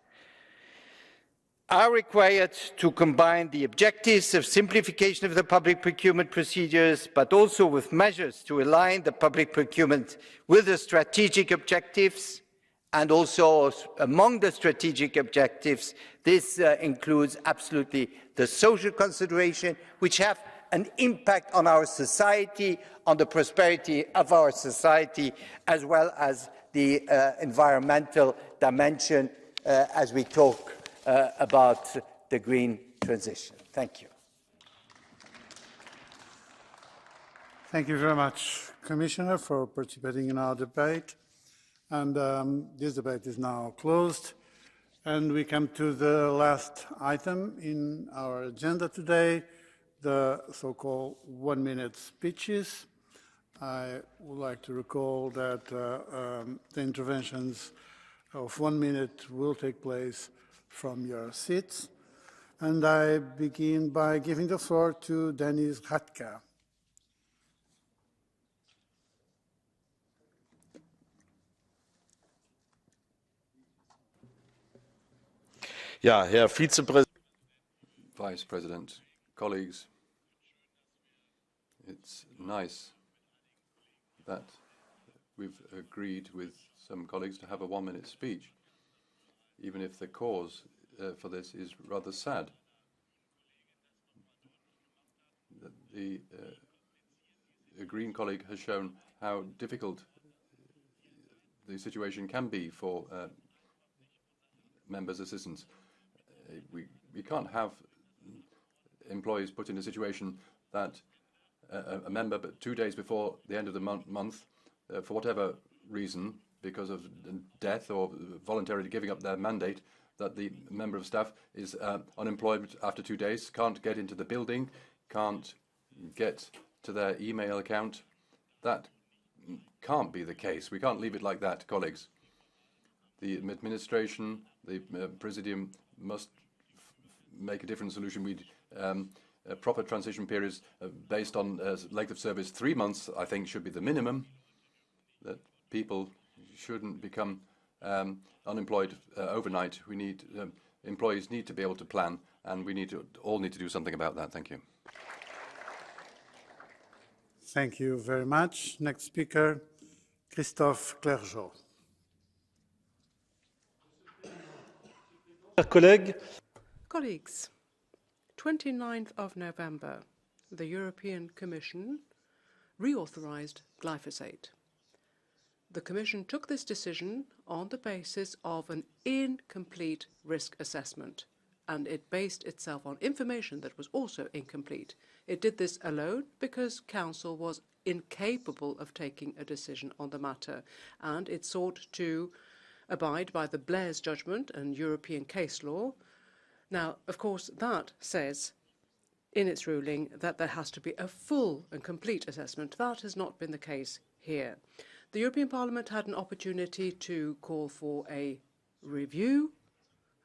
are required to combine the objectives of simplification of the public procurement procedures, but also with measures to align the public procurement with the strategic objectives. And also among the strategic objectives, this includes absolutely the social consideration, which have an impact on our society, on the prosperity of our society, as well as the environmental dimension as we talk about the green transition. Thank you. Thank you very much, Commissioner, for participating in our debate. And this debate is now closed. And we come to the last item in our agenda today, the so-called one-minute speeches. I would like to recall that the interventions of 1 minute will take place from your seats. And I begin by giving the floor to Denis Radka. Ja, Herr Vizepräsident. Vice President, colleagues, it's nice that we've agreed with some colleagues to have a one-minute speech, even if the cause for this is rather sad. The Green colleague has shown how difficult the situation can be for members' assistants. We can't have employees put in a situation that a member, but 2 days before the end of the month, for whatever reason, because of death or voluntarily giving up their mandate, that the member of staff is unemployed after 2 days, can't get into the building, can't get to their email account. That can't be the case. We can't leave it like that, colleagues. The administration, the Presidium must make a different solution. We'd proper transition periods based on length of service. 3 months, I think, should be the minimum. That people shouldn't become unemployed overnight. We need employees need to be able to plan, and we all need to do something about that. Thank you. Thank you very much. Next speaker, Christophe Clergeau. Colleagues, 29th of November, the European Commission reauthorised glyphosate. The Commission took this decision on the basis of an incomplete risk assessment, and it based itself on information that was also incomplete. It did this alone because Council was incapable of taking a decision on the matter, and it sought to abide by the Blair's judgment and European case law. Now, of course, that says in its ruling that there has to be a full and complete assessment. That has not been the case here. The European Parliament had an opportunity to call for a review,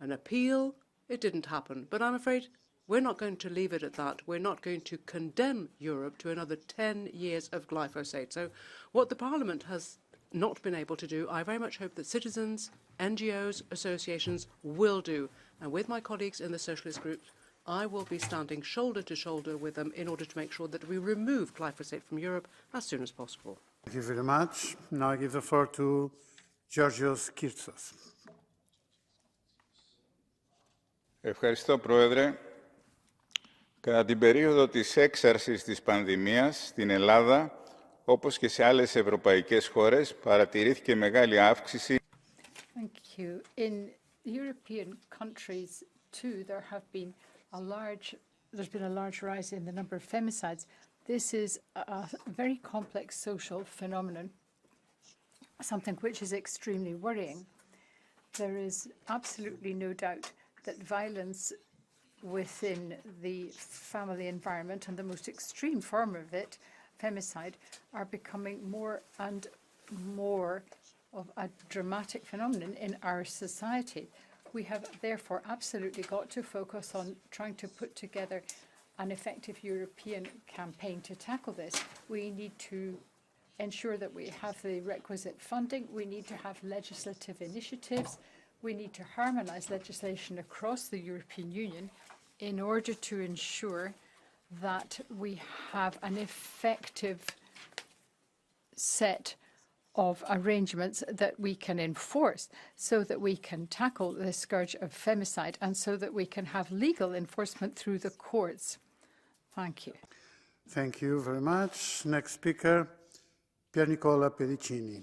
an appeal. It didn't happen, but I'm afraid we're not going to leave it at that. We're not going to condemn Europe to another 10 years of glyphosate. So what the Parliament has not been able to do, I very much hope that citizens, NGOs, associations will do. And with my colleagues in the Socialist Group, I will be standing shoulder to shoulder with them in order to make sure that we remove glyphosate from Europe as soon as possible. Thank you very much. Now I give the floor to Georgios Kyrtsos. Ευχαριστώ, Πρόεδρε. Κατά την περίοδο της έξαρσης της πανδημίας στην Ελλάδα, όπως και σε άλλες ευρωπαϊκές χώρες, παρατηρήθηκε μεγάλη αύξηση. Thank you. In European countries too, there's been a large rise in the number of femicides. This is a very complex social phenomenon, something which is extremely worrying. There is absolutely no doubt that violence within the family environment and the most extreme form of it, femicide, are becoming more and more of a dramatic phenomenon in our society. We have therefore absolutely got to focus on trying to put together an effective European campaign to tackle this. We need to ensure that we have the requisite funding. We need to have legislative initiatives. We need to harmonise legislation across the European Union in order to ensure that we have an effective set of arrangements that we can enforce so that we can tackle the scourge of femicide and so that we can have legal enforcement through the courts. Thank you. Thank you very much. Next speaker, Pier Nicola Pedicini.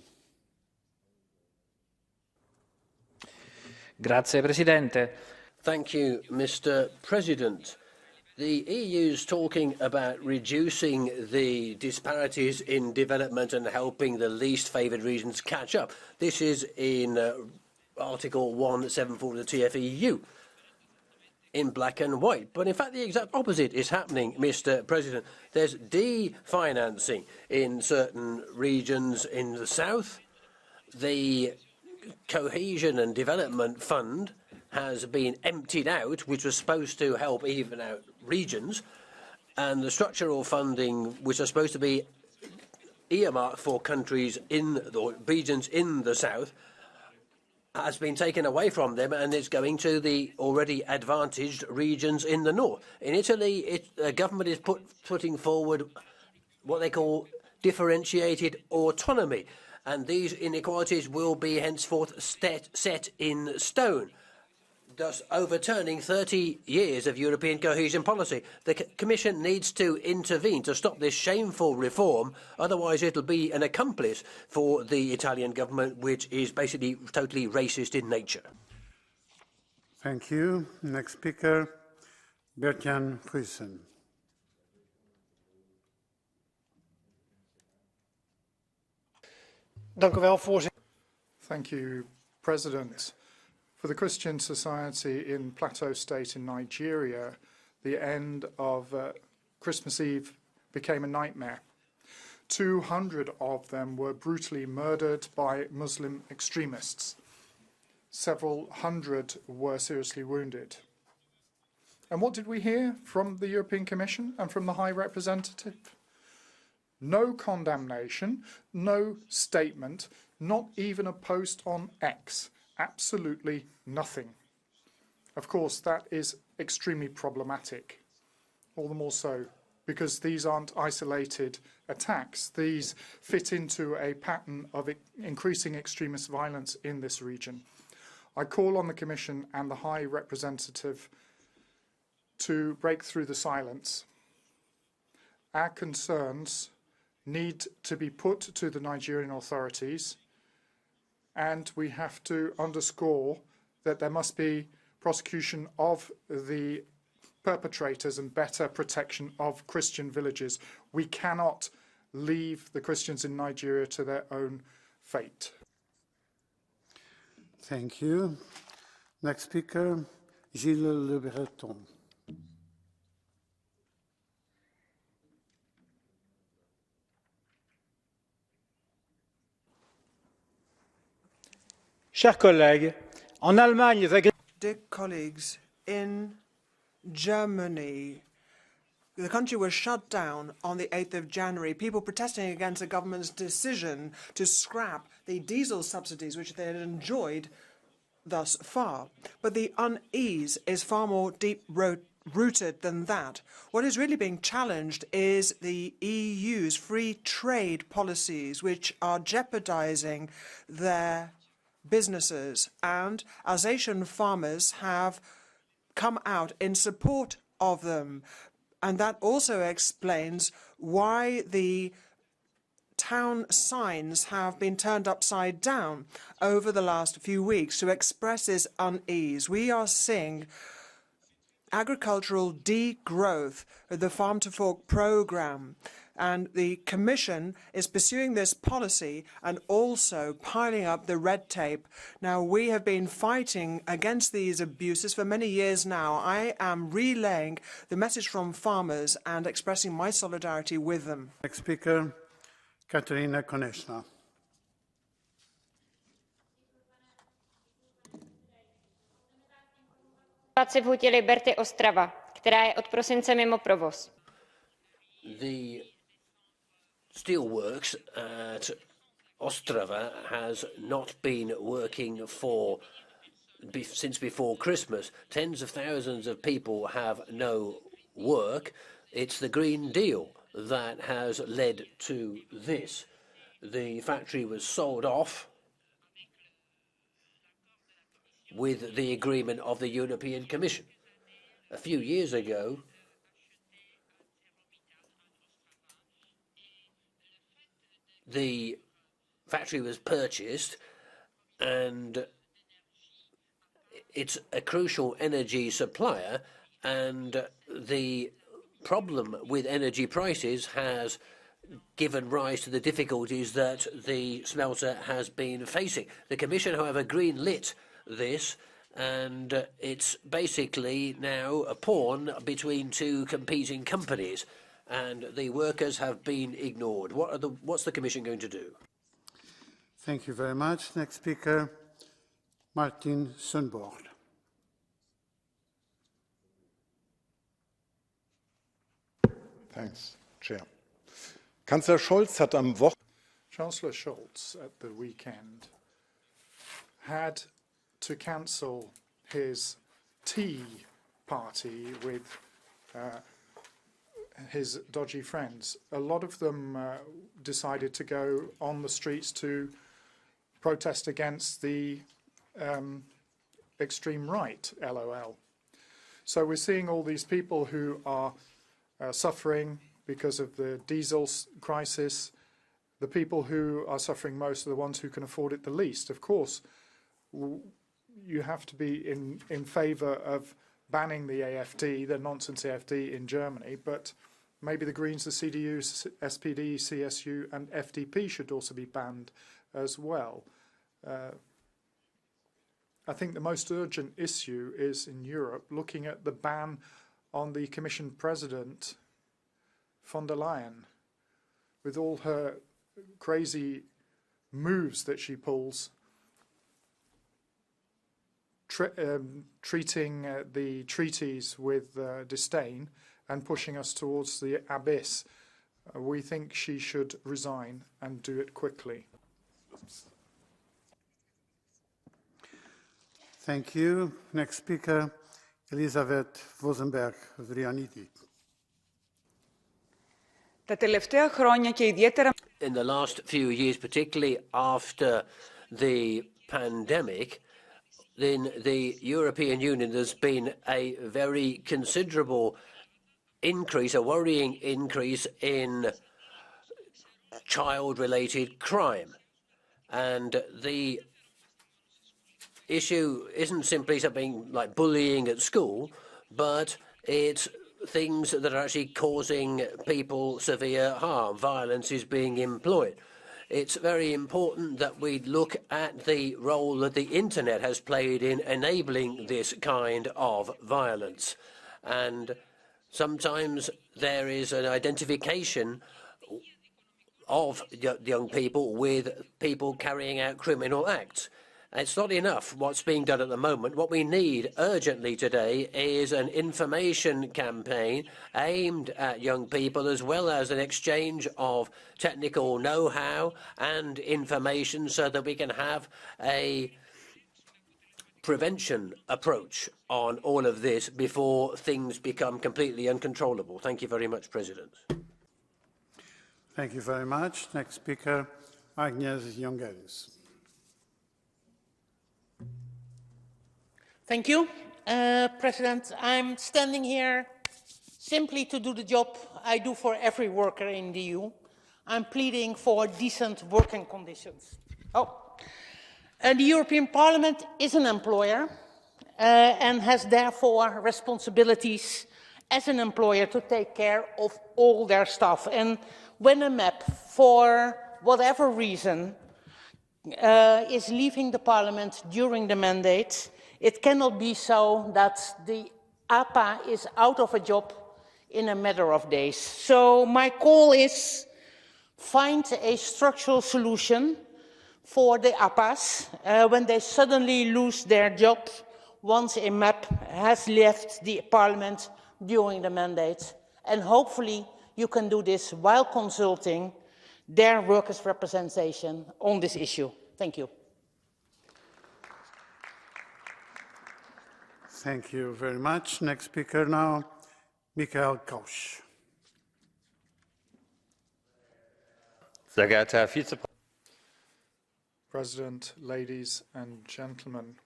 Grazie, Presidente. Thank you, Mr. President. The EU is talking about reducing the disparities in development and helping the least favoured regions catch up. This is in Article 174 of the TFEU, in black and white. But in fact, the exact opposite is happening, Mr. President. There's definancing in certain regions in the south. The Cohesion and Development Fund has been emptied out, which was supposed to help even out regions, and the structural funding, which are supposed to be earmarked for countries in the regions in the south, has been taken away from them, and it's going to the already advantaged regions in the north. In Italy, the government is putting forward what they call differentiated autonomy, and these inequalities will be henceforth set in stone, thus overturning 30 years of European cohesion policy. The Commission needs to intervene to stop this shameful reform, otherwise it'll be an accomplice for the Italian government, which is basically totally racist in nature. Thank you. Next speaker, Bert-Jan Pruisen. Thank you, President. For the Christian society in Plateau State in Nigeria, the end of Christmas Eve became a nightmare. 200 of them were brutally murdered by Muslim extremists. Several hundred were seriously wounded. And what did we hear from the European Commission and from the High Representative? No condemnation, no statement, not even a post on X. Absolutely nothing. Of course, that is extremely problematic. All the more so because these aren't isolated attacks. These fit into a pattern of increasing extremist violence in this region. I call on the Commission and the High Representative to break through the silence. Our concerns need to be put to the Nigerian authorities, and we have to underscore that there must be prosecution of the perpetrators and better protection of Christian villages. We cannot leave the Christians in Nigeria to their own fate. Thank you. Next speaker, Gilles Le Breton. Chers collègues, en Allemagne, les Dear colleagues, in Germany, the country was shut down on the 8th of January. People protesting against the government's decision to scrap the diesel subsidies which they had enjoyed thus far. But the unease is far more deep-rooted than that. What is really being challenged is the EU's free trade policies, which are jeopardizing their businesses, and Alsatian farmers have come out in support of them. And that also explains why the town signs have been turned upside down over the last few weeks to express this unease. We are seeing agricultural degrowth, the Farm to Fork program, and the Commission is pursuing this policy and also piling up the red tape. Now, we have been fighting against these abuses for many years now. I am relaying the message from farmers and expressing my solidarity with them. Next speaker, Katerina Konečná. v hutě Liberty Ostrava, která je od prosince mimo provoz. The steelworks at Ostrava has not been working since before Christmas. Tens of thousands of people have no work. It's the Green Deal that has led to this. The factory was sold off with the agreement of the European Commission. A few years ago, the factory was purchased, and it's a crucial energy supplier, and the problem with energy prices has given rise to the difficulties that the smelter has been facing. The Commission, however, green-lit this, and it's basically now a pawn between two competing companies, and the workers have been ignored. What's the Commission going to do? Thank you very much. Next speaker, Martin Sundborg. Thanks, Chair. Kanzler Scholz hat am Wochenende Chancellor Scholz at the weekend had to cancel his tea party with his dodgy friends. A lot of them decided to go on the streets to protest against the extreme right, LOL. So we're seeing all these people who are suffering because of the diesel crisis. The people who are suffering most are the ones who can afford it the least. Of course, you have to be in favour of banning the AfD, the nonsense AfD in Germany, but maybe the Greens, the CDU, SPD, CSU and FDP should also be banned as well. I think the most urgent issue is in Europe looking at the ban on the Commission President von der Leyen with all her crazy moves that she pulls, treating the treaties with disdain and pushing us towards the abyss. We think she should resign and do it quickly. Thank you. Next speaker, Elisabeth Vosenberg-Vrianiti. In the last few years, particularly after the pandemic, in the European Union, there's been a very considerable increase, a worrying increase in child-related crime. And the issue isn't simply something like bullying at school, but it's things that are actually causing people severe harm. Violence is being employed. It's very important that we look at the role that the internet has played in enabling this kind of violence. And sometimes there is an identification of young people with people carrying out criminal acts. It's not enough what's being done at the moment. What we need urgently today is an information campaign aimed at young people, as well as an exchange of technical know-how and information so that we can have a prevention approach on all of this before things become completely uncontrollable. Thank you very much, President. Thank you very much. Next speaker, Agnes Jongerius. Thank you, President. I'm standing here simply to do the job I do for every worker in the EU. I'm pleading for decent working conditions. The European Parliament is an employer and has therefore responsibilities as an employer to take care of all their staff. And when a MEP, for whatever reason, is leaving the Parliament during the mandate, it cannot be so that the APA is out of a job in a matter of days. So my call is find a structural solution for the APAs when they suddenly lose their job once a MEP has left the Parliament during the mandate. And hopefully you can do this while consulting their workers' representation on this issue. Thank you. Thank you very much. Next speaker now, Michael Kausch. Sehr geehrter Herr Vizepräsident. President, ladies and gentlemen,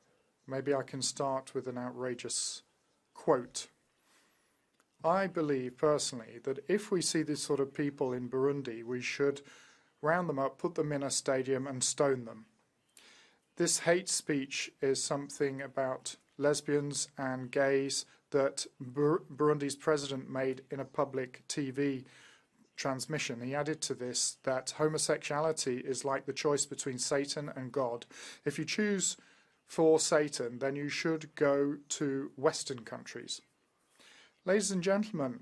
maybe I can start with an outrageous quote. I believe personally that if we see these sort of people in Burundi, we should round them up, put them in a stadium and stone them. This hate speech is something about lesbians and gays that Burundi's president made in a public TV transmission. He added to this that homosexuality is like the choice between Satan and God. If you choose for Satan, then you should go to Western countries. Ladies and gentlemen,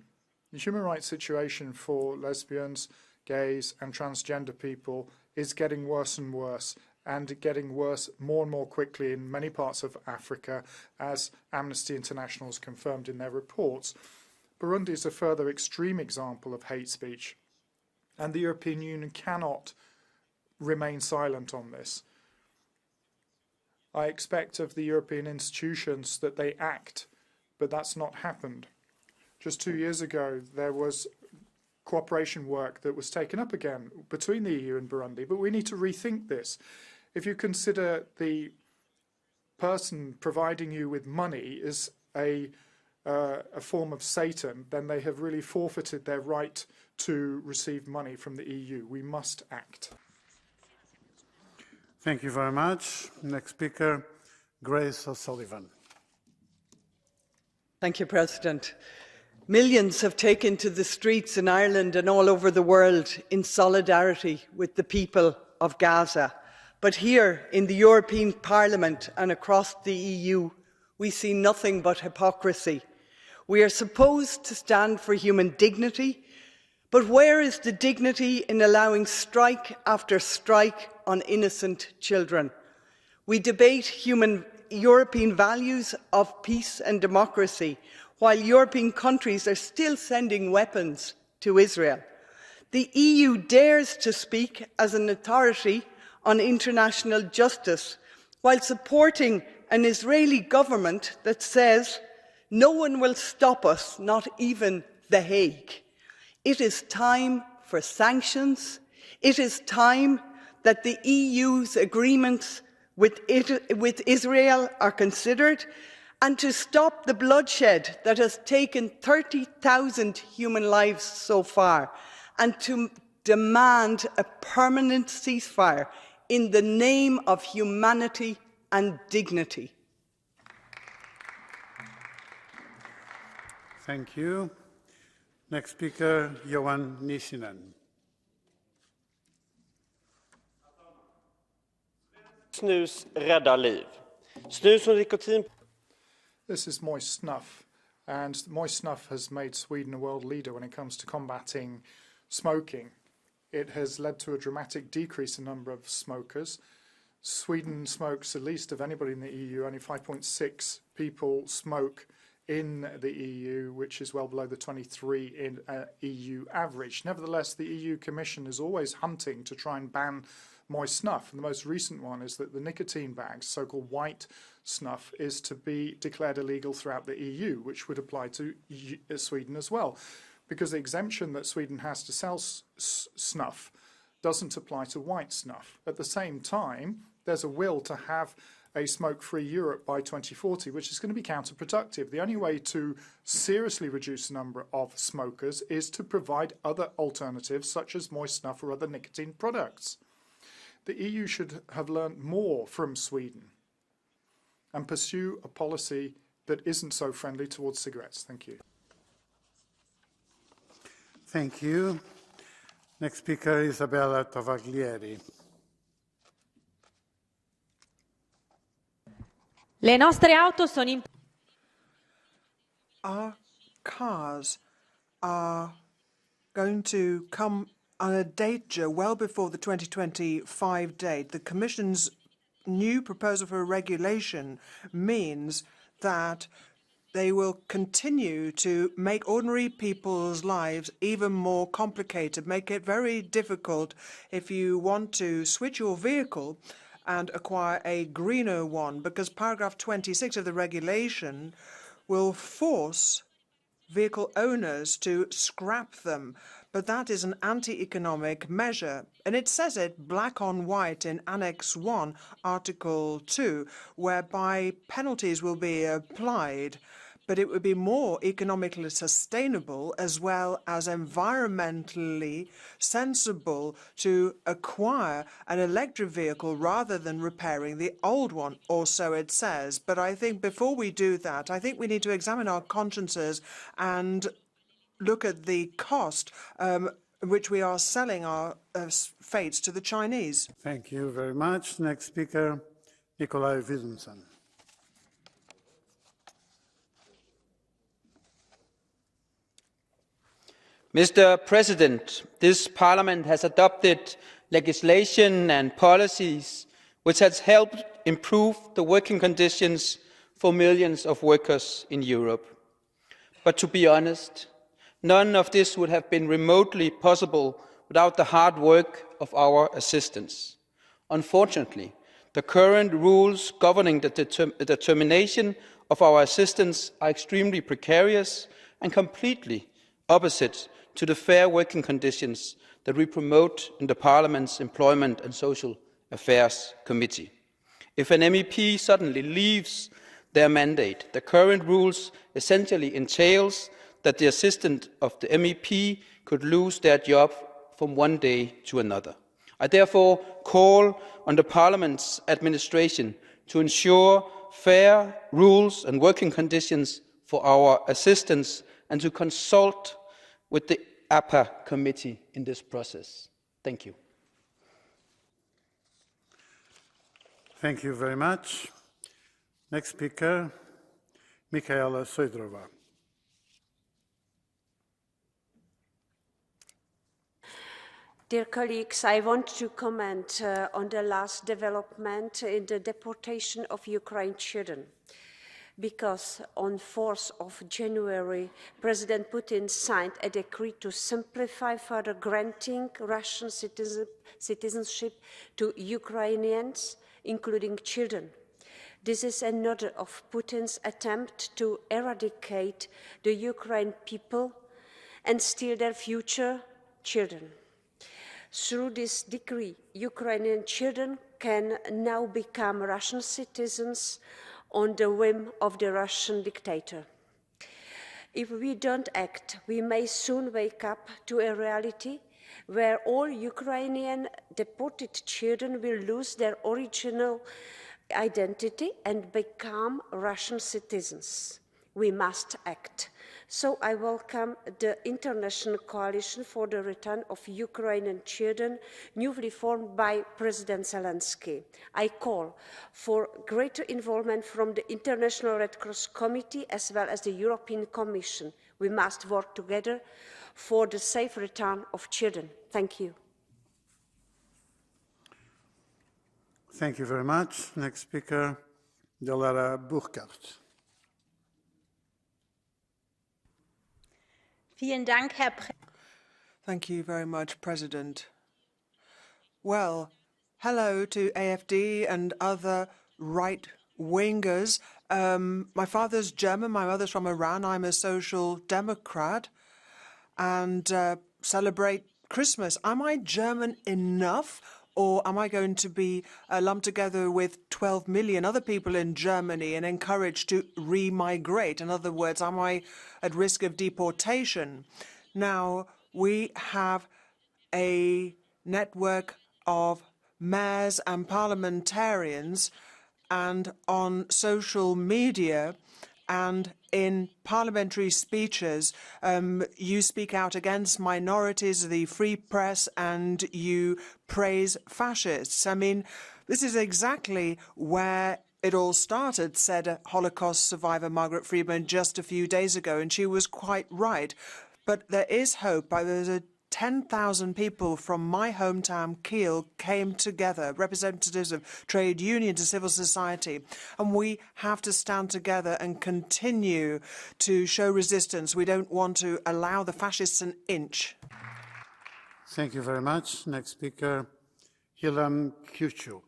the human rights situation for lesbians, gays and transgender people is getting worse and worse, and getting worse more and more quickly in many parts of Africa, as Amnesty International has confirmed in their reports. Burundi is a further extreme example of hate speech, and the European Union cannot remain silent on this. I expect of the European institutions that they act, but that's not happened. Just 2 years ago, there was cooperation work that was taken up again between the EU and Burundi, but we need to rethink this. If you consider the person providing you with money is a form of Satan, then they have really forfeited their right to receive money from the EU. We must act. Thank you very much. Next speaker, Grace O'Sullivan. Thank you, President. Millions have taken to the streets in Ireland and all over the world in solidarity with the people of Gaza. But here in the European Parliament and across the EU, we see nothing but hypocrisy. We are supposed to stand for human dignity, but where is the dignity in allowing strike after strike on innocent children? We debate European values of peace and democracy, while European countries are still sending weapons to Israel. The EU dares to speak as an authority on international justice, while supporting an Israeli government that says, "No one will stop us, not even The Hague." It is time for sanctions. It is time that the EU's agreements with Israel are considered, and to stop the bloodshed that has taken 30,000 human lives so far, and to demand a permanent ceasefire in the name of humanity and dignity. Thank you. Next speaker, Johan Nissinen. Snus räddar liv. Snus och nikotin. This is moist snuff, and moist snuff has made Sweden a world leader when it comes to combating smoking. It has led to a dramatic decrease in the number of smokers. Sweden smokes the least of anybody in the EU. Only 5.6 people smoke in the EU, which is well below the 23 in EU average. Nevertheless, the EU Commission is always hunting to try and ban moist snuff. And the most recent one is that the nicotine bags, so-called white snuff, is to be declared illegal throughout the EU, which would apply to Sweden as well, because the exemption that Sweden has to sell snuff doesn't apply to white snuff. At the same time, there's a will to have a smoke-free Europe by 2040, which is going to be counterproductive. The only way to seriously reduce the number of smokers is to provide other alternatives, such as moist snuff or other nicotine products. The EU should have learned more from Sweden and pursue a policy that isn't so friendly towards cigarettes. Thank you. Thank you. Next speaker, Isabella Tovaglieri. Le nostre auto sono Our cars are going to come on a danger well before the 2025 date. The Commission's new proposal for a regulation means that they will continue to make ordinary people's lives even more complicated, make it very difficult if you want to switch your vehicle and acquire a greener one, because paragraph 26 of the regulation will force vehicle owners to scrap them. But that is an anti-economic measure, and it says it black on white in Annex 1, Article 2, whereby penalties will be applied, but it would be more economically sustainable as well as environmentally sensible to acquire an electric vehicle rather than repairing the old one, or so it says. But I think before we do that, I think we need to examine our consciences and look at the cost which we are selling our fates to the Chinese. Thank you very much. Next speaker, Nikolai Willumsen. Mr. President, this Parliament has adopted legislation and policies which has helped improve the working conditions for millions of workers in Europe. But to be honest, none of this would have been remotely possible without the hard work of our assistants. Unfortunately, the current rules governing the determination of our assistants are extremely precarious and completely opposite to the fair working conditions that we promote in the Parliament's Employment and Social Affairs Committee. If an MEP suddenly leaves their mandate, the current rules essentially entails that the assistant of the MEP could lose their job from one day to another. I therefore call on the Parliament's administration to ensure fair rules and working conditions for our assistants and to consult with the APA committee in this process. Thank you. Thank you very much. Next speaker, Michaela Sojdrova. Dear colleagues, I want to comment on the last development in the deportation of Ukrainian children, because on 4th of January, President Putin signed a decree to simplify further granting Russian citizenship to Ukrainians, including children. This is another of Putin's attempt to eradicate the Ukrainian people and steal their future children. Through this decree, Ukrainian children can now become Russian citizens on the whim of the Russian dictator. If we don't act, we may soon wake up to a reality where all Ukrainian deported children will lose their original identity and become Russian citizens. We must act. So I welcome the International Coalition for the Return of Ukrainian Children, newly formed by President Zelensky. I call for greater involvement from the International Red Cross Committee as well as the European Commission. We must work together for the safe return of children. Thank you. Thank you very much. Next speaker, Delara Burkhardt. Thank you very much, President. Well, hello to AfD and other right-wingers. My father's German, my mother's from Iran. I'm a social democrat and celebrate Christmas. Am I German enough, or am I going to be lumped together with 12 million other people in Germany and encouraged to re-migrate? In other words, am I at risk of deportation? Now, we have a network of mayors and parliamentarians, and on social media and in parliamentary speeches, you speak out against minorities, the free press, and you praise fascists. I mean, this is exactly where it all started, said Holocaust survivor Margaret Friedman just a few days ago, and she was quite right. But there is hope. There's 10,000 people from my hometown, Kiel, came together, representatives of trade unions and civil society, and we have to stand together and continue to show resistance. We don't want to allow the fascists an inch. Thank you very much. Next speaker, Hilan Kyuchuk.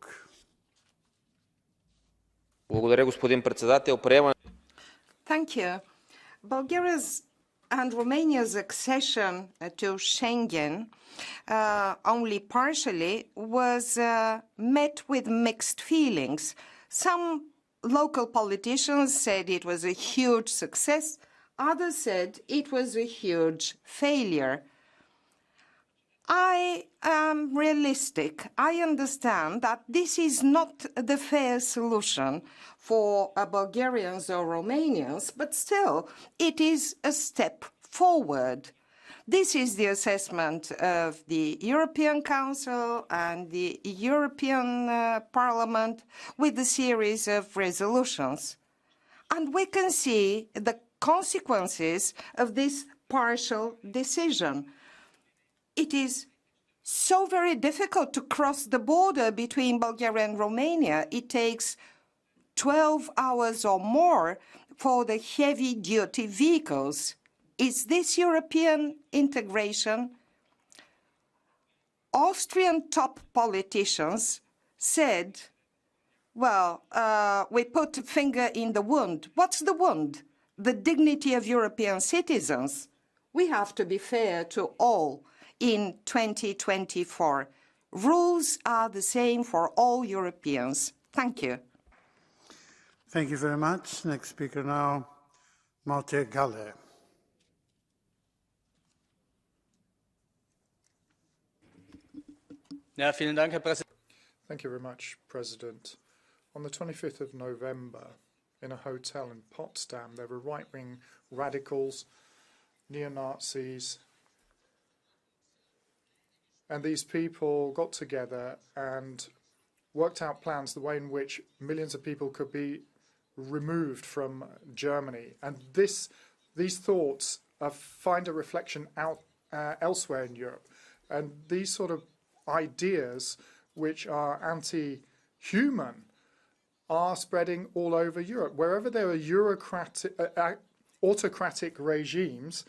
Thank you. Bulgaria's and Romania's accession to Schengen only partially was met with mixed feelings. Some local politicians said it was a huge success. Others said it was a huge failure. I am realistic. I understand that this is not the fair solution for Bulgarians or Romanians, but still, it is a step forward. This is the assessment of the European Council and the European Parliament with a series of resolutions. And we can see the consequences of this partial decision. It is so very difficult to cross the border between Bulgaria and Romania. It takes 12 hours or more for the heavy-duty vehicles. Is this European integration? Austrian top politicians said, well, we put a finger in the wound. What's the wound? The dignity of European citizens. We have to be fair to all in 2024. Rules are the same for all Europeans. Thank you. Thank you very much. Next speaker now, Malte Galle. Ja, vielen Dank, Herr Präsident. Thank you very much, President. On the 25th of November, in a hotel in Potsdam, there were right-wing radicals, neo-Nazis, and these people got together and worked out plans, the way in which millions of people could be removed from Germany. And these thoughts find a reflection elsewhere in Europe. And these sort of ideas, which are anti-human, are spreading all over Europe. Wherever there are autocratic regimes,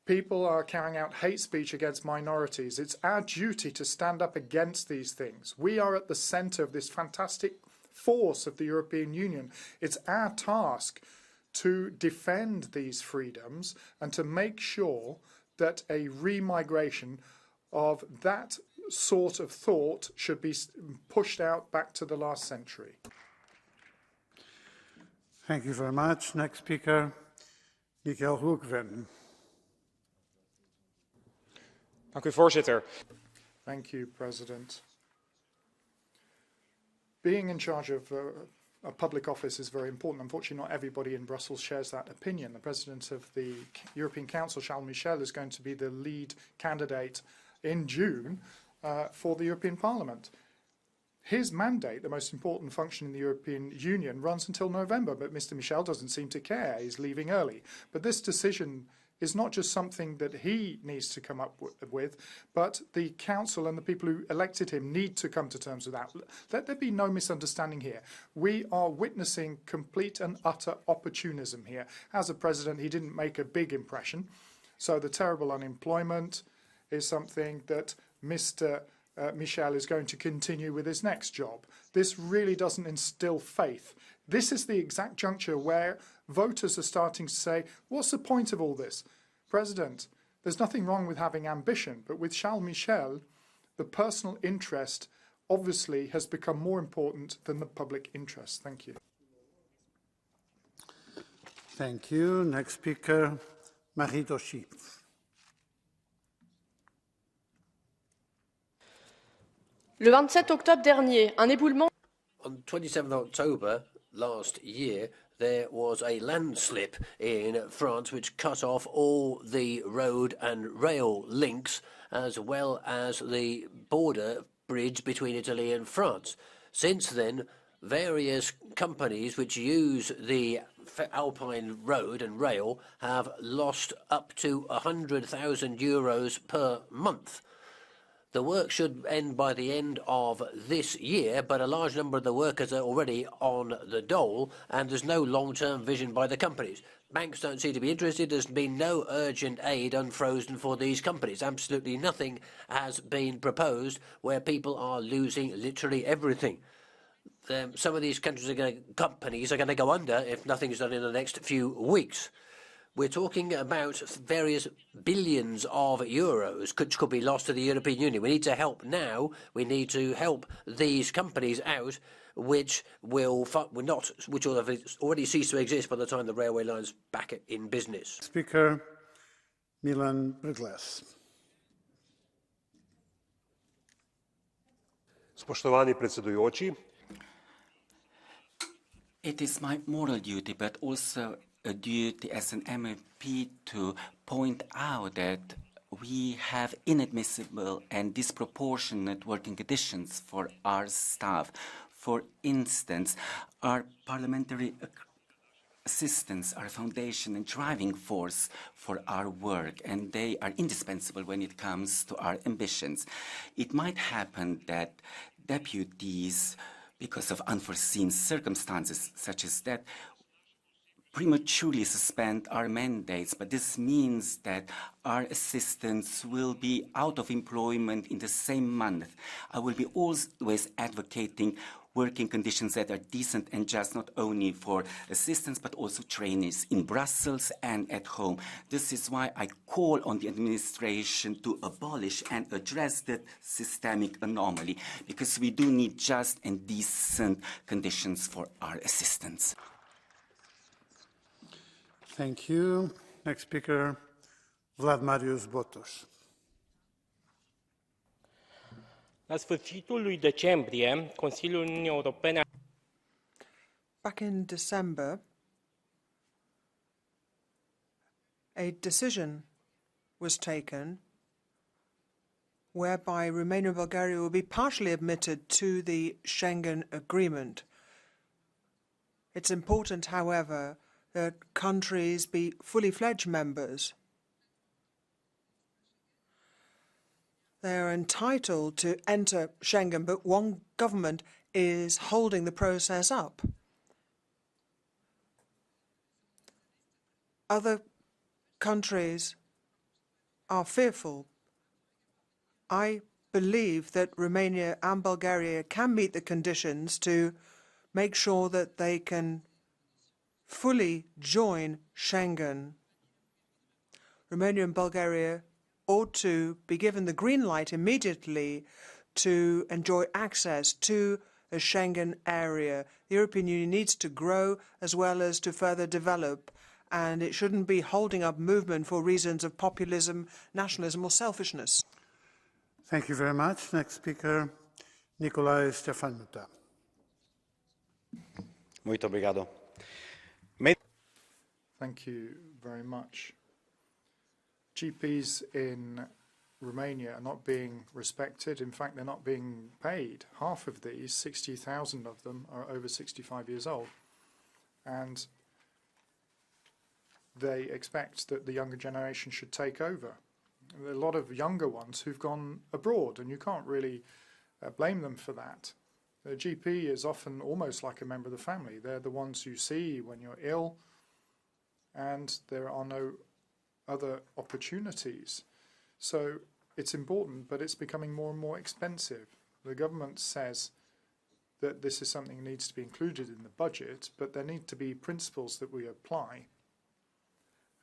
people are carrying out hate speech against minorities. It's our duty to stand up against these things. We are at the center of this fantastic force of the European Union. It's our task to defend these freedoms and to make sure that a remigration of that sort of thought should be pushed out back to the last century. Thank you very much. Next speaker, Mikael Hoogven. Dank u, voorzitter. Thank you, President. Being in charge of a public office is very important. Unfortunately, not everybody in Brussels shares that opinion. The President of the European Council, Charles Michel, is going to be the lead candidate in June for the European Parliament. His mandate, the most important function in the European Union, runs until November, but Mr. Michel doesn't seem to care. He's leaving early. But this decision is not just something that he needs to come up with, but the Council and the people who elected him need to come to terms with that. Let there be no misunderstanding here. We are witnessing complete and utter opportunism here. As a president, he didn't make a big impression. So the terrible unemployment is something that Mr. Michel is going to continue with his next job. This really doesn't instill faith. This is the exact juncture where voters are starting to say, what's the point of all this? President, there's nothing wrong with having ambition, but with Charles Michel, the personal interest obviously has become more important than the public interest. Thank you. Thank you. Next speaker, Marie Doshi. Le 27 octobre dernier, un éboulement. On 27 October last year, there was a landslip in France which cut off all the road and rail links, as well as the border bridge between Italy and France. Since then, various companies which use the Alpine road and rail have lost up to €100,000 per month. The work should end by the end of this year, but a large number of the workers are already on the dole, and there's no long-term vision by the companies. Banks don't seem to be interested. There's been no urgent aid unfrozen for these companies. Absolutely nothing has been proposed where people are losing literally everything. Some of these companies are going to go under if nothing is done in the next few weeks. We're talking about various billions of euros which could be lost to the European Union. We need to help now. We need to help these companies out, which will have already ceased to exist by the time the railway line's back in business. Speaker Milan Brgles. Spoštovani predsedujoči. It is my moral duty, but also a duty as an MEP to point out that we have inadmissible and disproportionate working conditions for our staff. For instance, our parliamentary assistants are a foundation and driving force for our work, and they are indispensable when it comes to our ambitions. It might happen that deputies because of unforeseen circumstances such as that, prematurely suspend our mandates, but this means that our assistants will be out of employment in the same month. I will be always advocating working conditions that are decent and just, not only for assistants but also trainees in Brussels and at home. This is why I call on the administration to abolish and address that systemic anomaly, because we do need just and decent conditions for our assistants. Thank you. Next speaker, Vladimirius Botos. La sfârșitul lui decembrie, Consiliul Uniunii Europene. Back in December, a decision was taken whereby Romania and Bulgaria will be partially admitted to the Schengen Agreement. It's important, however, that countries be fully fledged members. They are entitled to enter Schengen, but one government is holding the process up. Other countries are fearful. I believe that Romania and Bulgaria can meet the conditions to make sure that they can fully join Schengen. Romania and Bulgaria ought to be given the green light immediately to enjoy access to a Schengen area. The European Union needs to grow as well as to further develop, and it shouldn't be holding up movement for reasons of populism, nationalism or selfishness. Thank you very much. Next speaker, Nicolae Stefanuta. Muito obrigado. Thank you very much. GPs in Romania are not being respected. In fact, they're not being paid. Half of these, 60,000 of them, are over 65 years old. And they expect that the younger generation should take over. There are a lot of younger ones who've gone abroad, and you can't really blame them for that. The GP is often almost like a member of the family. They're the ones you see when you're ill, and there are no other opportunities. So it's important, but it's becoming more and more expensive. The government says that this is something that needs to be included in the budget, but there need to be principles that we apply.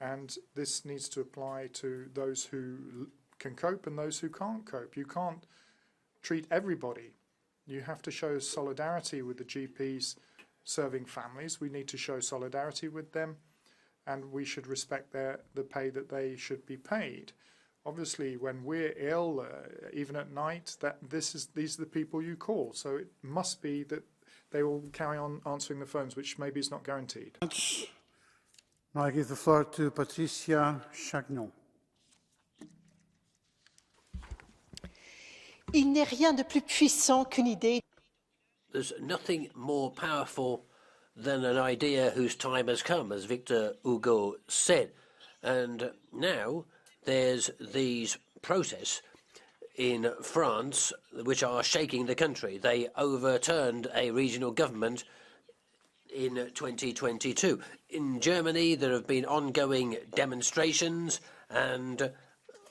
And this needs to apply to those who can cope and those who can't cope. You can't treat everybody. You have to show solidarity with the GPs serving families. We need to show solidarity with them, and we should respect the pay that they should be paid. Obviously, when we're ill, even at night, these are the people you call. So it must be that they will carry on answering the phones, which maybe is not guaranteed. Now I give the floor to Patricia Chagnon. Il n'est rien de plus puissant qu'une idée. There's nothing more powerful than an idea whose time has come, as Victor Hugo said. And now there's these protests in France which are shaking the country. They overturned a regional government in 2022. In Germany, there have been ongoing demonstrations, and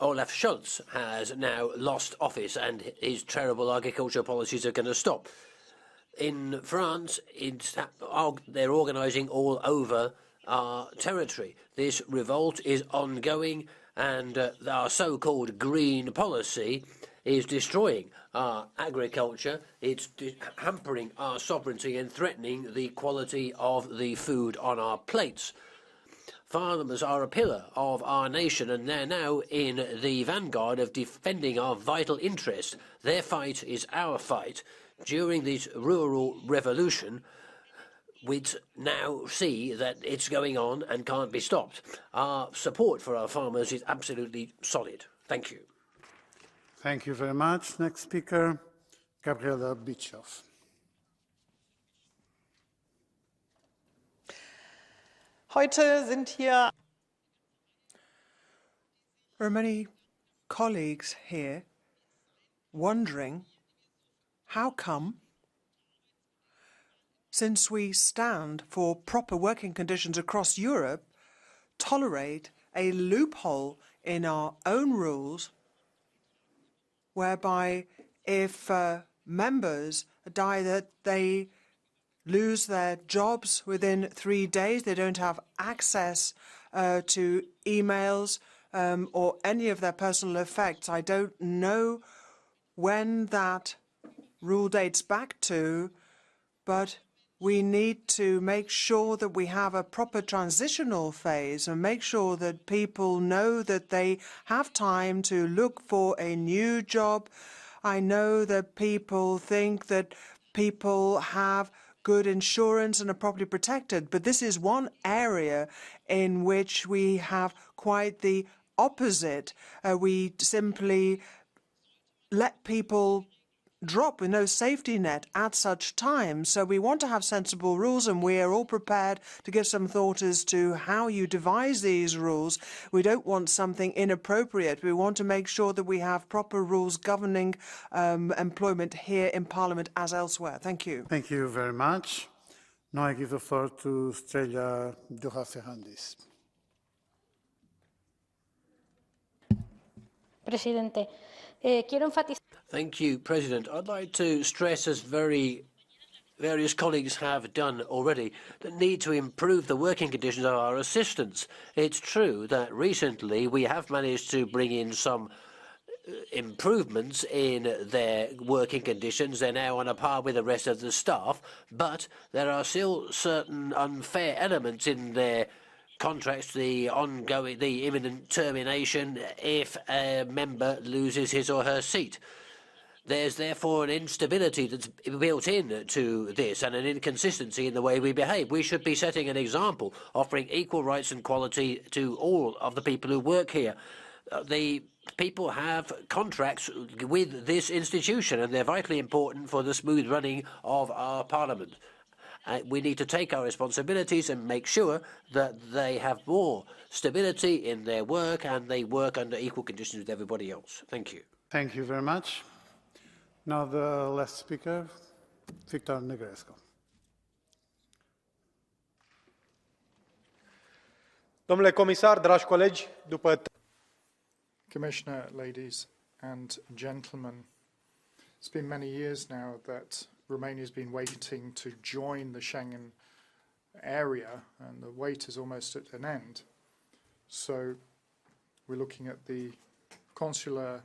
Olaf Scholz has now lost office, and his terrible agricultural policies are going to stop. In France, they're organising all over our territory. This revolt is ongoing, and our so-called green policy is destroying our agriculture. It's hampering our sovereignty and threatening the quality of the food on our plates. Farmers are a pillar of our nation, and they're now in the vanguard of defending our vital interests. Their fight is our fight. During this rural revolution, we now see that it's going on and can't be stopped. Our support for our farmers is absolutely solid. Thank you. Thank you very much. Next speaker, Gabriela Bischoff. Heute sind hier. There are many colleagues here wondering how come since we stand for proper working conditions across Europe, tolerate a loophole in our own rules whereby if members die, that they lose their jobs within 3 days, they don't have access to emails or any of their personal effects. I don't know when that rule dates back to, but we need to make sure that we have a proper transitional phase and make sure that people know that they have time to look for a new job. I know that people think that people have good insurance and are properly protected, but this is one area in which we have quite the opposite. We simply let people drop with no safety net at such times. So we want to have sensible rules, and we are all prepared to give some thought as to how you devise these rules. We don't want something inappropriate. We want to make sure that we have proper rules governing employment here in Parliament as elsewhere. Thank you. Thank you very much. Now I give the floor to Strelia Duha-Ferrandis. Presidente, quiero enfatizar. Thank you, President. I'd like to stress, as various colleagues have done already, the need to improve the working conditions of our assistants. It's true that recently we have managed to bring in some improvements in their working conditions. They're now on a par with the rest of the staff, but there are still certain unfair elements in their contracts, the imminent termination if a member loses his or her seat. There's therefore an instability that's built in to this and an inconsistency in the way we behave. We should be setting an example, offering equal rights and quality to all of the people who work here. The people have contracts with this institution, and they're vitally important for the smooth running of our Parliament. We need to take our responsibilities and make sure that they have more stability in their work and they work under equal conditions with everybody else. Thank you. Thank you very much. Now the last speaker, Victor Negrescu. Domnule comisar, dragi colegi, după Commissioner, ladies and gentlemen, it's been many years now that Romania has been waiting to join the Schengen area, and the wait is almost at an end. So we're looking at the consular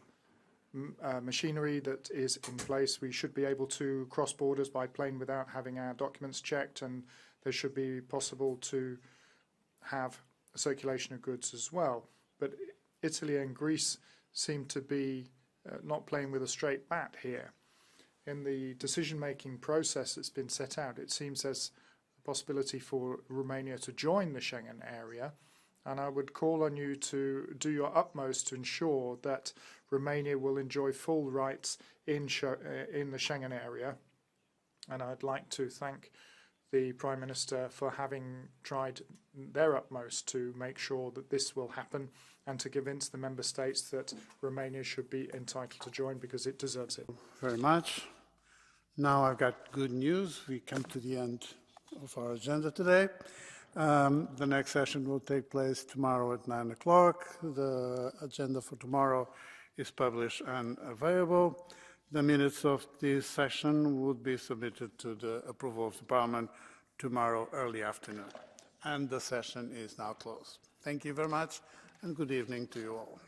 machinery that is in place. We should be able to cross borders by plane without having our documents checked, and there should be possible to have a circulation of goods as well. But Italy and Greece seem to be not playing with a straight bat here. In the decision-making process that's been set out, it seems there's a possibility for Romania to join the Schengen area, and I would call on you to do your utmost to ensure that Romania will enjoy full rights in the Schengen area. And I'd like to thank the Prime Minister for having tried their utmost to make sure that this will happen and to convince the Member States that Romania should be entitled to join because it deserves it. Very much. Now I've got good news. We come to the end of our agenda today. The next session will take place tomorrow at 9 o'clock. The agenda for tomorrow is published and available. The minutes of this session would be submitted to the approval of the Parliament tomorrow early afternoon. And the session is now closed. Thank you very much and good evening to you all.